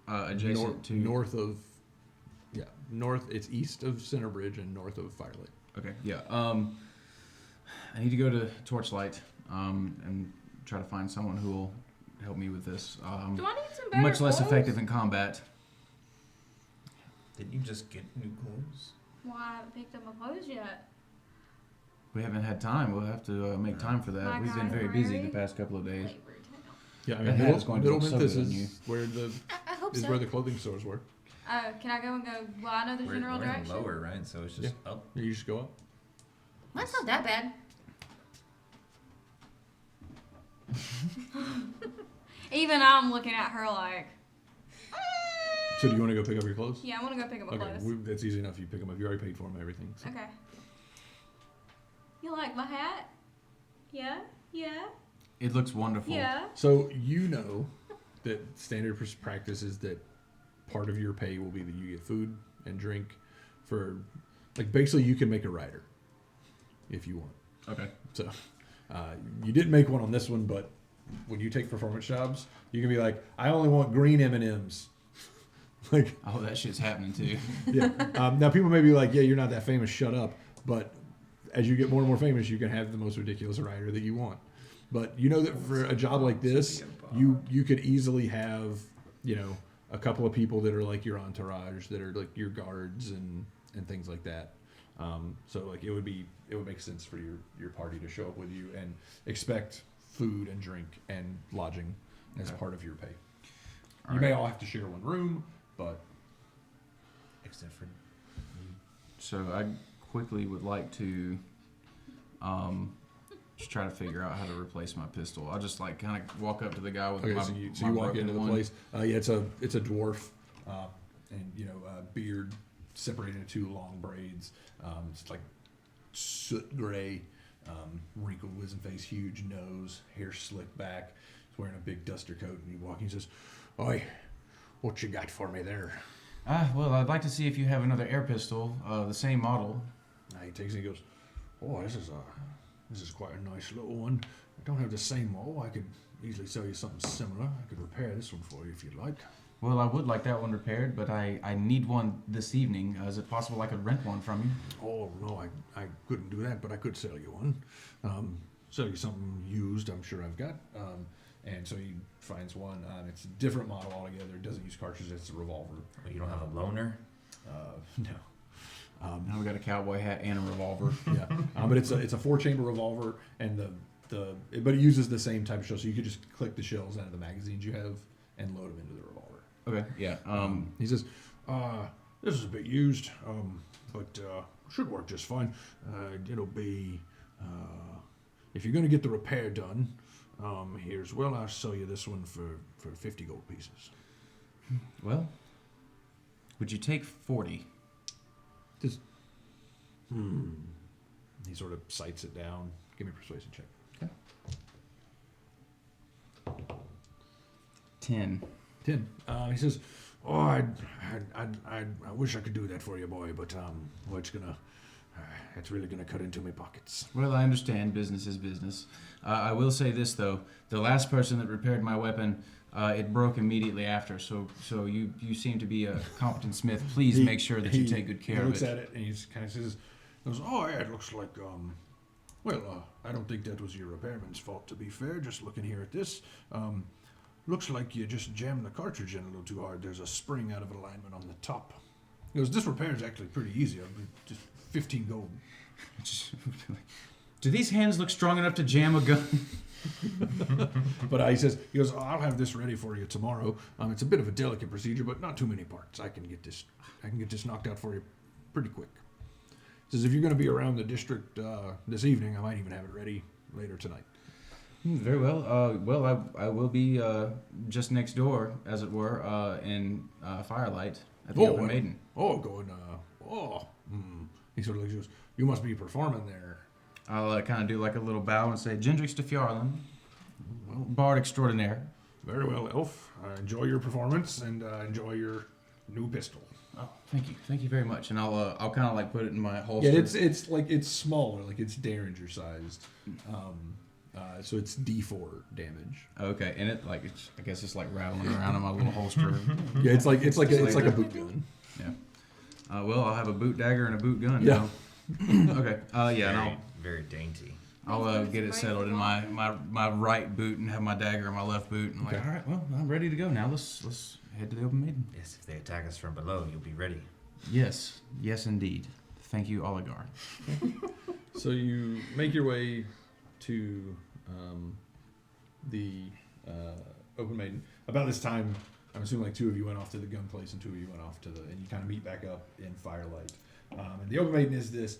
of adjacent to north of, yeah, north. It's east of Center Bridge and north of Firelight. Okay, yeah. I need to go to Torchlight and try to find someone who will help me with this. Do I need some better Much less clothes? effective in combat. Didn't you just get new clothes? Well, I haven't picked up my clothes yet. We haven't had time. We'll have to make time for that. Like We've been I'm very busy ready. the past couple of days. Labor Town. Yeah, I That mean, hat Middle, is going to Middle look so Memphis good on is you. where the I hope is so. where the clothing stores were. Can I go and go? Well, I know the general we're direction. in lower, right? So it's just up. You just go up. That's not that bad. Even I'm looking at her like, So do you want to go pick up your clothes? yeah, I want to go pick up my Okay, clothes. that's easy enough. You pick them up. You already paid for them, everything. So. Okay. You like my hat? Yeah? Yeah? It looks wonderful. Yeah? So you know that standard practice is that part of your pay will be that you get food and drink for, like, basically you can make a rider if you want. Okay. So you didn't make one on this one, but when you take performance jobs, you can be like, I only want green M&Ms. Like, Oh, that shit's happening too. yeah. Now people may be like, yeah, you're not that famous. Shut up. But as you get more and more famous, you can have the most ridiculous rider that you want. But you know that for a job like this, you could easily have, you know, a couple of people that are like your entourage, that are like your guards and things like that. So like it would make sense for your party to show up with you and expect food and drink and lodging as part of your pay. You may all have to share one room, but Except for So I quickly would like to just try to figure out how to replace my pistol. I'll just like kind of walk up to the guy with okay. my So my you walk broken into the one. place. Yeah, it's a dwarf, and you know, beard separated into two long braids. It's like soot gray, wrinkled wizen face, huge nose, hair slicked back. He's wearing a big duster coat, and he walks. He says, "Oi, what you got for me there?" Well, I'd like to see if you have another air pistol, the same model. He takes it and he goes, "Oh, this is quite a nice little one. I don't have the same model. I could easily sell you something similar. I could repair this one for you if you'd like." Well, I would like that one repaired, but I need one this evening. Is it possible I could rent one from you? "Oh, no, I couldn't do that, but I could sell you one. Sell you something used, I'm sure I've got." And so he finds one. It's a different model altogether. It doesn't use cartridges. It's a revolver. Oh, you don't have a loaner? No. Now we got a cowboy hat and a revolver. Yeah, but it's a 4-chamber revolver, and but it uses the same type of shell. So you could just click the shells out of the magazines you have and load them into the revolver. Okay, yeah. He says, "This is a bit used, but should work just fine. It'll be if you're going to get the repair done. I'll sell you this one for 50 gold pieces." Well, would you take 40? Just He sort of sights it down. Give me a persuasion check. 10. 10. He says, "Oh, I wish I could do that for you, boy, but well, it's really gonna cut into my pockets." Well, I understand. Business is business. I will say this, though. The last person that repaired my weapon, it broke immediately after. So you seem to be a competent smith. Please make sure that you take good care he of looks it. at it and he kind of says, "Oh yeah, it looks like I don't think that was your repairman's fault, to be fair. Just looking here at this, looks like you just jammed the cartridge in a little too hard. There's a spring out of alignment on the top." He goes, "This repair is actually pretty easy. Just 15 gold." Do these hands look strong enough to jam a gun? But he goes, "Oh, I'll have this ready for you tomorrow. It's a bit of a delicate procedure, but not too many parts. I can get this knocked out for you pretty quick." He says, "If you're going to be around the district this evening, I might even have it ready later tonight." Very well. Well, I will be just next door, as it were, in Firelight at the Open Maiden. He sort of looks, goes, "You must be performing there." I'll kind of do like a little bow and say, "Gendrix de Fjarlin, Well, Bard extraordinaire." very well, Elf. Enjoy your performance and enjoy your new pistol. Oh, thank you very much. And I'll kind of like put it in my holster. Yeah, it's smaller, like it's Derringer sized. So it's D4 damage. Okay, and it like I guess it's like rattling around in my little holster. Yeah, it's like a boot gun. Yeah. Well, I'll have a boot dagger and a boot gun. Yeah. You know? Okay. Yeah, and Very, very dainty. I'll get it settled in my right boot and have my dagger in my left boot. And I'm like, Okay. all right, well, I'm ready to go now. Let's head to the Open Maiden. Yes, if they attack us from below, you'll be ready. Yes, indeed. Thank you, Oligar. So you make your way to the Open Maiden. About this time, I'm assuming like 2 of you went off to the gun place and 2 of you went off to and you kind of meet back up in Firelight. And the Open Maiden is this,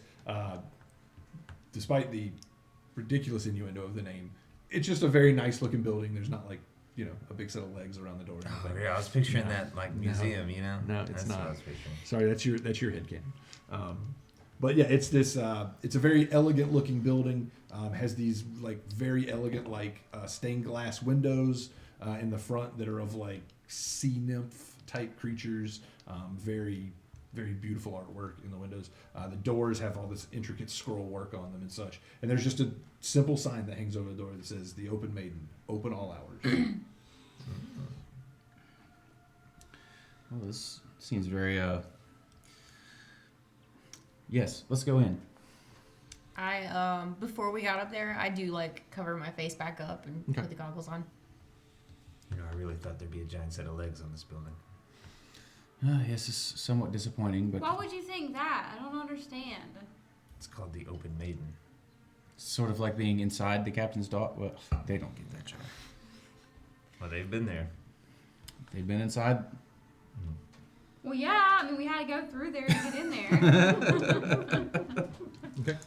despite the ridiculous innuendo of the name, it's just a very nice looking building. There's not like, you know, a big set of legs around the door. Or Oh, anything. yeah, I was picturing No. that like No. museum, you know? No, it's That's not. what I was picturing. Sorry, that's your headcanon. But yeah, it's this. It's a very elegant looking building. Has these like very elegant like stained glass windows in the front that are of like sea nymph type creatures. Very very beautiful artwork in the windows. The doors have all this intricate scroll work on them and such. And there's just a simple sign that hangs over the door that says "The Open Maiden, open all hours." Well, this seems very. Yes, let's go in. I before we got up there, I do like cover my face back up and Okay. put the goggles on. You know, I really thought there'd be a giant set of legs on this building. Yes, it's somewhat disappointing, but Why would you think that? I don't understand. It's called the Open Maiden. sort of like being inside the captain's dock. Well, they don't get that job. Well, they've been there. They've been inside. Well, yeah. I mean, we had to go through there to get in there. Okay.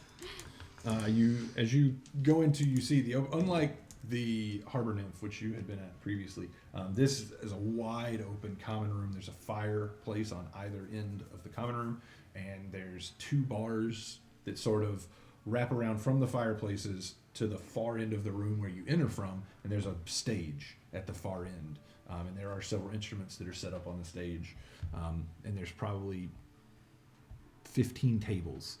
As you go into, you see unlike the Harbor Nymph, which you had been at previously, this is a wide open common room. There's a fireplace on either end of the common room, and there's two bars that sort of wrap around from the fireplaces to the far end of the room where you enter from, and there's a stage at the far end. And there are several instruments that are set up on the stage, and there's probably 15 tables.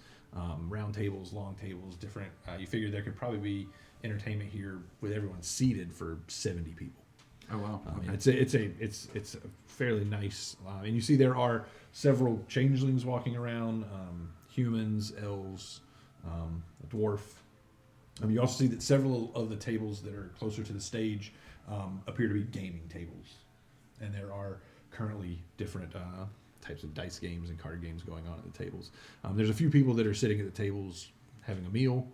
Round tables, long tables, different. You figure there could probably be entertainment here with everyone seated for 70 people. Oh wow! It's a fairly nice, and you see there are several changelings walking around, humans, elves, a dwarf. You also see that several of the tables that are closer to the stage appear to be gaming tables, and there are currently different types of dice games and card games going on at the tables. There's a few people that are sitting at the tables having a meal.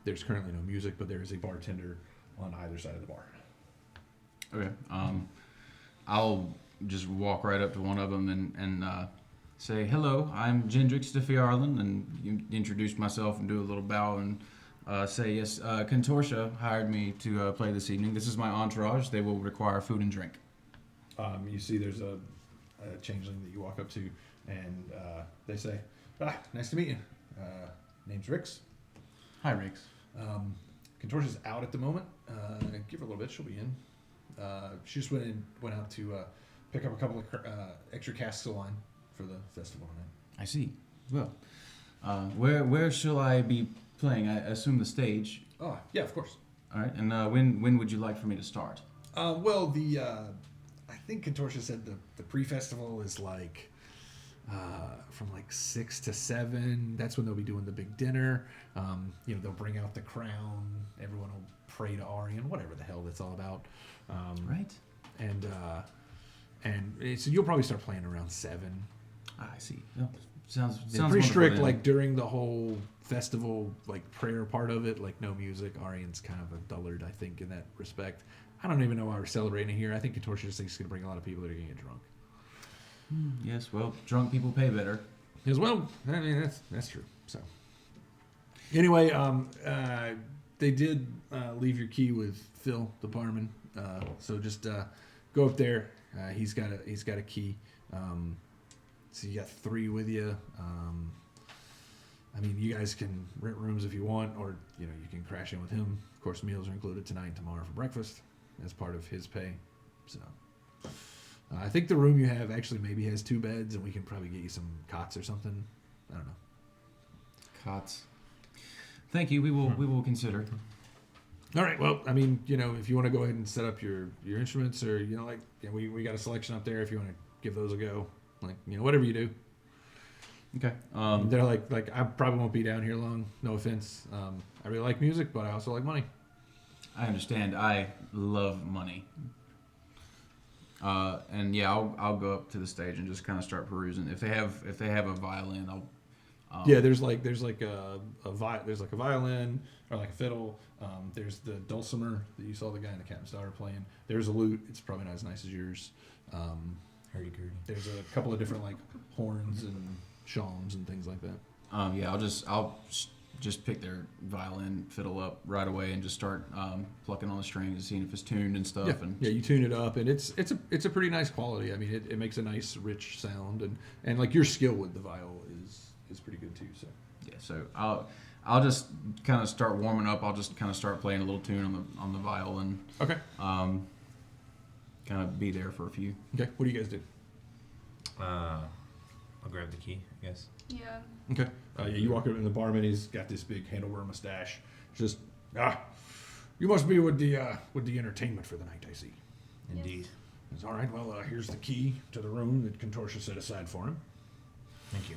There's currently no music, but there is a bartender on either side of the bar. Okay. I'll just walk right up to one of them and say, "Hello, I'm Gendrix de Fiarlan," and introduce myself and do a little bow and say, "Yes, Contortia hired me to play this evening. This is my entourage. They will require food and drink." You see there's a changeling that you walk up to, and they say, "Nice to meet you. Name's Rix." Hi, Riggs. Contortia's out at the moment. Give her a little bit; she'll be in. She just went out to pick up a couple of extra casks of wine for the festival tonight. I see. Well, where shall I be playing? I assume the stage. Oh, yeah, of course. All right. And when would you like for me to start? Well, I think Contortia said the pre-festival is like from like 6 to 7. That's when they'll be doing the big dinner. They'll bring out the crown. Everyone will pray to Aureon, whatever the hell that's all about. Right. And so you'll probably start playing around 7. I see. Oh, sounds They're pretty wonderful strict, then. like during the whole festival, like prayer part of it, like no music. Aurion's kind of a dullard, I think, in that respect. I don't even know why we're celebrating here. I think Contortia just thinks it's going to bring a lot of people that are going to get drunk. Yes. Well, drunk people pay better. As well, I mean that's true. So anyway, they did leave your key with Phil, the barman. So just go up there. He's got a key. So you got 3 with you. I mean, you guys can rent rooms if you want, or you can crash in with him. Of course, meals are included tonight and tomorrow for breakfast as part of his pay. So I think the room you have actually maybe has 2 beds, and we can probably get you some cots or something. I don't know. Cots. Thank you. We will consider. All right. Well, I mean, if you want to go ahead and set up your instruments, or we got a selection up there. If you want to give those a go, whatever you do. Okay. They're like I probably won't be down here long. No offense. I really like music, but I also like money. I understand. I love money. And yeah, I'll go up to the stage and just kind of start perusing. If they have a violin, I'll. Yeah, there's like a violin or like a fiddle. There's the dulcimer that you saw the guy in the Captain's Daughter playing. There's a lute. It's probably not as nice as yours. Hurdy-gurdy. There's a couple of different like horns and shawms and things like that. Yeah, I'll just pick their violin fiddle up right away and just start plucking on the strings and seeing if it's tuned and stuff. Yeah, you tune it up, and it's a pretty nice quality. I mean, it makes a nice, rich sound, and like your skill with the viol is pretty good too. So yeah, so I'll just kind of start warming up. I'll just kind of start playing a little tune on the viol and okay, kind of be there for a few. okay. What do you guys do? I'll grab the key, I guess. Yeah. Okay. Yeah, you walk up, and the barman, he's got this big handlebar mustache. Just you must be with the entertainment for the night, I see. Indeed. It's all right. Well, here's the key to the room that Contortia set aside for him. Thank you.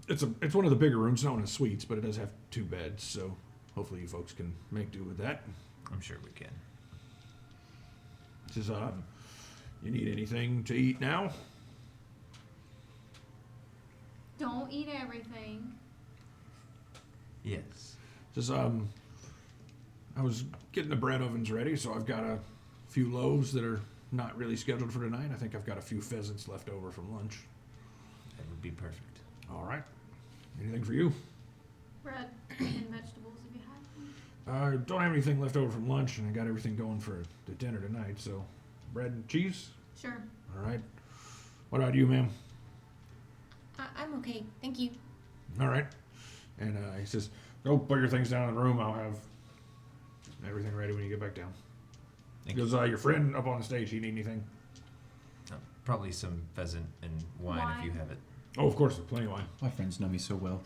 It's one of the bigger rooms, not one of the suites, but it does have 2 beds, so hopefully you folks can make do with that. I'm sure we can. Says, you need anything to eat now? Don't eat everything. Yes. Says, I was getting the bread ovens ready, so I've got a few loaves that are not really scheduled for tonight. I think I've got a few pheasants left over from lunch. That would be perfect. All right. Anything for you? Bread and vegetables if you have them. I don't have anything left over from lunch, and I got everything going for the dinner tonight, so bread and cheese? Sure. All right. What about you, ma'am? I'm okay, thank you. All right. And he says, go put your things down in the room. I'll have everything ready when you get back down. Thank Because your friend up on the stage, he need anything? Probably some pheasant and wine if you have it. Oh, of course, plenty of wine. My friends know me so well.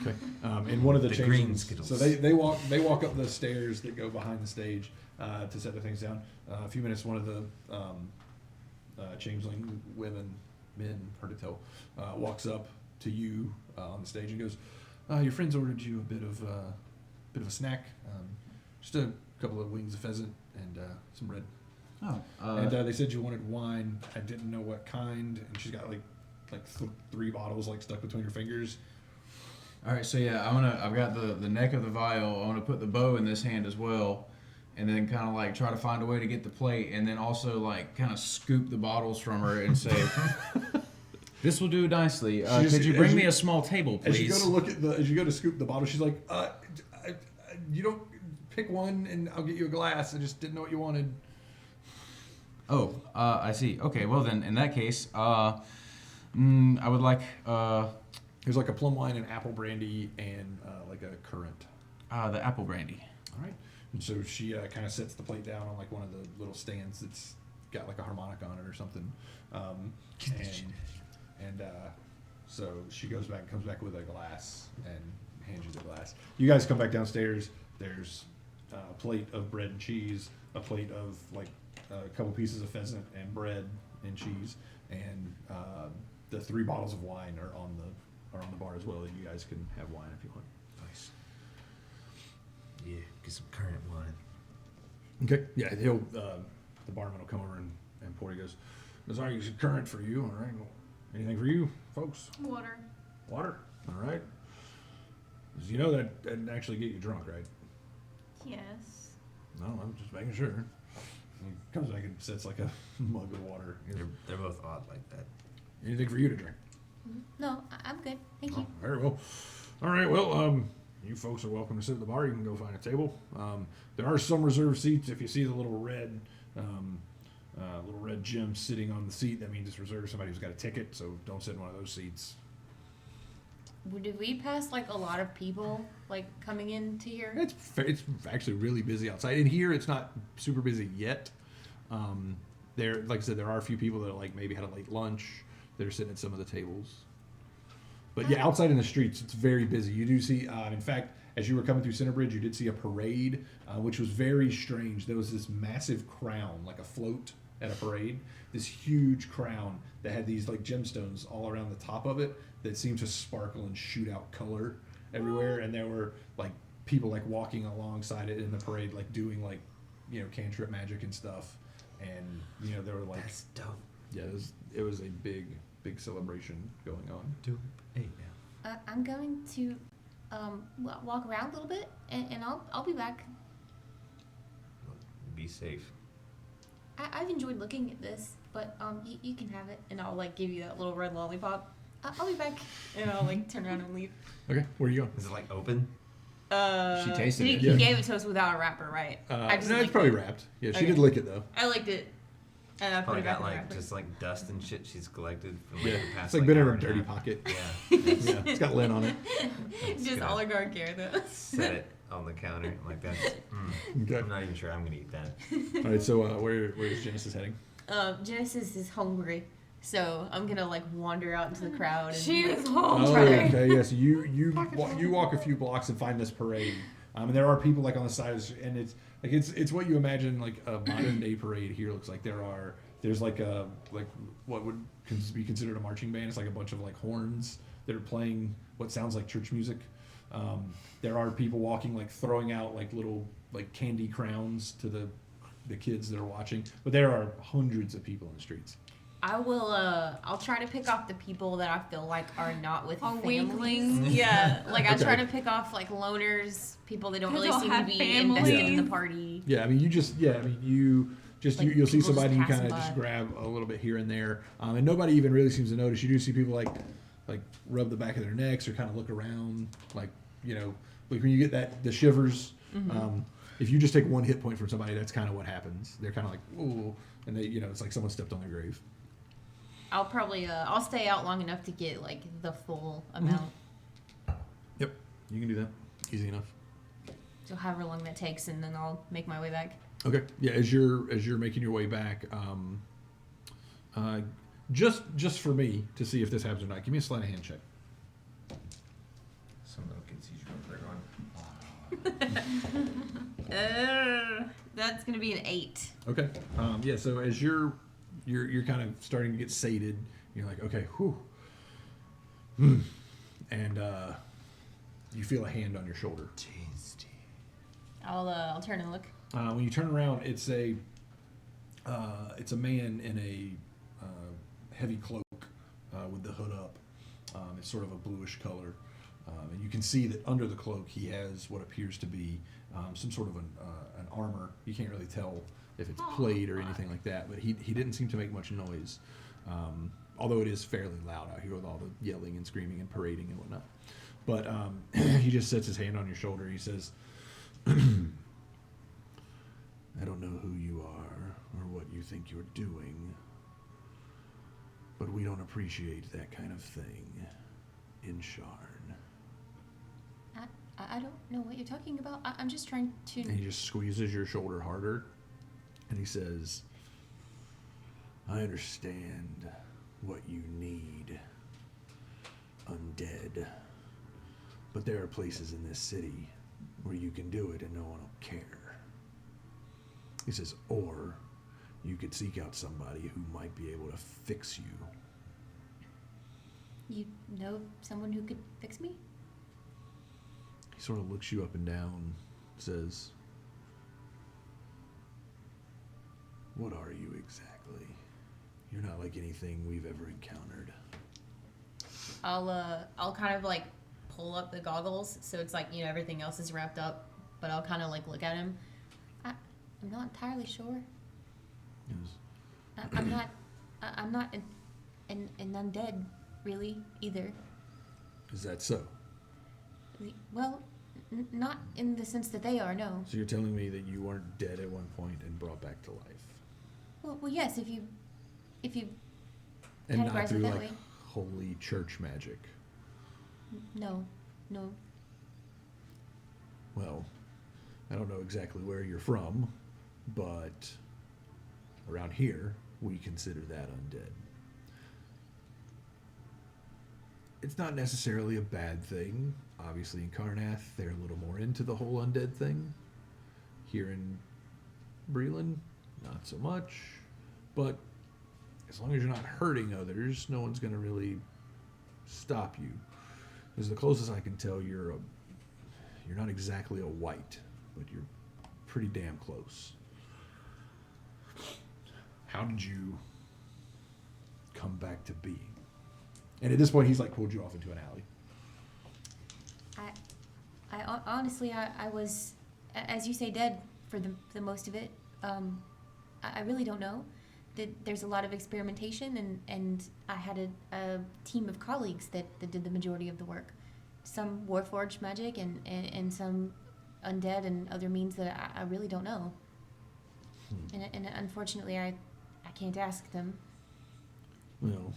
Okay. And one of the The changelings- green Skittles. So they walk up the stairs that go behind the stage to set the things down. A few minutes, one of the changeling men, hard to tell, walks up to you on the stage and goes, "Your friends ordered you a bit of a snack, just a couple of wings of pheasant and some bread. Oh, And they said you wanted wine. I didn't know what kind, and she's got like 3 bottles stuck between her fingers. all right. So yeah, I've got the neck of the vial. I want to put the bow in this hand as well, and then kind of try to find a way to get the plate, and then also kind of scoop the bottles from her and say, "This will do nicely. Could you bring me a small table, please?" As you go to scoop the bottle, she's like, "You don't pick one, and I'll get you a glass. I just didn't know what you wanted." Oh, I see. Okay, well then, in that case, I would like There's a plum wine and apple brandy and a currant. the apple brandy. All right. And so she kind of sets the plate down on one of the little stands that's got a harmonica on it or something. So she goes back and comes back with a glass and hands you the glass. You guys come back downstairs. There's a plate of bread and cheese, a plate of a couple pieces of pheasant and bread and cheese, and the 3 bottles of wine are on the bar as well. And you guys can have wine if you want. Nice. Yeah, get some currant wine. Okay. Yeah, the barman will come over and pour. He goes, "Sorry, it's current for you. All right. Well, anything for you, folks? Water. Water. All right. You know that didn't actually get you drunk, right?" Yes. No, I'm just making sure. And he comes back and sets a mug of water. He goes, They're both odd like that. "Anything for you to drink?" No, I'm good, thank you. Oh, very well. All right. Well, you folks are welcome to sit at the bar. You can go find a table. There are some reserved seats. If you see the little red gem sitting on the seat, that means it's reserved. Somebody who's got a ticket. So don't sit in one of those seats. Did we pass a lot of people coming into here? It's actually really busy outside. In here, it's not super busy yet. There, like I said, there are a few people that maybe had a late lunch. They're sitting at some of the tables. But yeah, outside in the streets, it's very busy. You do see, in fact, as you were coming through Centerbridge, you did see a parade, which was very strange. There was this massive crown, like a float at a parade. This huge crown that had these gemstones all around the top of it that seemed to sparkle and shoot out color everywhere. And there were people walking alongside it in the parade, doing cantrip magic and stuff. And there were That's dope. yeah, it was a big celebration going on. Dope. Hey, now. I'm going to walk around a little bit, and I'll be back. Be safe. I've enjoyed looking at this, but you can have it, and I'll give you that little red lollipop. I'll be back. And I'll like turn around and leave. Okay, where are you going? Is it like open? She tasted He, it. he Yeah. gave it to us without a wrapper, right? No, I just it's licked probably it. wrapped. Yeah, she Okay. did lick it though. I licked it. And I put Probably it back got in the like wrapper. just like dust and shit she's collected from Yeah, like the past. it's like been in hour her and a dirty half. pocket. Yeah. Yeah, it's got lint on it. Just gonna- oligarch care though. Set it on the counter. I'm like that's. Okay. I'm not even sure I'm gonna eat that. All right, so where's Genesis heading? Genesis is hungry, so I'm gonna like wander out into the crowd. And, She like, is Oh, hungry. okay, yes. You walk a few blocks and find this parade. And there are people like on the side of the, and it's what you imagine like a modern day parade here looks like. There's like what would be considered a marching band. It's like a bunch of like horns that are playing what sounds like church music. There are people walking like throwing out like little like candy crowns to the kids that are watching. But there are hundreds of people in the streets. I will. I'll try to pick off the people that I feel like are not with Are families. weaklings. Yeah, like I try Okay. to pick off like loners, people that don't Who really don't seem to have be families. invested in Yeah. the party. Yeah, I mean, you Like, you'll see people just somebody you passing kind of just by. grab a little bit here and there, and nobody even really seems to notice. You do see people like rub the back of their necks or kind of look around, like like when you get the shivers. Mm-hmm. If you just take one hit point from somebody, that's kind of what happens. They're kind of like ooh, and they it's like someone stepped on their grave. I'll probably I'll stay out long enough to get like the full amount. Yep, you can do that, easy enough. So however long that takes, and then I'll make my way back. Okay, yeah. As you're making your way back, just for me to see if this happens or not, give me a sleight of hand check. Some little kids usually going. That's gonna be an 8. Okay. Yeah. So as you're kind of starting to get sated, you're like, okay, whew. And you feel a hand on your shoulder. Tasty. I'll turn and look. When you turn around, it's a man in a heavy cloak with the hood up. It's sort of a bluish color, and you can see that under the cloak he has what appears to be some sort of an armor. You can't really tell if it's plate or anything like that, but he didn't seem to make much noise, although it is fairly loud out here with all the yelling and screaming and parading and whatnot. But he just sets his hand on your shoulder. He says, I don't know who you are or what you think you're doing, but we don't appreciate that kind of thing in Sharn. I don't know what you're talking about. I'm just trying to. And he just squeezes your shoulder harder, and he says, I understand what you need, undead, but there are places in this city where you can do it and no one will care. He says, or you could seek out somebody who might be able to fix you. You know someone who could fix me? He sort of looks you up and down, says, what are you exactly? You're not like anything we've ever encountered. I'll kind of like pull up the goggles so it's like everything else is wrapped up, but I'll kind of like look at him. I'm not entirely sure. Yes. I'm not an undead really either. Is that so? Well, not in the sense that they are. No. So you're telling me that you weren't dead at one point and brought back to life? Well, yes. If you And not categorize it through that like way. holy church magic. No. Well, I don't know exactly where you're from, but around here, we consider that undead. It's not necessarily a bad thing. Obviously, in Karnath, they're a little more into the whole undead thing. Here in Breland, not so much. But as long as you're not hurting others, no one's going to really stop you. Because the closest I can tell, you're not exactly a white, but you're pretty damn close. How did you come back to being? And at this point, he's like pulled you off into an alley. I honestly, I was, as you say, dead for the most of it. I really don't know. there's a lot of experimentation, and I had a team of colleagues that did the majority of the work. Some Warforged magic and some undead and other means that I really don't know. And unfortunately, I can't ask them. Well,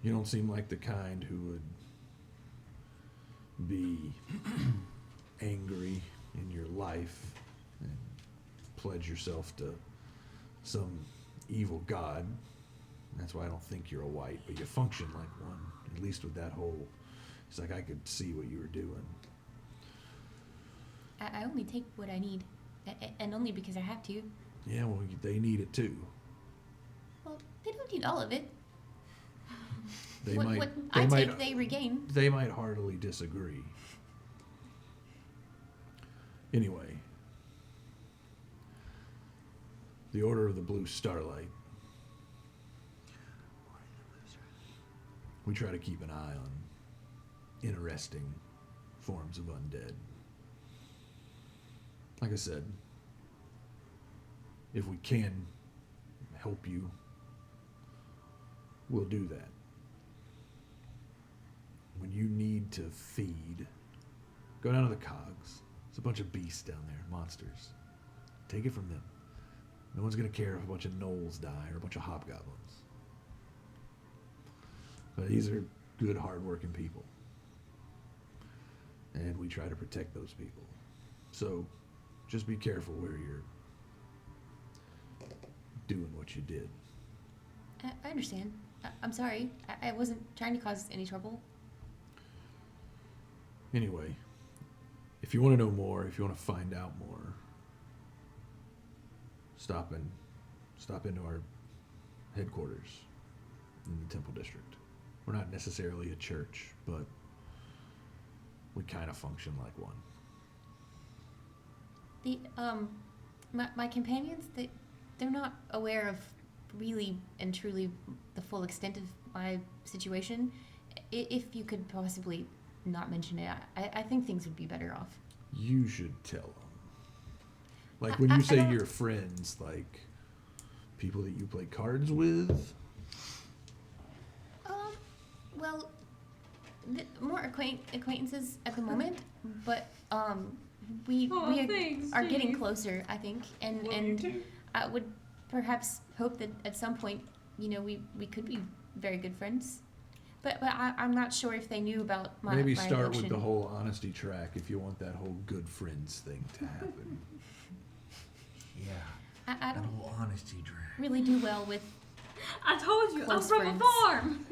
you don't seem like the kind who would be angry in your life and pledge yourself to some evil god. That's why I don't think you're a white, but you function like one. At least with that whole, it's like I could see what you were doing. I only take what I need, and only because I have to. Yeah, well, they need it too. Well, they don't need all of it. They what might. I They take, might. they regain. They might heartily disagree. Anyway, the Order of the Blue Starlight. We try to keep an eye on interesting forms of undead. Like I said, if we can help you, we'll do that. When you need to feed, go down to the cogs. There's a bunch of beasts down there, monsters. Take it from them. No one's going to care if a bunch of gnolls die or a bunch of hobgoblins. But these are good, hard-working people. And we try to protect those people. So just be careful where you're doing what you did. I understand. I'm sorry. I wasn't trying to cause any trouble. Anyway, if you want to know more, if you want to find out more, stop into our headquarters in the Temple District. We're not necessarily a church, but we kind of function like one. The my companions, they're not aware of really and truly the full extent of my situation. If you could possibly not mention it, I think things would be better off. You should tell them. Like when you say your friends, like people that you play cards with. Well, more acquaintances at the moment, but we thanks, are getting Steve. closer, I think, and I would perhaps hope that at some point, we could be very good friends. But I'm not sure if they knew about my Maybe my start addiction. with the whole honesty track if you want that whole good friends thing to happen. Yeah. I That don't whole honesty drag. really do well with I told you, I'm Close from friends. a farm.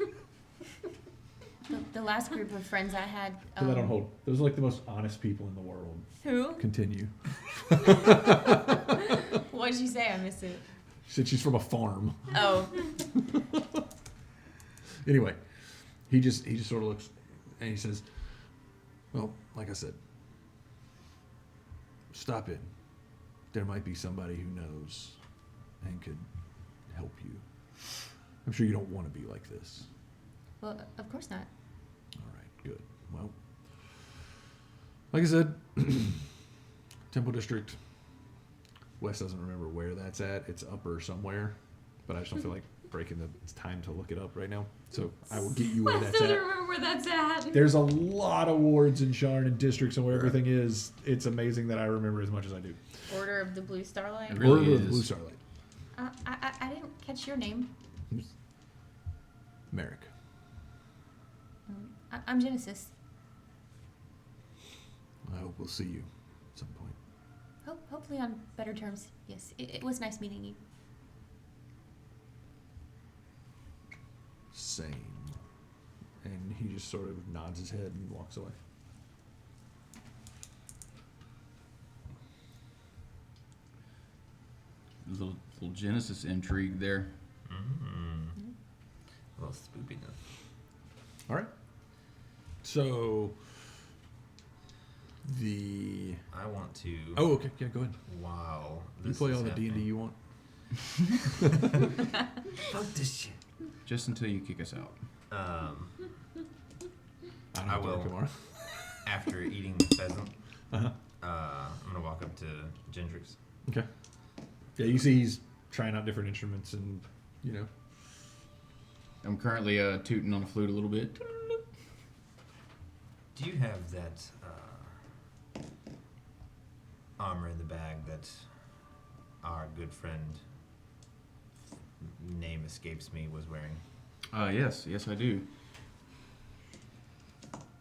the last group of friends I had. Put that on hold. Those are like the most honest people in the world. Who? Continue. What did you say? I missed it. She said she's from a farm. Oh. Anyway, he just sort of looks and he says, well, like I said, stop in. There might be somebody who knows and could help you. I'm sure you don't want to be like this. Well, of course not. All right, good. Well, like I said, Temple District. Wes doesn't remember where that's at. It's upper somewhere, but I just don't feel like breaking the time to look it up right now. So I will get you where I that's still at. don't remember where that's at. There's a lot of wards in Sharn and districts and where everything is. It's amazing that I remember as much as I do. Order of the Blue Starlight. It really Order of the is. Blue Starlight. I didn't catch your name. Merrick. I'm Genesis. I hope we'll see you at some point. Hopefully on better terms. Yes, it was nice meeting you. Same. And he just sort of nods his head and walks away. Little Genesis intrigue there. A little spoopiness. All right. So the I want to. oh, okay, yeah, go ahead. Wow. You this play is all the D&D happening. you want. Fuck this shit. Just until you kick us out. I don't I have to work will. tomorrow. After eating the pheasant, Uh-huh. I'm gonna walk up to Gendrix. Okay. Yeah, you see he's trying out different instruments and you know. I'm currently tooting on a flute a little bit. Do you have that armor in the bag that our good friend, name escapes me, was wearing? Yes, I do.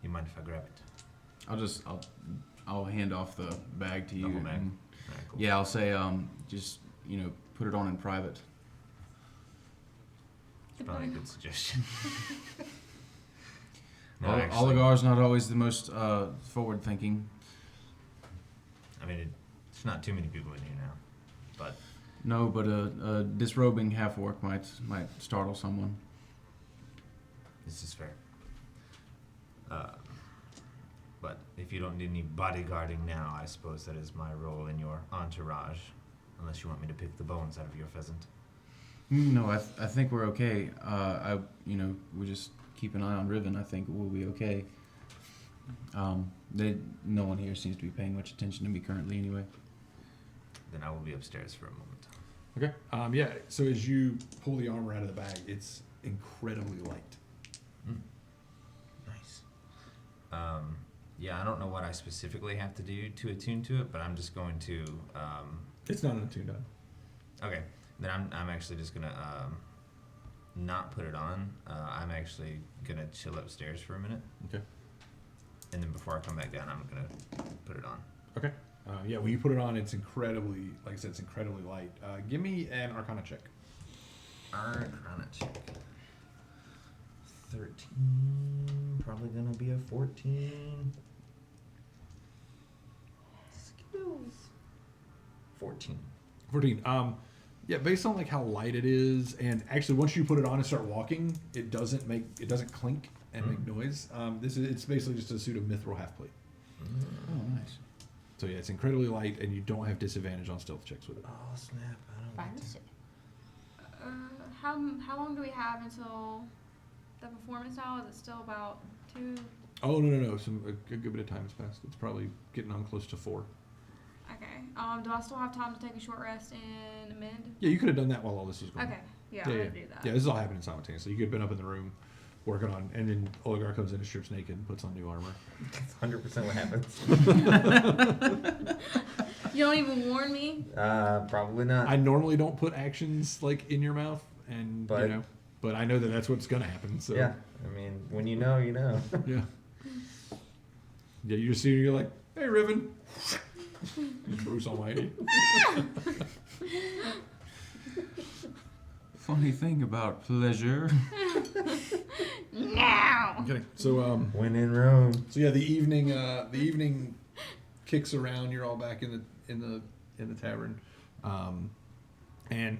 You mind if I grab it? I'll hand off the bag to you. The whole bag? and- Alright, cool. Yeah, I'll say just put it on in private. Probably a good suggestion. No, All actually, Oligar's not always the most forward thinking. I mean, it's not too many people in here now, but No, but a disrobing half orc might startle someone. this is fair. But if you don't need any bodyguarding now, I suppose that is my role in your entourage, unless you want me to pick the bones out of your pheasant. No, I think we're okay. We just keep an eye on Riven. I think we'll be okay. No one here seems to be paying much attention to me currently, anyway. Then I will be upstairs for a moment. Okay. Yeah. So as you pull the armor out of the bag, it's incredibly light. Nice. Yeah, I don't know what I specifically have to do to attune to it, but I'm just going to. It's not attuned on. Okay, then I'm actually just gonna not put it on. I'm actually gonna chill upstairs for a minute, Okay. and then before I come back down, I'm gonna put it on. Okay. Yeah. When you put it on, it's incredibly, like I said, it's incredibly light. Give me an Arcana check. Arcana check. 13. Probably gonna be a 14. Skills. 14. 14. Yeah, based on like how light it is, and actually once you put it on and start walking, it doesn't clink and make noise. It's basically just a suit of mithril half plate. Oh, nice. So yeah, it's incredibly light, and you don't have disadvantage on stealth checks with it. Oh snap! I don't Fire like to. shit. How long do we have until the performance now? Is it still about 2? Oh no! A good bit of time has passed. It's probably getting on close to 4. Okay. Do I still have time to take a short rest and amend? Yeah, you could have done that while all this was going. Okay. Yeah, Yeah, I'm yeah. gonna do that. Yeah, this is all happening simultaneously. You could have been up in the room working on, and then Oligar comes in and strips naked and puts on new armor. That's 100% what happens. You don't even warn me. Probably not. I normally don't put actions like in your mouth, and But- but I know that that's what's gonna happen. So Yeah, I mean, when you know, you know. yeah. Yeah, you just see, you're like, hey, Riven. Bruce Almighty. Funny thing about pleasure. Now. Okay, so When in Rome. so yeah, the evening kicks around. You're all back in the tavern, and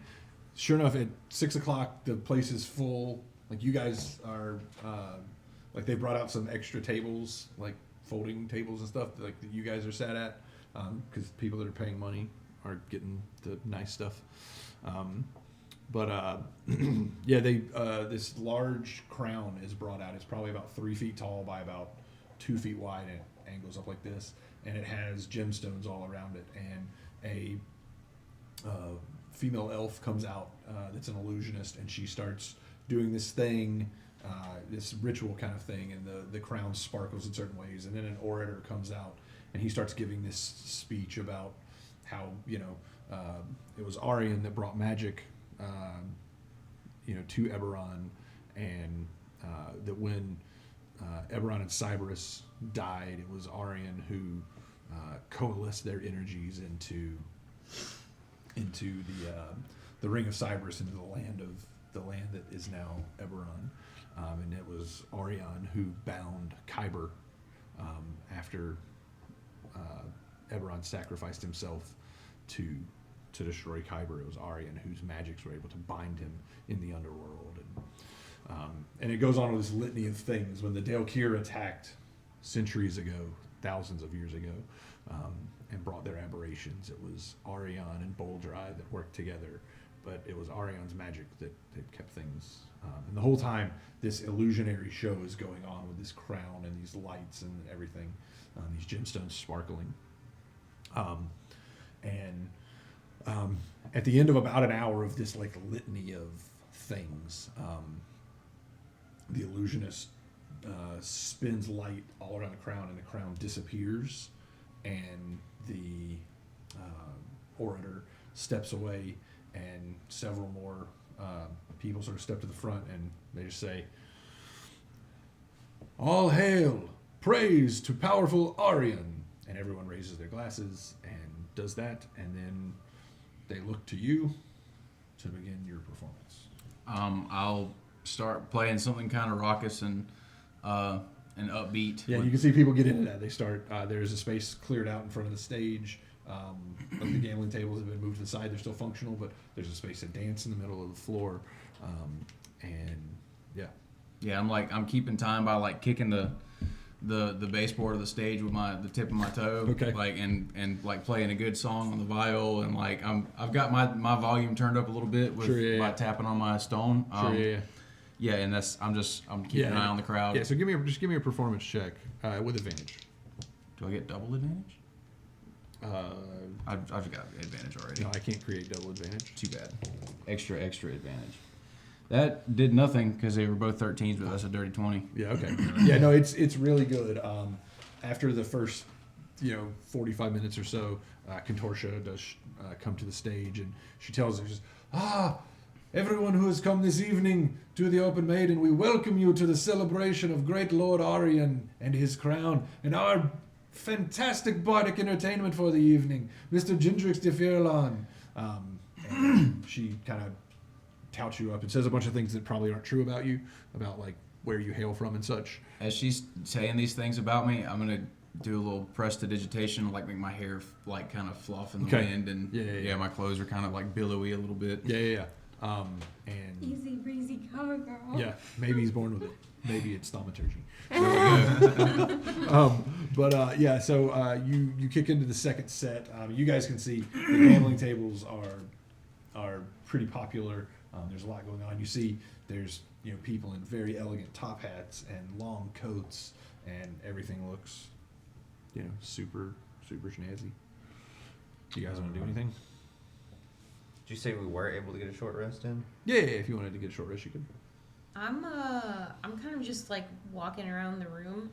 sure enough, at 6 o'clock, the place is full. Like you guys are, like they brought out some extra tables, like folding tables and stuff, like that you guys are sat at, because people that are paying money are getting the nice stuff. Yeah, they this large crown is brought out. It's probably about 3 feet tall by about 2 feet wide, and it angles up like this, and it has gemstones all around it. And a female elf comes out that's an illusionist, and she starts doing this thing, this ritual kind of thing, and the crown sparkles in certain ways. And then an orator comes out, and he starts giving this speech about how it was Aureon that brought magic to Eberron, and that when Eberron and Cyberus died, it was Aureon who coalesced their energies into the ring of Cyberus, into the land that is now Eberron, and it was Aureon who bound Kyber after Eberron sacrificed himself to destroy Kyber. It was Aureon whose magics were able to bind him in the underworld, and it goes on with this litany of things. When the Daelkyr attacked centuries ago, thousands of years ago, and brought their aberrations, it was Aureon and Boldrai that worked together, but it was Aureon's magic that kept things. And the whole time, this illusionary show is going on with this crown and these lights and everything, these gemstones sparkling. At the end of about an hour of this like litany of things. The illusionist spins light all around the crown, and the crown disappears, and the orator steps away, and several more people sort of step to the front, and they just say, "All hail! Praise to powerful Aureon!" And everyone raises their glasses and does that, and then they look to you to begin your performance. I'll start playing something kind of raucous and upbeat. Yeah, you can see people get into that. They start. There's a space cleared out in front of the stage. Like the gambling tables have been moved to the side. They're still functional, but there's a space to dance in the middle of the floor. And yeah, Yeah, I'm keeping time by like kicking the baseboard of the stage with the tip of my toe. Okay. Like and like playing a good song on the viol, and like I've got my volume turned up a little bit with by tapping on my stone. Yeah, and I'm keeping an eye on the crowd. Yeah, so give me a performance check with advantage. Do I get double advantage? I've got advantage already. No, I can't create double advantage. Too bad. Extra advantage. That did nothing because they were both 13s, but that's a dirty 20. Yeah, okay. Yeah, no, it's really good. After the first, 45 minutes or so, Contortia does come to the stage, and she tells us, everyone who has come this evening to the Open Maiden, we welcome you to the celebration of great Lord Aureon and his crown, and our fantastic bardic entertainment for the evening, Mr. Gendrix de Fierlon. And she kind of touts you up and says a bunch of things that probably aren't true about you, about like where you hail from and such. As she's saying these things about me, I'm gonna do a little prestidigitation, like make my hair like kind of fluff in the wind, and my clothes are kind of like billowy a little bit. Yeah. And Easy breezy cover girl. yeah, maybe he's born with it. Maybe it's thaumaturgy. So you kick into the second set. You guys can see the gambling tables are pretty popular. There's a lot going on. You see there's people in very elegant top hats and long coats, and everything looks super snazzy. Do you guys want to do anything? Did you say we were able to get a short rest in? Yeah, if you wanted to get a short rest, you could. I'm kind of just like walking around the room,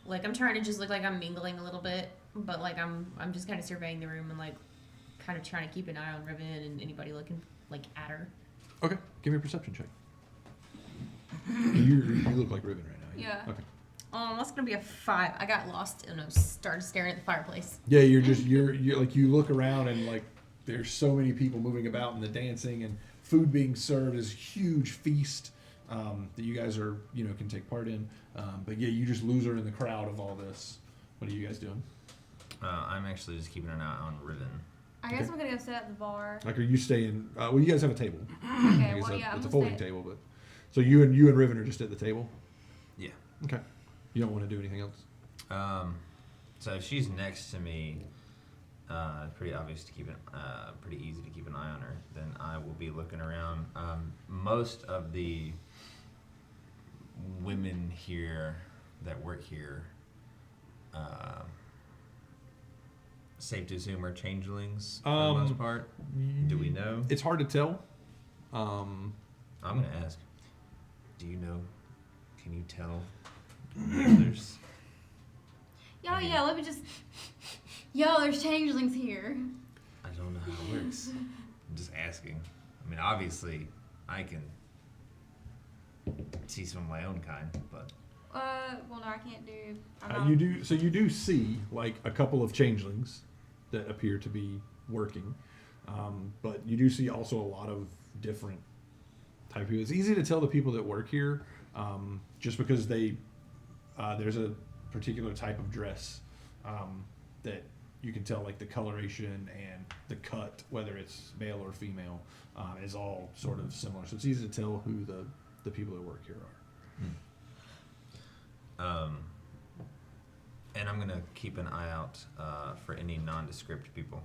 like I'm trying to just look like I'm mingling a little bit, but like I'm just kind of surveying the room and like kind of trying to keep an eye on Riven and anybody looking like at her. Okay, give me a perception check. You look like Riven right now. Yeah. Okay. That's gonna be a 5. I got lost and I started staring at the fireplace. Yeah, you're like you look around and like there's so many people moving about and the dancing and food being served is a huge feast that you guys are can take part in. But yeah, you just lose her in the crowd of all this. What are you guys doing? I'm actually just keeping an eye on Riven. I guess I'm gonna go sit at the bar. Like, are you staying? Well, you guys have a table. Okay, It's well, yeah, I'm it's a gonna folding stay. table, but so you and Riven are just at the table. Yeah. Okay. You don't want to do anything else. So if she's next to me, it's pretty obvious to keep it, pretty easy to keep an eye on her. Then I will be looking around. Most of the women here that work here, safe to assume are changelings for the most part. Do we know? It's hard to tell. I'm gonna ask. Do you know? Can you tell the others? Yeah, let me just. Yo, there's changelings here. I don't know how it works. I'm just asking. I mean, obviously, I can see some of my own kind, but Well, no, I can't do. You do see like a couple of changelings that appear to be working, but you do see also a lot of different type of people. It's easy to tell the people that work here, just because there's a particular type of dress that you can tell, like the coloration and the cut, whether it's male or female, is all sort of similar. So it's easy to tell who the people that work here are. And I'm gonna keep an eye out for any nondescript people.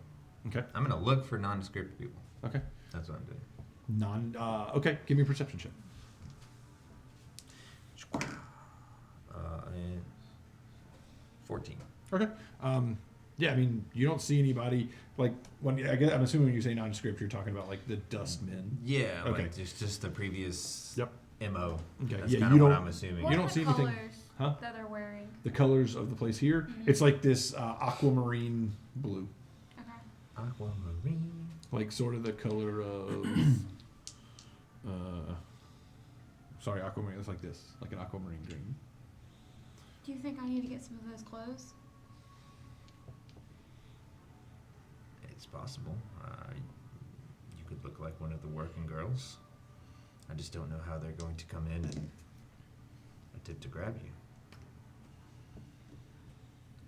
Okay. I'm gonna look for nondescript people. Okay. That's what I'm doing. Okay. Give me a perception check. And 14. Okay. Yeah, I mean, you don't see anybody like when I guess I'm assuming when you say nondescript, you're talking about like the dustmen. Yeah, Okay. like just the previous Yep. MO. Okay. That's Yeah, kind you of what don't- I'm assuming. What You are don't the see anything- colors Huh? that they're wearing? The colors of the place here, Mhm. it's like this aquamarine blue, Okay. Aquamarine. like sort of the color of. Sorry, aquamarine. It's like this, like an aquamarine green. Do you think I need to get some of those clothes? It's possible. You could look like one of the working girls. I just don't know how they're going to come in and attempt to grab you.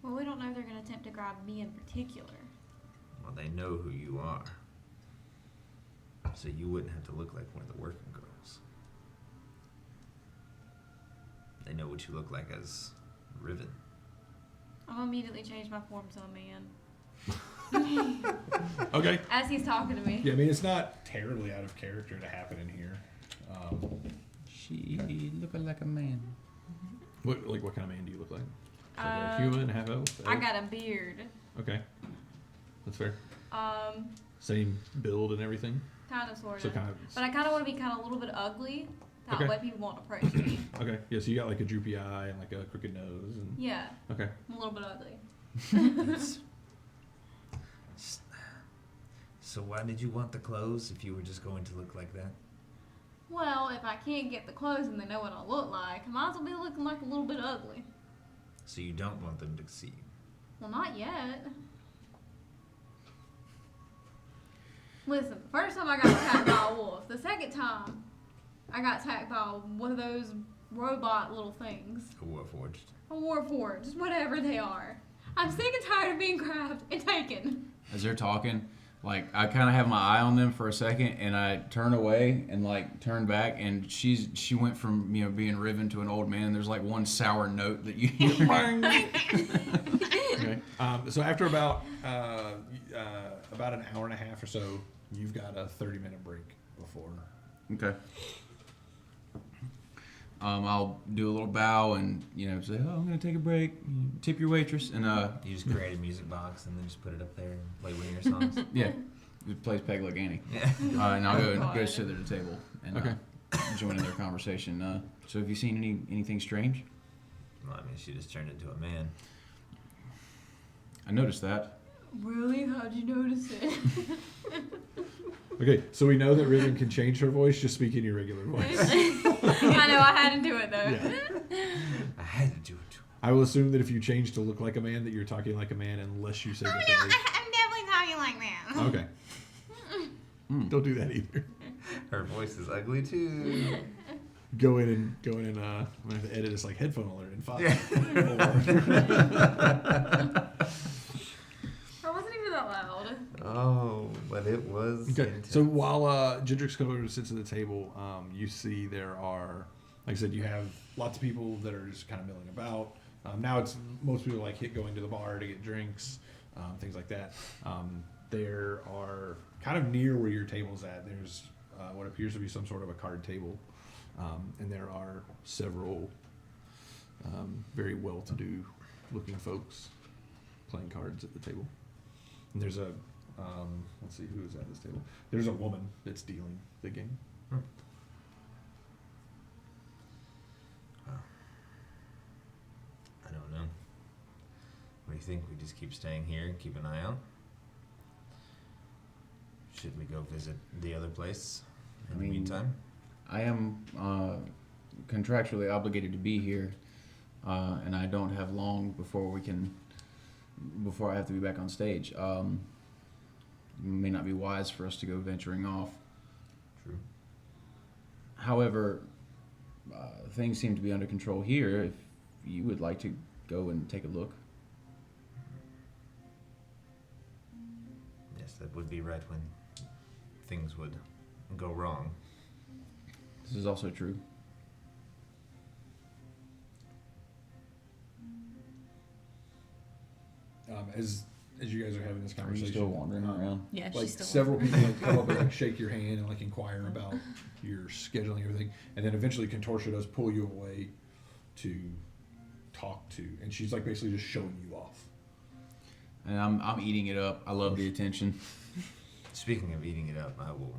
Well, we don't know if they're going to attempt to grab me in particular. Well, they know who you are. So you wouldn't have to look like one of the working girls. They know what you look like as Riven. I'll immediately change my form to a man. Okay. As he's talking to me. Yeah, I mean it's not terribly out of character to happen in here. She looking like a man. What kind of man do you look like? Like a Um, human, half elf? I got a beard. Okay, that's fair. Um, Same build and everything. kind of, sort So of. kind of. But I kind of want to be kind of a little bit ugly. That Okay. way people won't approach me. Okay, yeah. So you got like a droopy eye and like a crooked nose and. Yeah, Okay. I'm a little bit ugly. So why did you want the clothes if you were just going to look like that? Well, if I can't get the clothes and they know what I look like, I might as well be looking like a little bit ugly. So you don't want them to see you. Well, not yet. Listen, the first time I got attacked by a wolf. The second time, I got attacked by one of those robot little things. A warforged. A warforged, just whatever they are. I'm sick and tired of being grabbed and taken. As they're talking, like I kind of have my eye on them for a second, and I turn away and like turn back, and she went from being Riven to an old man. There's like one sour note that you hear. Okay. So after about an hour and a half or so, you've got a 30-minute break before. Okay. I'll do a little bow and say, "Oh, I'm gonna take a break. Tip your waitress." And You just create a music box and then just put it up there and play one of your songs. yeah, it plays Peg Like Annie. Yeah. And I'll go God. sit at the table and Okay. join in their conversation. So have you seen anything strange? Well, I mean, she just turned into a man. I noticed that. Really? How'd you notice it? Okay, so we know that Riven can change her voice. Just speak in your regular voice. I know, I had to do it though. Yeah. I had to do it too. I will assume that if you change to look like a man, that you're talking like a man, unless you say differently. I'm definitely talking like that. Okay. Don't do that either. Her voice is ugly too. Go in and I'm gonna have to edit this like headphone alert in 5. 4. I wasn't even that loud. Oh, but it was. Okay, intense. so while Gendrix comes over and sits at the table, you see there are, like I said, you have lots of people that are just kind of milling about. Now it's most people like going to the bar to get drinks, things like that. There are kind of near where your table's at. There's what appears to be some sort of a card table, and there are several very well-to-do looking folks playing cards at the table. And there's a let's see who is at this table. There's a woman that's dealing the game. I don't know. What do you think? We just keep staying here and keep an eye out? Should we go visit the other place in the meantime? I am contractually obligated to be here, and I don't have long before I have to be back on stage. It may not be wise for us to go venturing off. True. However, things seem to be under control here. If you would like to go and take a look. Yes, that would be right when things would go wrong. This is also true. As you guys are having this Are you conversation, still wandering around? Yeah, like she's still several people like come up and like shake your hand and like inquire about your scheduling and everything, and then eventually Contortia does pull you away to talk to, and she's like basically just showing you off. and I'm eating it up. I love the attention. Speaking of eating it up, I will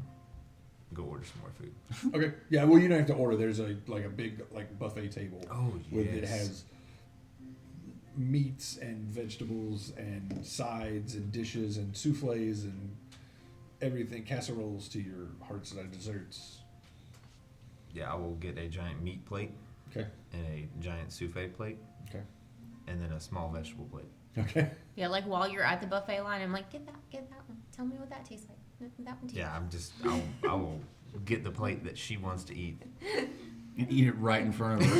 go order some more food. Okay. Yeah. Well, you don't have to order. There's a big buffet table. Oh, With yes. it has meats and vegetables and sides and dishes and souffles and everything, casseroles to your heart's desserts. Yeah, I will get a giant meat plate Okay. and a giant souffle plate. Okay. And then a small vegetable plate. Okay. Yeah, like while you're at the buffet line, I'm like, get that one. Tell me what that tastes like. That one tastes Yeah, I will get the plate that she wants to eat. And eat it right in front of her.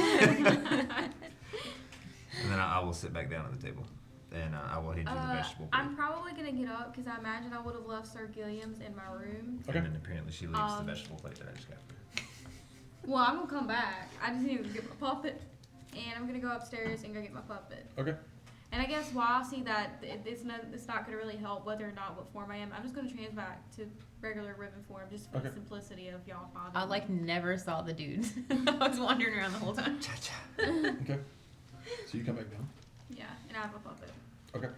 And then I will sit back down at the table. And I will hand you the vegetable plate. I'm probably gonna get up because I imagine I would have left Sir Gilliam's in my room. Okay. And then apparently she leaves the vegetable plate that I just got for her. Well, I'm gonna come back. I just need to get my puppet, and I'm gonna go upstairs and go get my puppet. Okay. And I guess while I see that it's not gonna really help whether or not what form I am, I'm just gonna trans back to regular ribbon form just for the Okay. simplicity of y'all finding I me. like never saw the dudes. I was wandering around the whole time. Okay. So you come back down. Yeah, and I have a puppet. Okay.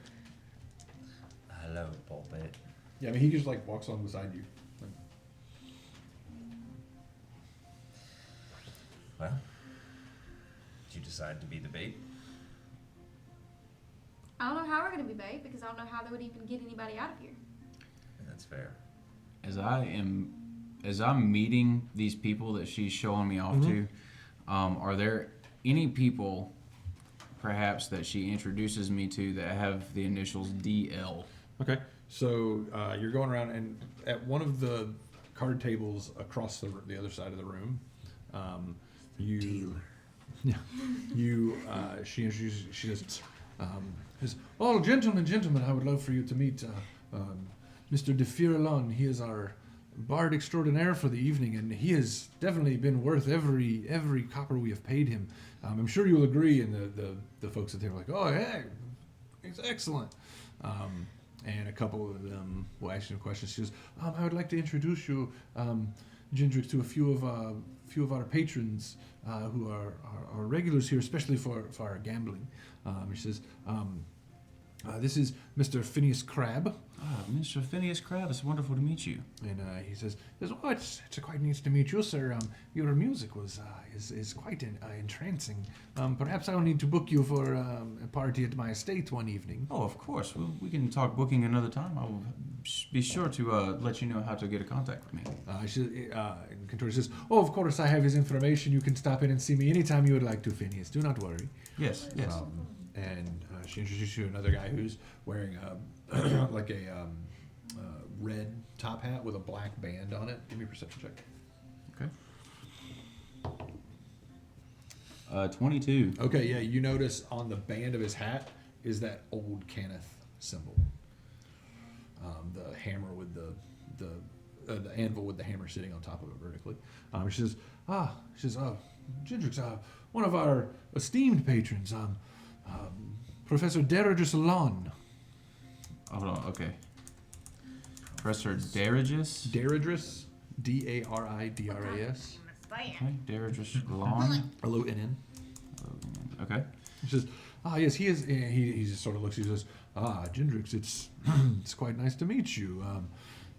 Hello, pulpit. Yeah, I mean, he just walks along beside you. Well, did you decide to be the bait? I don't know how we're gonna be bait because I don't know how they would even get anybody out of here. And that's fair. As I'm meeting these people that she's showing me off to, are there any people perhaps that she introduces me to that have the initials DL? Okay. So you're going around, and at one of the card tables across the other side of the room, you. Yeah. She introduces. She says, "Oh, gentlemen, I would love for you to meet Mr. De Firelon. He is our bard extraordinaire for the evening, and he has definitely been worth every copper we have paid him. I'm sure you'll agree." And the folks at the table are like, "Oh, hey, he's excellent." And a couple of them will ask you questions. She says, "I would like to introduce you, Gendrix, to a few of our patrons who are regulars here, especially for our gambling." She says, "This is Mr. Phineas Crabbe." Mr. Phineas Crabbe, it's wonderful to meet you. And he says, "Oh, it's quite nice to meet you, sir. Your music is quite entrancing. Perhaps I'll need to book you for a party at my estate one evening." Oh, of course. We can talk booking another time. I will be sure to let you know how to get in contact with me. And Contori says, "Oh, of course, I have his information. You can stop in and see me anytime you would like to, Phineas. Do not worry." Yes, yes. And she introduces you to another guy who's wearing a red top hat with a black band on it. Give me a perception check. Okay. 22. Okay, yeah, you notice on the band of his hat is that old Kenneth symbol. The hammer with the anvil with the hammer sitting on top of it vertically. She says, Gendrix, one of our esteemed patrons, Professor Deragus Alon. Hold on, okay. Professor Deragus? Deragus, Daridras. Okay, Deragus Lawn. Alon. Okay. He says, yes, he is. He just sort of looks. He says, Gendrix, it's quite nice to meet you.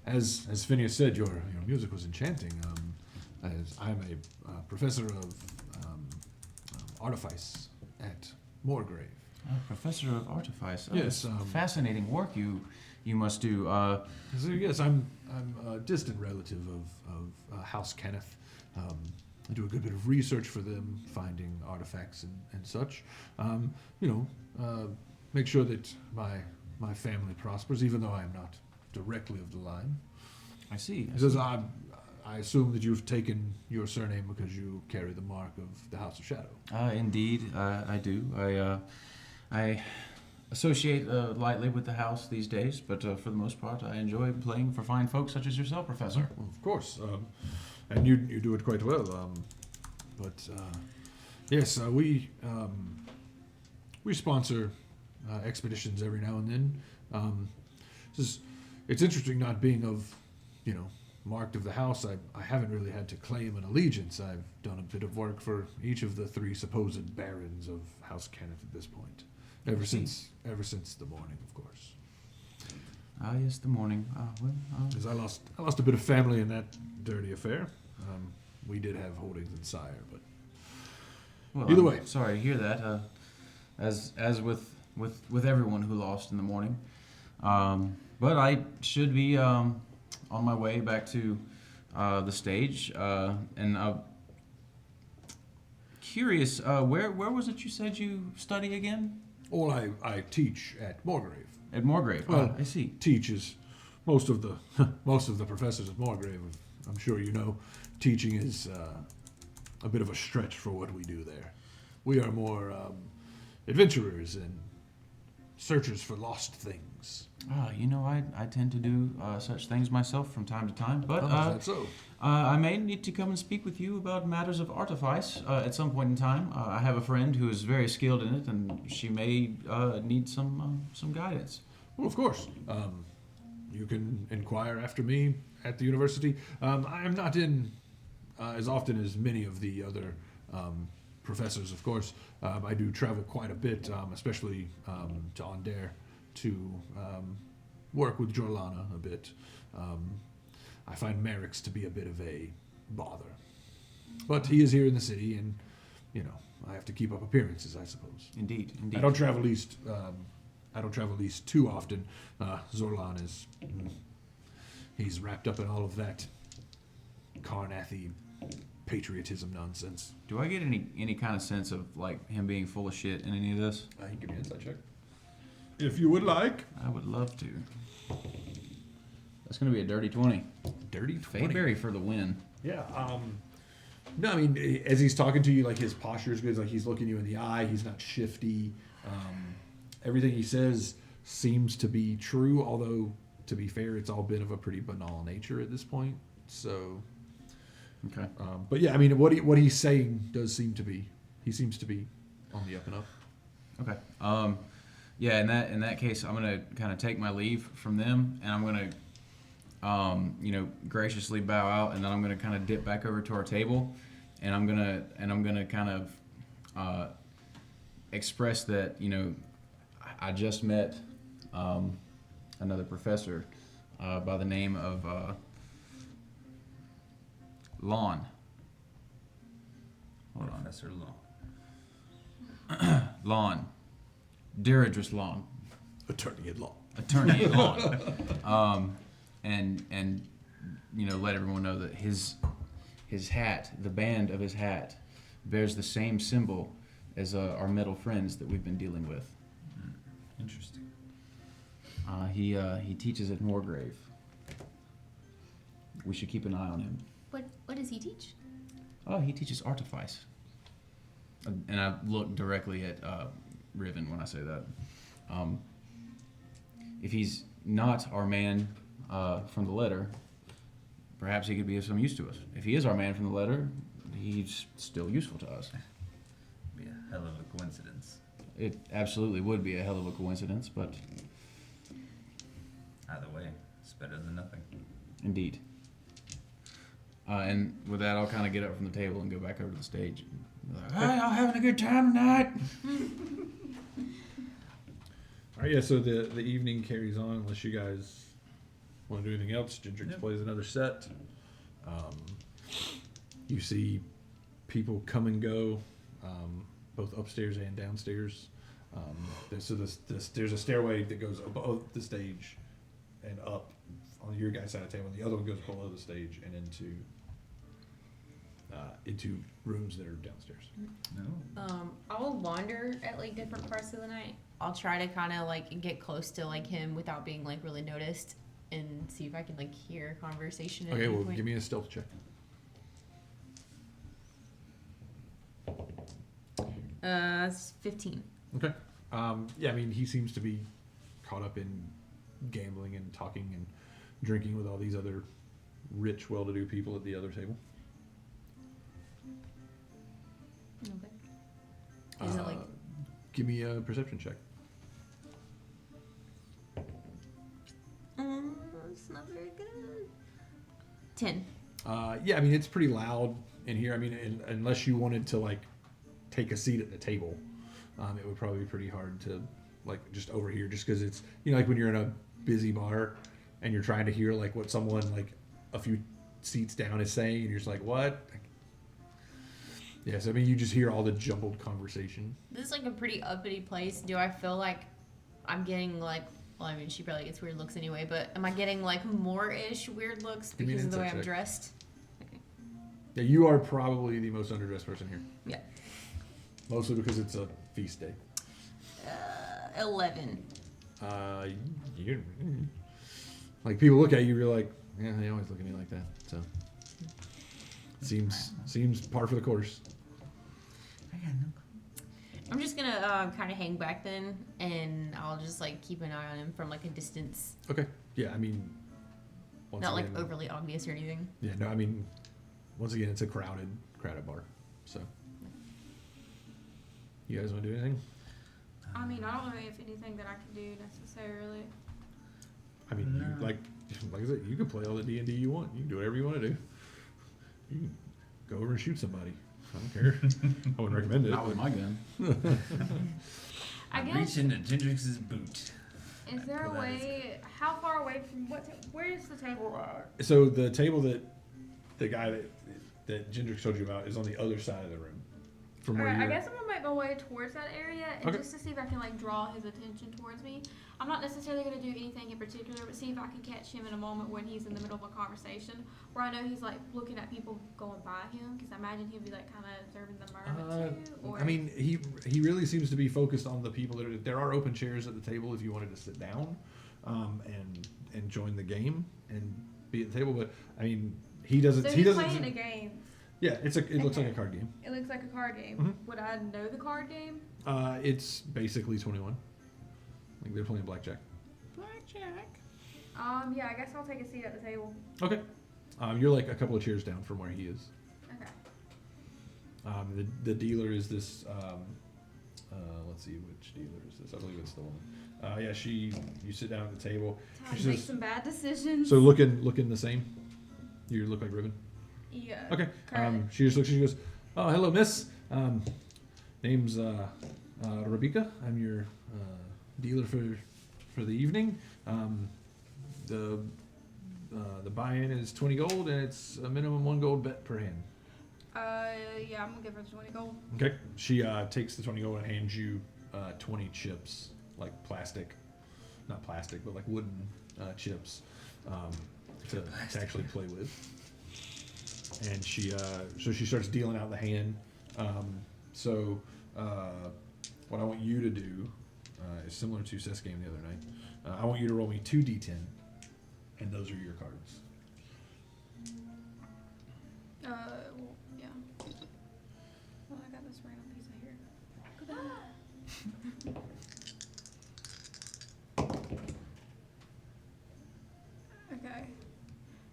As Phineas said, your music was enchanting. As I'm a professor of artifice at Moorgrave. Professor of Artifice. Oh, Yes, that's fascinating work you must do. So yes, I'm a distant relative of House Kenneth. I do a good bit of research for them, finding artifacts and such. Make sure that my family prospers, even though I am not directly of the line. I see. He says, I assume that you've taken your surname because you carry the mark of the House of Shadow. Indeed, I do. I associate lightly with the house these days, but for the most part, I enjoy playing for fine folks such as yourself, Professor. Well, of course, and you do it quite well. Yes, we sponsor expeditions every now and then. It's interesting not being of, marked of the house. I haven't really had to claim an allegiance. I've done a bit of work for each of the three supposed barons of House Kenneth at this point. Ever since the morning, of course. Ah, yes, the morning. Because I lost a bit of family in that dirty affair. We did have holdings in Sire, but Well, either I'm way. sorry to hear that. As with everyone who lost in the morning, but I should be on my way back to the stage, and curious, where was it you said you study again? Well, I teach at Morgrave. At Moorgrave. Well, I see. Teaches most of the professors at Morgrave. I'm sure you know, teaching is a bit of a stretch for what we do there. We are more adventurers and searchers for lost things. I tend to do such things myself from time to time, but Is that so? I may need to come and speak with you about matters of artifice at some point in time. I have a friend who is very skilled in it, and she may need some guidance. Well, of course. You can inquire after me at the university. I am not in as often as many of the other professors, of course. I do travel quite a bit, especially to Onder, to work with Jorlana a bit. I find Merrick's to be a bit of a bother. But he is here in the city, and, I have to keep up appearances, I suppose. Indeed. I don't travel east too often. Zorlan is he's wrapped up in all of that Karnathi patriotism nonsense. Do I get any kind of sense of like him being full of shit in any of this? You can give me an insight check. If you would like. I would love to. That's going to be a dirty 20. Dirty 20. Fadeberry for the win. Yeah. No, I mean, as he's talking to you, like his posture is good. Like he's looking you in the eye. He's not shifty. Everything he says seems to be true, although, to be fair, it's all been of a pretty banal nature at this point. So, Okay. but yeah, I mean, what he's saying does seem to be, he seems to be on the up and up. Okay. Yeah, in that case, I'm gonna kind of take my leave from them, and I'm gonna, graciously bow out, and then I'm gonna kind of dip back over to our table, and I'm gonna kind of express that I just met another professor by the name of Lon. Hold on. Professor Law. Lon. Deirdre's Lon. Attorney at law. Attorney at law. And let everyone know that his hat, the band of his hat, bears the same symbol as our metal friends that we've been dealing with. Interesting. He teaches at Moorgrave. We should keep an eye on him. What does he teach? Oh, he teaches artifice. And I look directly at Riven when I say that. If he's not our man from the letter, perhaps he could be of some use to us. If he is our man from the letter, he's still useful to us. Be a hell of a coincidence. It absolutely would be a hell of a coincidence, but Either way, it's better than nothing. indeed. And with that, I'll kind of get up from the table and go back over to the stage. And be like, hey, y'all having a good time tonight? All right, yeah, so the evening carries on unless you guys want to do anything else. Gendrix plays another set. You see people come and go, both upstairs and downstairs. There's a stairway that goes above the stage and up on your guys' side of the table. And the other one goes below the stage and into rooms that are downstairs. No. I'll wander at like different parts of the night. I'll try to kind of like get close to like him without being like really noticed and see if I can like hear conversation. At Okay, any well, point. give me a stealth check. 15. Okay. Yeah, I mean, he seems to be caught up in gambling and talking and drinking with all these other rich, well-to-do people at the other table. Okay. Is it like Give me a perception check. it's not very good. 10. Yeah, I mean, it's pretty loud in here. I mean, unless you wanted to, like, take a seat at the table, it would probably be pretty hard to like just overhear, just because it's like when you're in a busy bar and you're trying to hear like what someone like a few seats down is saying, and you're just like, what? Yes, I mean you just hear all the jumbled conversation. This is like a pretty uppity place. Do I feel like I'm getting like? Well, I mean, she probably gets weird looks anyway. But am I getting like more-ish weird looks Give me an because of the way insight I'm check. dressed? Yeah, you are probably the most underdressed person here. Yeah. Mostly because it's a feast day. 11. You like people look at you, you're like, yeah, they always look at me like that. So seems par for the course. I'm just gonna kind of hang back then, and I'll just like keep an eye on him from like a distance, Okay. Yeah, I mean, once not like again, overly obvious or anything. Yeah, no, I mean, once again, it's a crowded bar. So, you guys want to do anything? I mean, I don't know if anything that I can do necessarily. I mean, No. like I said, you can play all the D&D you want. You can do whatever you want to do. You can go over and shoot somebody. I don't care. I wouldn't recommend it. Not with my gun. I I'm guess. reaching to Gendrix's boot. Is there a Pull that way? How far away from where is the table? So the table that the guy that Gendrix told you about is on the other side of the room. From where Alright, I you're. guess I'm gonna make my way towards that area and Okay. just to see if I can like draw his attention towards me. I'm not necessarily gonna do anything in particular, but see if I can catch him in a moment when he's in the middle of a conversation where I know he's like looking at people going by him, because I imagine he'd be like kind of observing them moment too. Or I mean, he really seems to be focused on the people that are. There are open chairs at the table if you wanted to sit down, and join the game and be at the table. But I mean, he doesn't. so he he's doesn't. playing a game. Yeah, it looks like a Okay. card game. It looks like a card game. Mhm. Would I know the card game? It's basically 21. Like they're playing blackjack. Yeah, I guess I'll take a seat at the table. Okay. You're like a couple of chairs down from where he is. Okay. The dealer is this. Let's see, which dealer is this? I believe it's the woman. Yeah, you sit down at the table. Time She to make says- some bad decisions. So looking the same. You look like Ribbon. Yeah. Okay. Currently. She just looks. She goes, "Oh, hello, miss. Name's Rebecca. I'm your dealer for the evening. The buy-in is 20 gold, and it's a minimum 1 gold bet per hand." Yeah, I'm gonna give her the 20 gold. Okay. She takes the 20 gold and hands you 20 chips, like plastic, not plastic, but like wooden chips to actually play with. And she starts dealing out the hand. What I want you to do is similar to Seth's game the other night. I want you to roll me 2d10, and those are your cards. Well, yeah. Well, I got this random piece of hair. Go back. Okay.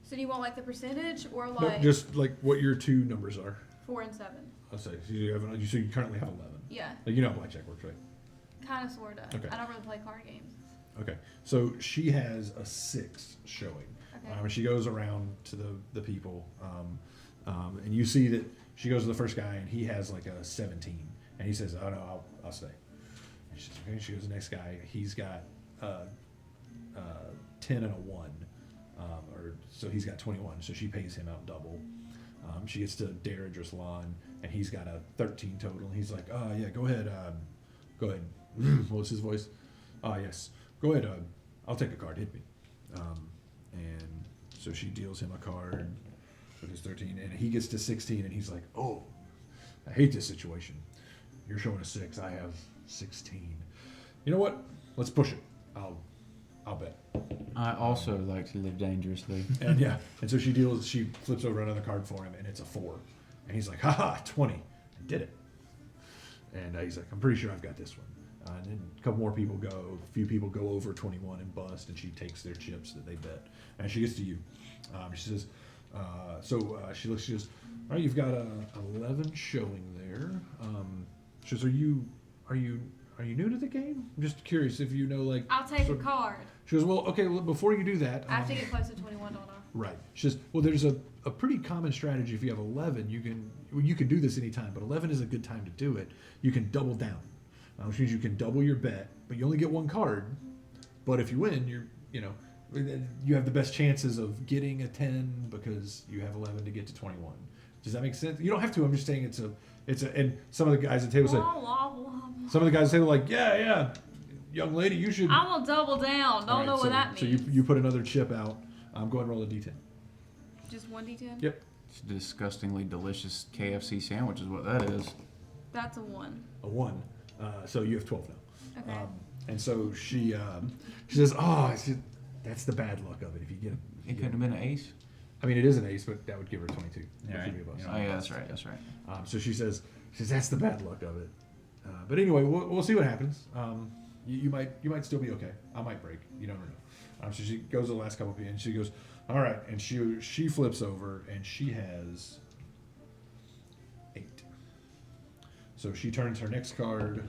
So do you want like the percentage or No, like just like what your two numbers are. 4 and 7? I'll say. So you currently have 11. Yeah, Like, you know how blackjack works, right? kind of, sorta. Okay. I don't really play card games. Okay. So she has a 6 showing. Okay. She goes around to the people, and you see that she goes to the first guy, and he has like a 17, and he says, "Oh no, I'll stay." And she says, "Okay." She goes to the next guy. He's got 10 and a 1, so he's got 21. So she pays him out double. She gets to Dara Draslan, and he's got a 13 total. And he's like, "Oh yeah, go ahead, go ahead." What was his voice? "Oh yes, go ahead. I'll take a card. Hit me." And so she deals him a card with his 13, and he gets to 16, and he's like, "Oh, I hate this situation. You're showing a 6. I have 16. You know what? Let's push it. I'll bet." I also like to live dangerously. And yeah, and so she flips over another card for him, and it's a 4. And he's like, "Haha, 20. I did it." And he's like, "I'm pretty sure I've got this one." And then a couple more people go. A few people go over 21 and bust, and she takes their chips that they bet. And she gets to you. She says, she looks. She goes, "All right, you've got a 11 showing there." She says, "Are you new to the game? I'm just curious if you know like." I'll take a sort- card. She goes, "Well, okay. Well, before you do that, I have to get close to 21, don't I? right." She says, "Well, there's a pretty common strategy. If you have 11, you can do this anytime, but 11 is a good time to do it. You can double down. which means you can double your bet, but you only get one card. But if you win, you have the best chances of getting a 10 because you have 11 to get to 21. Does that make sense? You don't have to. I'm just saying it's a. And some of the guys at the table said. Some of the guys at the table were like, yeah, young lady, you should. I'm gonna double down. Don't know what that means. So you put another chip out. Go ahead and roll a d10. Just one d10. Yep. It's a disgustingly delicious KFC sandwich is what that is. That's a 1. A 1. So you have 12 now. Okay. And so she says, that's the bad luck of it. If you get It couldn't have been an ace. I mean, it is an ace, but that would give her 22. Yeah, That would right. be a bonus. Oh yeah, that's right. So she says that's the bad luck of it. But anyway, we'll see what happens. You might still be okay. I might break. You never know. So she goes to the last couple of and she goes, all right, and she flips over and she has 8. So she turns her next card.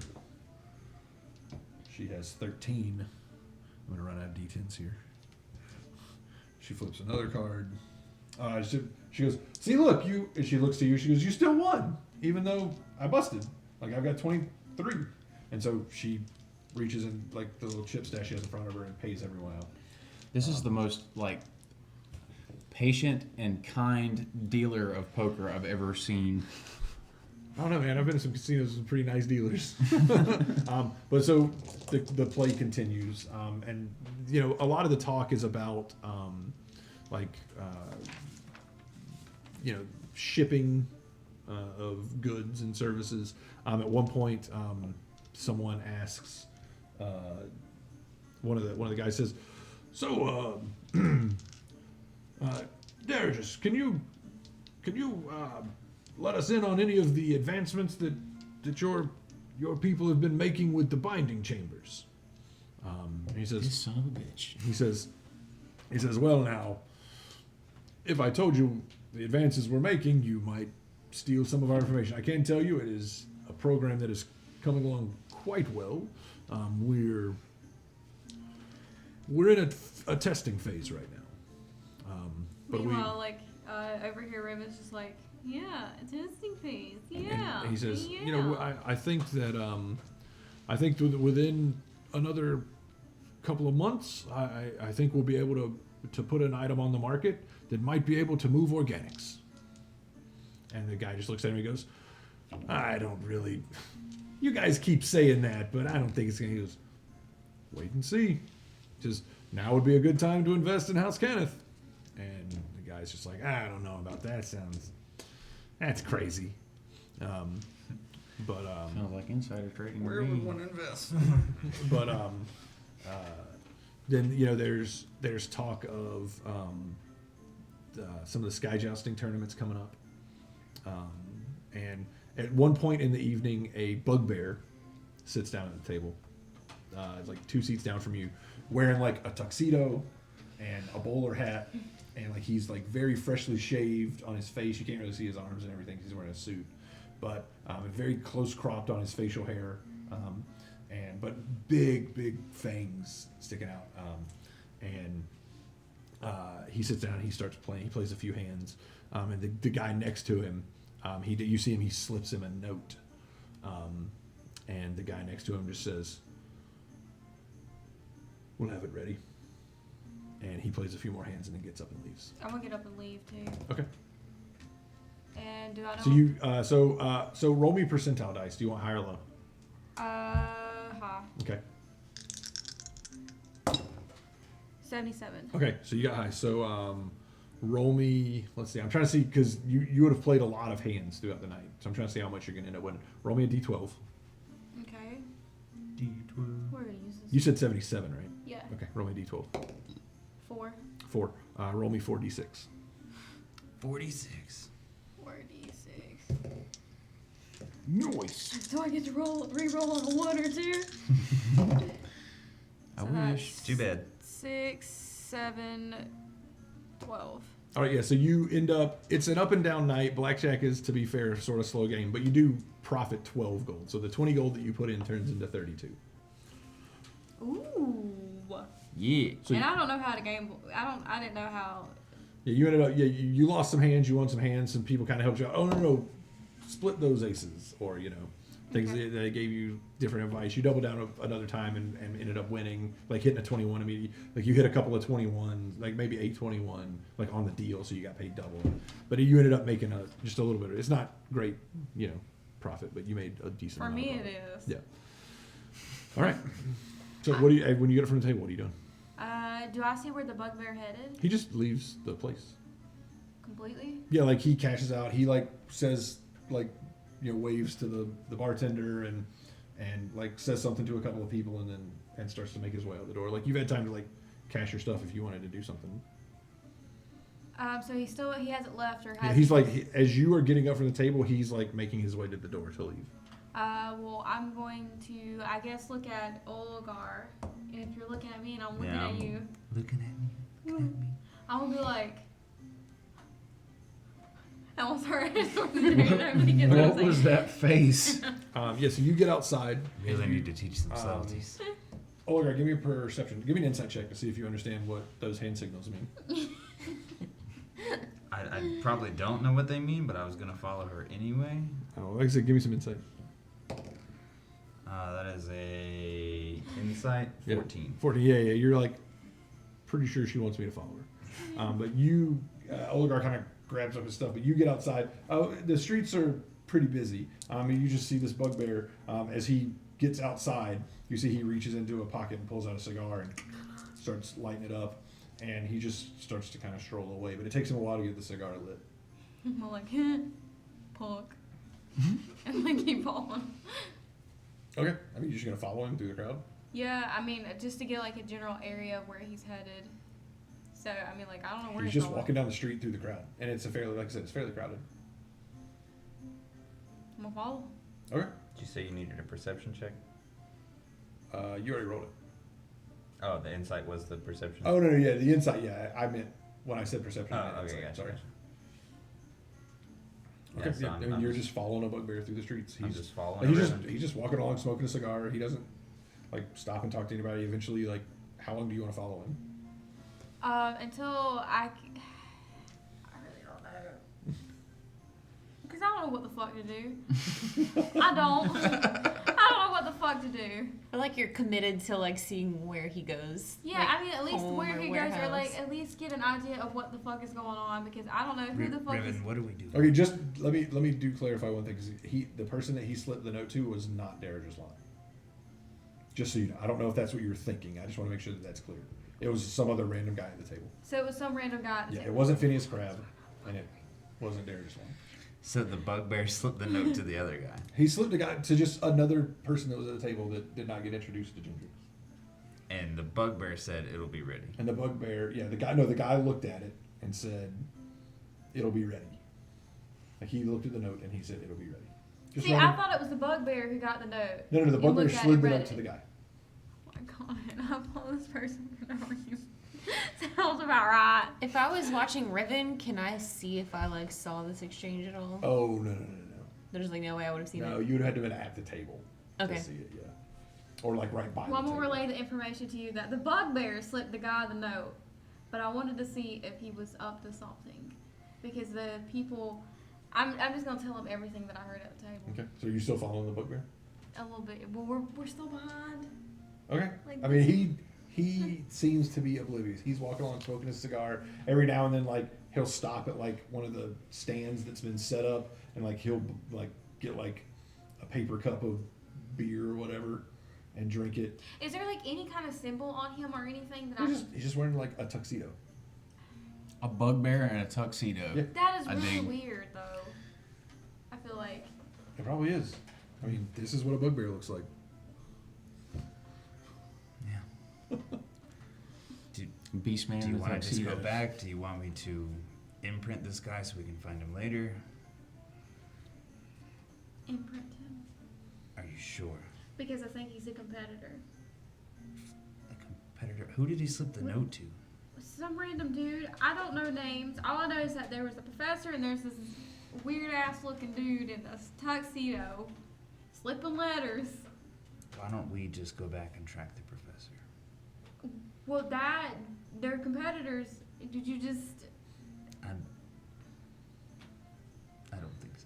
She has 13. I'm gonna run out of d10s here. She flips another card. She goes, see, look, you. And she looks to you. She goes, you still won, even though I busted. Like I've got 23. And so she reaches in like the little chip stash she has in front of her and pays everyone out. This is the most patient and kind dealer of poker I've ever seen. I don't know, man. I've been to some casinos with some pretty nice dealers. But so the play continues, and a lot of the talk is about shipping of goods and services. At one point, someone asks, one of the guys says, "So, Darius, can you let us in on any of the advancements that your people have been making with the binding chambers?" He says, This son of a bitch. He says, well, now, if I told you the advances we're making, you might steal some of our information. I can tell you it is a program that is coming along quite well. We're in a testing phase right now. But Meanwhile, over here, Raven's just like, yeah, testing phase. Yeah. And he says, yeah. I think that within another couple of months, I think we'll be able to put an item on the market that might be able to move organics. And the guy just looks at him and goes, I don't really. You guys keep saying that, but I don't think it's going to. He goes, wait and see. Just now would be a good time to invest in House Kenneth. And the guy's just like, I don't know about that. That's crazy. Sounds like insider trading. Where would one invest? But then there's talk of some of the sky jousting tournaments coming up, and at one point in the evening, a bugbear sits down at the table, like 2 seats down from you, wearing like a tuxedo and a bowler hat, and like he's like very freshly shaved on his face. You can't really see his arms and everything. He's wearing a suit, but very close cropped on his facial hair. But big fangs sticking out. He sits down and he starts playing. He plays a few hands. And the guy next to him, you see him, he slips him a note. And the guy next to him just says, we'll have it ready. And he plays a few more hands and then gets up and leaves. I'm gonna get up and leave too. Okay. And do I know? So you so roll me percentile dice. Do you want high or low? High. Okay. 77. Okay, so you got high. So roll me. Let's see. I'm trying to see because you would have played a lot of hands throughout the night. So I'm trying to see how much you're gonna end up winning. Roll me a d12. Okay. D12. We're gonna use this. You said 77, right? Yeah. Okay. Roll me a d12. 4. 4. Roll me 4d6. 46. 4d6. Nice. Do I get to re-roll on a 1 or 2? I So wish. that's Too bad. 6, 7, 12. All right. Yeah. So you end up. It's an up and down night. Blackjack is, to be fair, sort of slow game, but you do profit 12 gold. So the 20 gold that you put in turns into 32. Ooh. Yeah. So And I don't know how to gamble. I didn't know how. Yeah, you ended up. Yeah, you lost some hands. You won some hands. Some people kind of helped you out. Oh no, split those aces, or Things Okay. that they gave you different advice. You doubled down another time and ended up winning, like hitting a 21 immediately. Like you hit a couple of 21s, like maybe 821, like on the deal, so you got paid double. But you ended up making just a little bit. It's not great, profit, but you made a decent. For amount me, of it is. Yeah. All right. So what do you when you get it from the table? What are you doing? Do I see where the bugbear headed He just leaves the place. completely? Yeah, like he cashes out. He like says like waves to the bartender and like says something to a couple of people and starts to make his way out the door. Like you've had time to like cash your stuff if you wanted to do something. So he hasn't left or Yeah, has. he's like as you are getting up from the table, he's like making his way to the door to leave. Well, I'm going to, I guess, look at Olgar. And if you're looking at me and I'm looking Yeah, at you, Looking at me. Looking at me. I'm gonna be like. I'm sorry. I just wasn't doing that because I What was was like, that face? Yeah, so you get outside. Really need to teach them subtleties. Olgar, give me a perception. Give me an insight check to see if you understand what those hand signals mean. I probably don't know what they mean, but I was gonna follow her anyway. Oh, like I said, give me some insight. That is a insight Yeah. 14. 14. Yeah. You're like pretty sure she wants me to follow her. But you, Olgar kind of grabs up his stuff, but you get outside. The streets are pretty busy. You just see this bugbear as he gets outside. You see he reaches into a pocket and pulls out a cigar and starts lighting it up, and he just starts to kind of stroll away. But it takes him a while to get the cigar lit. I'm like, punk. And like keep following. Okay. I mean, you're just gonna follow him through the crowd. Yeah, I mean, just to get like a general area of where he's headed. So, I mean, like, I don't know where He's he's just going. walking down the street through the crowd, and it's like I said, it's fairly crowded. I'm gonna follow. Okay. Did you say you needed a perception check? You already rolled it. Oh, the insight was the perception. Oh no, yeah, the insight. Yeah, I meant when I said perception. I meant Oh, okay, insight. gotcha. Sorry. Yeah, Okay, so yeah, I mean, you're just following a bugbear through the streets. I'm He's just following. like, her. he's just walking along, smoking a cigar. He doesn't like stop and talk to anybody. Eventually, like, how long do you want to follow him? Until I really don't know. Because I don't know what the fuck to do. I don't know what the fuck to do. I like you're committed to like seeing where he goes. Yeah, like, I mean, at least home where or he goes, or warehouse. like at least get an idea of what the fuck is going on, because I don't know who the fuck is. Riven, what do we do? Okay, just let me do clarify one thing, because the person that he slipped the note to was not Daraja's line. Just so you know, I don't know if that's what you were thinking. I just want to make sure that that's clear. It was some other random guy at the table. So it was some random guy. At the Yeah, table. it wasn't Phineas Crab, and it wasn't Daraja's line. So the bugbear slipped the note to the other guy. He slipped a guy to just another person that was at the table that did not get introduced to Ginger. And the bugbear said it'll be ready. And the bugbear, the guy looked at it and said, "It'll be ready." Like he looked at the note and he said, "It'll be ready." Just See, I remember- thought it was the bugbear who got the note. no, the You bugbear looked at it, slid the read note it. to the guy. Oh my god, I follow this person for no reason. Sounds about right. If I was watching Riven, can I see if I like saw this exchange at all? Oh no. There's like no way I would have seen No, it. you would have had to have been at the table Okay. to see it, yeah. Or like right by Well, I'm the gonna table. relay the information to you that the bugbear slipped the guy the note, but I wanted to see if he was up to something, because the people, I'm just gonna tell him everything that I heard at the table. Okay, so are you still following the bugbear? A little bit. Well, we're still behind. Okay. Like, I mean, he seems to be oblivious. He's walking along smoking a cigar. Every now and then, like, he'll stop at, like, one of the stands that's been set up, and, like, he'll, like, get, like, a paper cup of beer or whatever and drink it. Is there like any kind of symbol on him or anything that He's just wearing, like, a tuxedo. A bugbear and a tuxedo. Yeah. That is I really dig. weird, though. I feel like. It probably is. I mean, this is what a bugbear looks like. Yeah. Beast man Do in you a want to just tuxedo. go back? Do you want me to imprint this guy so we can find him later? Imprint him. Are you sure? Because I think he's a competitor. A competitor? Who did he slip the note to? Some random dude. I don't know names. All I know is that there was a professor and there's this weird ass looking dude in a tuxedo slipping letters. Why don't we just go back and track the professor? Well, they're competitors. Did you just. I don't think so.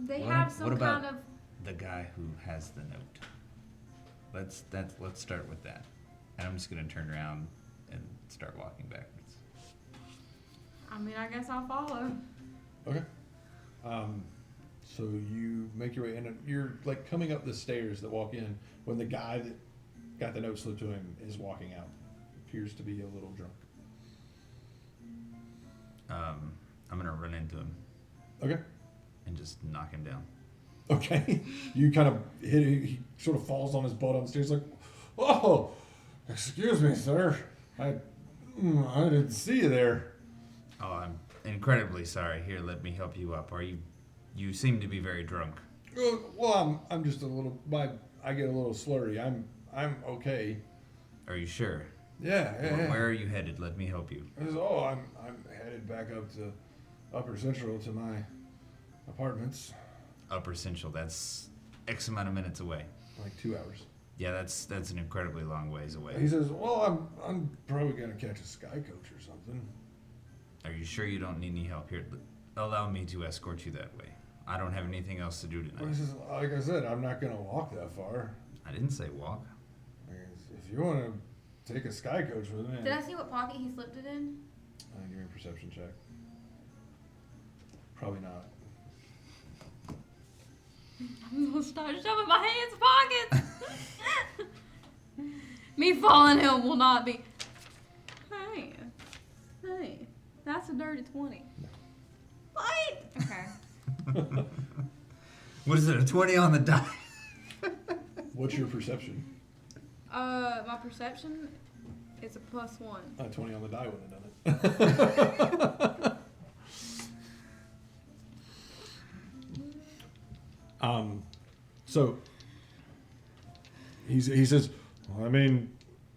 They What have ab- some what about- kind of. The guy who has the note. Let's start with that. And I'm just gonna turn around and start walking backwards. I mean, I guess I'll follow. Okay. So you make your way in, and you're like coming up the stairs that walk in when the guy that got the note slipped to him is walking out. Appears to be a little drunk. I'm gonna run into him Okay. and just knock him down. Okay. You kind of hit it. He sort of falls on his butt on the stairs like, oh, excuse me, sir. I didn't see you there. Oh, I'm incredibly sorry. Here, let me help you up. You seem to be very drunk. Well, I'm just a little, I get a little slurry. I'm okay. Are you sure? Yeah. Where are you headed? Let me help you. I says, I'm headed back up to Upper Central to my apartments. Upper Central. That's X amount of minutes away. Like 2 hours. Yeah, that's an incredibly long ways away. He says, well, I'm probably gonna catch a sky coach or something. Are you sure you don't need any help here? Allow me to escort you that way. I don't have anything else to do Well, tonight. he says, like I said, I'm not gonna walk that far. I didn't say walk. If you want to take a sky coach with me, Did I see what pocket he slipped it in? give me a perception check. Probably not. I'm gonna start shoving my hands in pockets. Me following him will not be. Hey, that's a dirty 20. What? Okay. What is it? A 20 on the die? What's your perception? My perception is a +1. 20 on the die wouldn't have done it. So he says, well, I mean,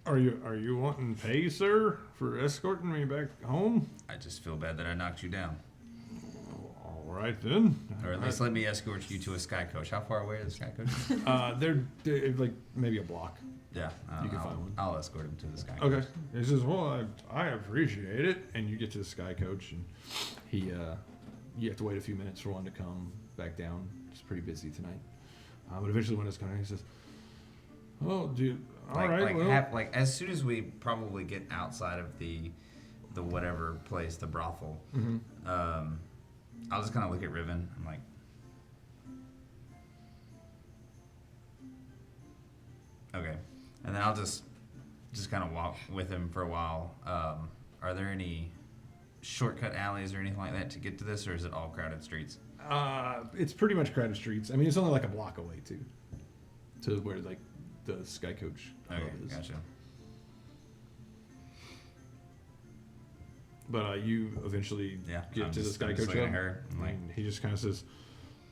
are you wanting pay, sir, for escorting me back home? I just feel bad that I knocked you down. All right then. Or at least let me escort you to a sky coach. How far away are the sky coaches? They're like maybe a block. Yeah, You can I'll, find one. I'll escort him to the sky coach. Okay. He says, well, I appreciate it. And you get to the sky coach, and you have to wait a few minutes for one to come back down. It's pretty busy tonight. But eventually when it's coming, he says, oh, dude, all right, well. Like as soon as we probably get outside of the whatever place, the brothel, Mhm. I'll just kind of look at Riven. I'm like, okay, and then I'll just kind of walk with him for a while. Are there any shortcut alleys or anything like that to get to this, or is it all crowded streets? It's pretty much crowded streets. I mean, it's only like a block away, too, to where, like, the sky coach Okay, is. gotcha. But you eventually Yeah, get I'm to the just- sky I'm just coach looking hub, at her. I'm like, and he just kind of says,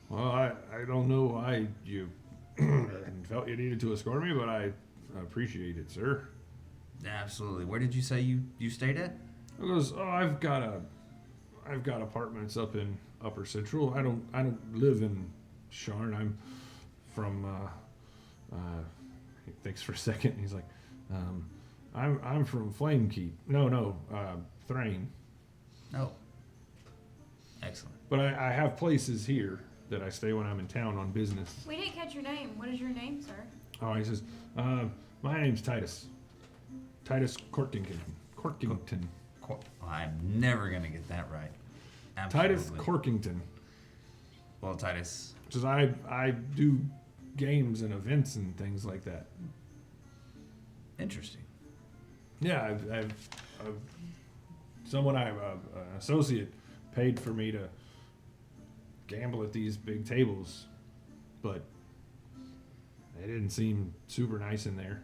well, I don't know why you felt you needed to escort me, but I appreciate it, sir. yeah, absolutely. Where did you say you stayed at? He goes, oh, I've got apartments up in Upper Central. I don't live in Sharn. I'm from. He thinks for a second. And he's like, I'm from Flamekeep. No, Thrain. No. Excellent. But I have places here that I stay when I'm in town on business. We didn't catch your name. What is your name, sir? Oh, he says, my name's Titus. Titus Corkington. I'm never gonna get that right. Titus Absolutely. Corkington. Well, Titus. Because I do games and events and things like that. Interesting. Yeah, I've someone an associate paid for me to gamble at these big tables, but they didn't seem super nice in there.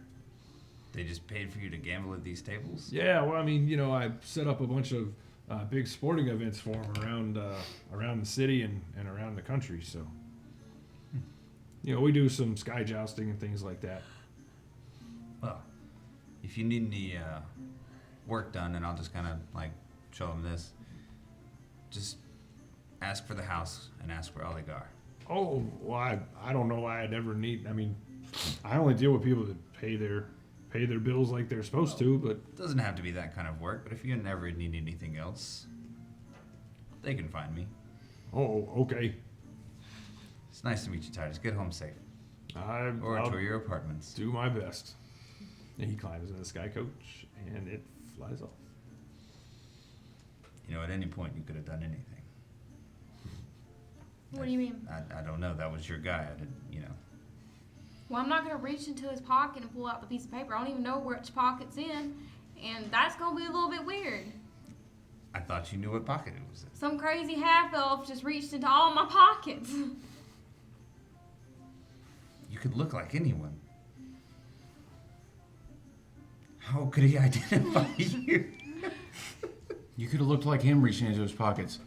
They just paid for you to gamble at these tables? Yeah, well, I mean, I set up a bunch of big sporting events for them around the city and around the country. So, we do some sky jousting and things like that. Well, if you need any work done, and I'll just kind of like show them this, just ask for the house and ask for Oligar. Oh, well, I don't know why I'd ever need. I mean, I only deal with people that pay their bills like they're supposed to, but It doesn't have to be that kind of work, but if you never need anything else, they can find me. oh, okay. It's nice to meet you, Titus. Get home safe. Or I'll to your apartments. do my best. And he climbs in the sky coach, and it flies off. You know, at any point you could have done anything. What do you mean? I don't know. That was your guy. I didn't, you know. Well, I'm not going to reach into his pocket and pull out the piece of paper. I don't even know which pocket's in, and that's going to be a little bit weird. I thought you knew what pocket it was in. Some crazy half-elf just reached into all my pockets. You could look like anyone. How could he identify you? You could have looked like him reaching into his pockets.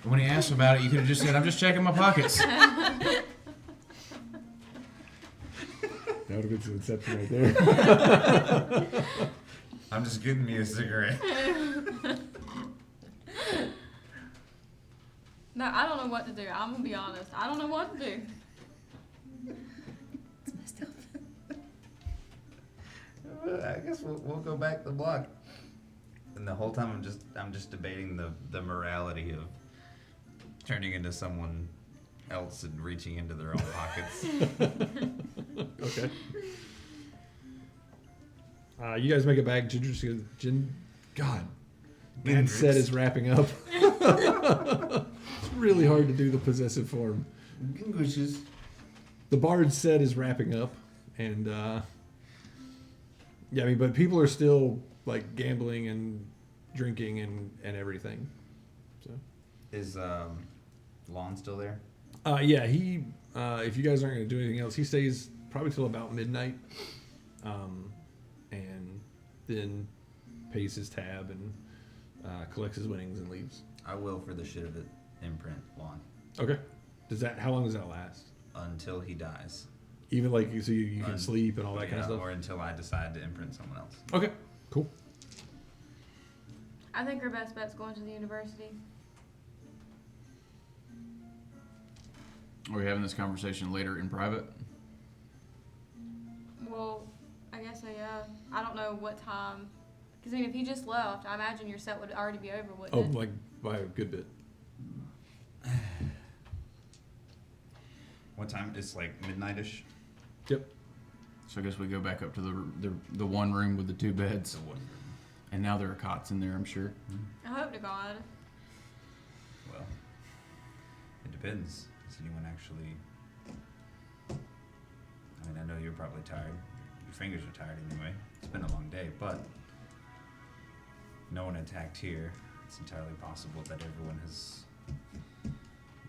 And when he asked about it, you could have just said, I'm just checking my pockets. That would have been some inception right there. I'm just getting me a cigarette. No, I don't know what to do. I'm going to be honest. I don't know what to do. I guess we'll go back the block. And the whole time I'm just debating the morality of turning into someone else and reaching into their own pockets. Okay. You guys make it back. God, that set is wrapping up. It's really hard to do the possessive form. The bard set is wrapping up, and yeah, I mean, but people are still like gambling and drinking and everything. So Is Lon still there? yeah, he if you guys aren't going to do anything else, he stays probably till about midnight, and then pays his tab and collects his winnings and leaves. I will, for the shit of it, imprint Lon Okay. How long does that last? until he dies. Even like so you can sleep and all that kind of stuff. Or until I decide to imprint someone else. Okay. Cool. I think our best bet's going to the university. Are we having this conversation later in private? Well, I guess so, yeah. I don't know what time. Because, I mean, if he just left, I imagine your set would already be over, wouldn't Oh, it? like by a good bit. What time? It's like midnightish. Yep. So I guess we go back up to the one room with the two beds. So what? And now there are cots in there, I'm sure. I hope to God. Well, it depends. Does anyone actually? I mean, I know you're probably tired. Your fingers are tired anyway. It's been a long day, but no one attacked here. It's entirely possible that everyone has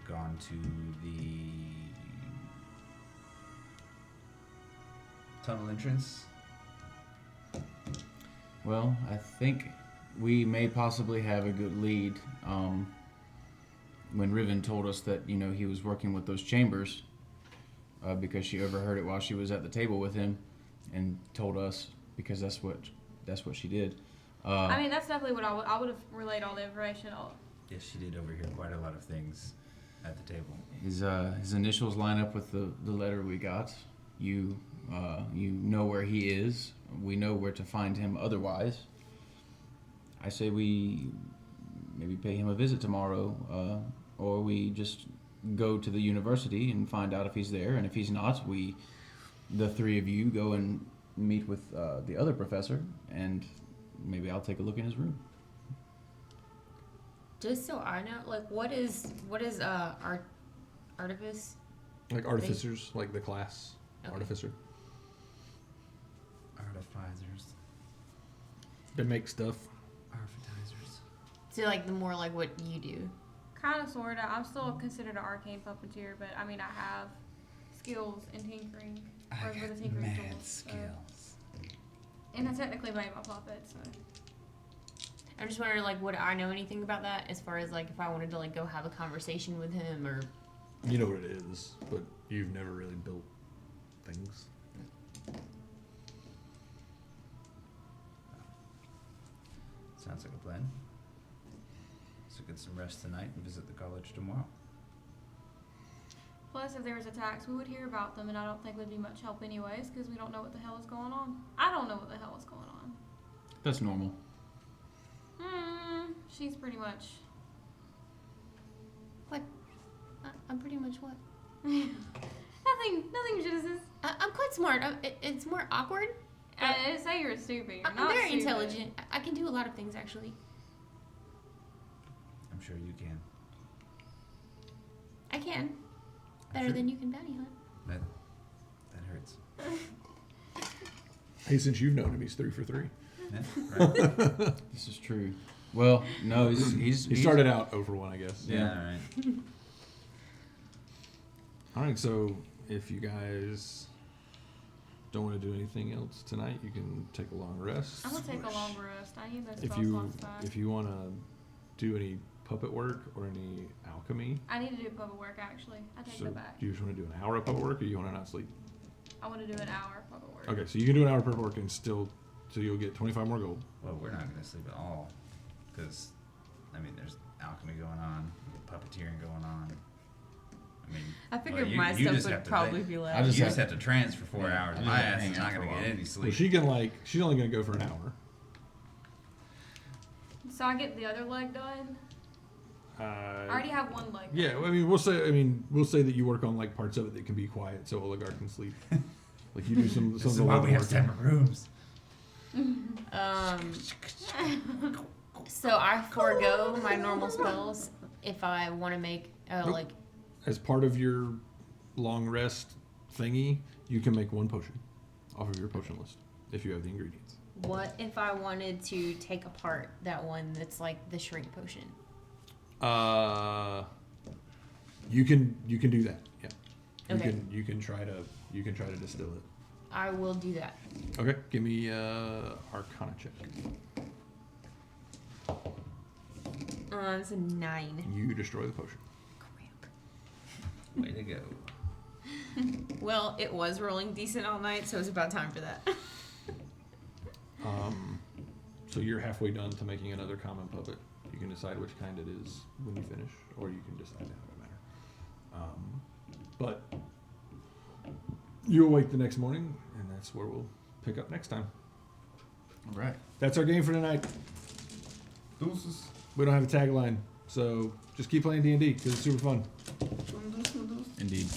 gone to the tunnel entrance. Well, I think we may possibly have a good lead. When Riven told us that, you know, he was working with those chambers, because she overheard it while she was at the table with him, and told us because that's what she did. I mean, that's definitely what I would have relayed all the information. Yes, she did overhear quite a lot of things at the table. His initials line up with the letter we got. You know where he is. We know where to find him otherwise. I say we maybe pay him a visit tomorrow, or we just go to the university and find out if he's there. And if he's not, the three of you, go and meet with the other professor, and maybe I'll take a look in his room. Just so I know, like, what is artifice? Like artificers, like the class artificer. Artificers. They make stuff. Artificers. So like the more like what you do. Kind of, sort of. I'm still considered an arcane puppeteer, but I mean, I have skills in tinkering. Or with the tinkering tools. skills. And I technically made my puppet, so. I'm just wondering, like, would I know anything about that as far as like if I wanted to like go have a conversation with him or? You know what it is, but you've never really built things. Sounds like a plan. So get some rest tonight and visit the college tomorrow. Plus, if there was attacks, we would hear about them, and I don't think would be much help anyways, because we don't know what the hell is going on. I don't know what the hell is going on. That's normal. She's pretty much. What? I'm pretty much what? Nothing, Genesis. I'm quite smart. It's more awkward. I didn't say you were stupid. You're I'm not very stupid. intelligent. I can do a lot of things, actually. I'm sure you can. I can. Better Sure. than you can bounty hunt. That hurts. Hey, since you've known him, he's 3 for 3. Yeah, right. This is true. Well, no, he's He started out over 1, I guess. Yeah, all right. All right, so if you guys don't want to do anything else tonight, you can take a long rest. I'm gonna take a long rest. I need those If spell you slots back. if you want to do any puppet work or any alchemy, I need to do puppet work actually. I take so that back. do you just want to do an hour of puppet work, or you want to not sleep? I want to do an hour of puppet work. Okay, so you can do an hour of puppet work and still, so you'll get 25 more gold. Well, we're not going to sleep at all. Because, I mean, there's alchemy going on, puppeteering going on. I mean, I figured you- my you stuff just would have to probably think. be I left. just you have- just have to trance for 4 Yeah, hours. I My just have to ass hang is out not for going a to get while. any Well, sleep. she's only going to go for an hour. So I get the other leg done. I already have one leg. Yeah, done. well, we'll say that you work on like parts of it that can be quiet, so Oligarch can sleep. Like you do some This of is the why legwork. we have separate rooms. So I forego my normal spells if I want to make Nope. like. As part of your long rest thingy, you can make 1 potion off of your potion list if you have the ingredients. What if I wanted to take apart that one that's like the shrink potion? You can do that. Yeah. Okay. You can try to distill it. I will do that. Okay. Give me Arcana check. It's a 9. You destroy the potion. Way to go. Well, it was rolling decent all night, so it's about time for that. So you're halfway done to making another common puppet. You can decide which kind it is when you finish, or you can decide to have it matter. But you awake the next morning, and that's where we'll pick up next time. All right. That's our game for tonight. Deuces. We don't have a tagline, so just keep playing D&D because it's super fun. Indeed.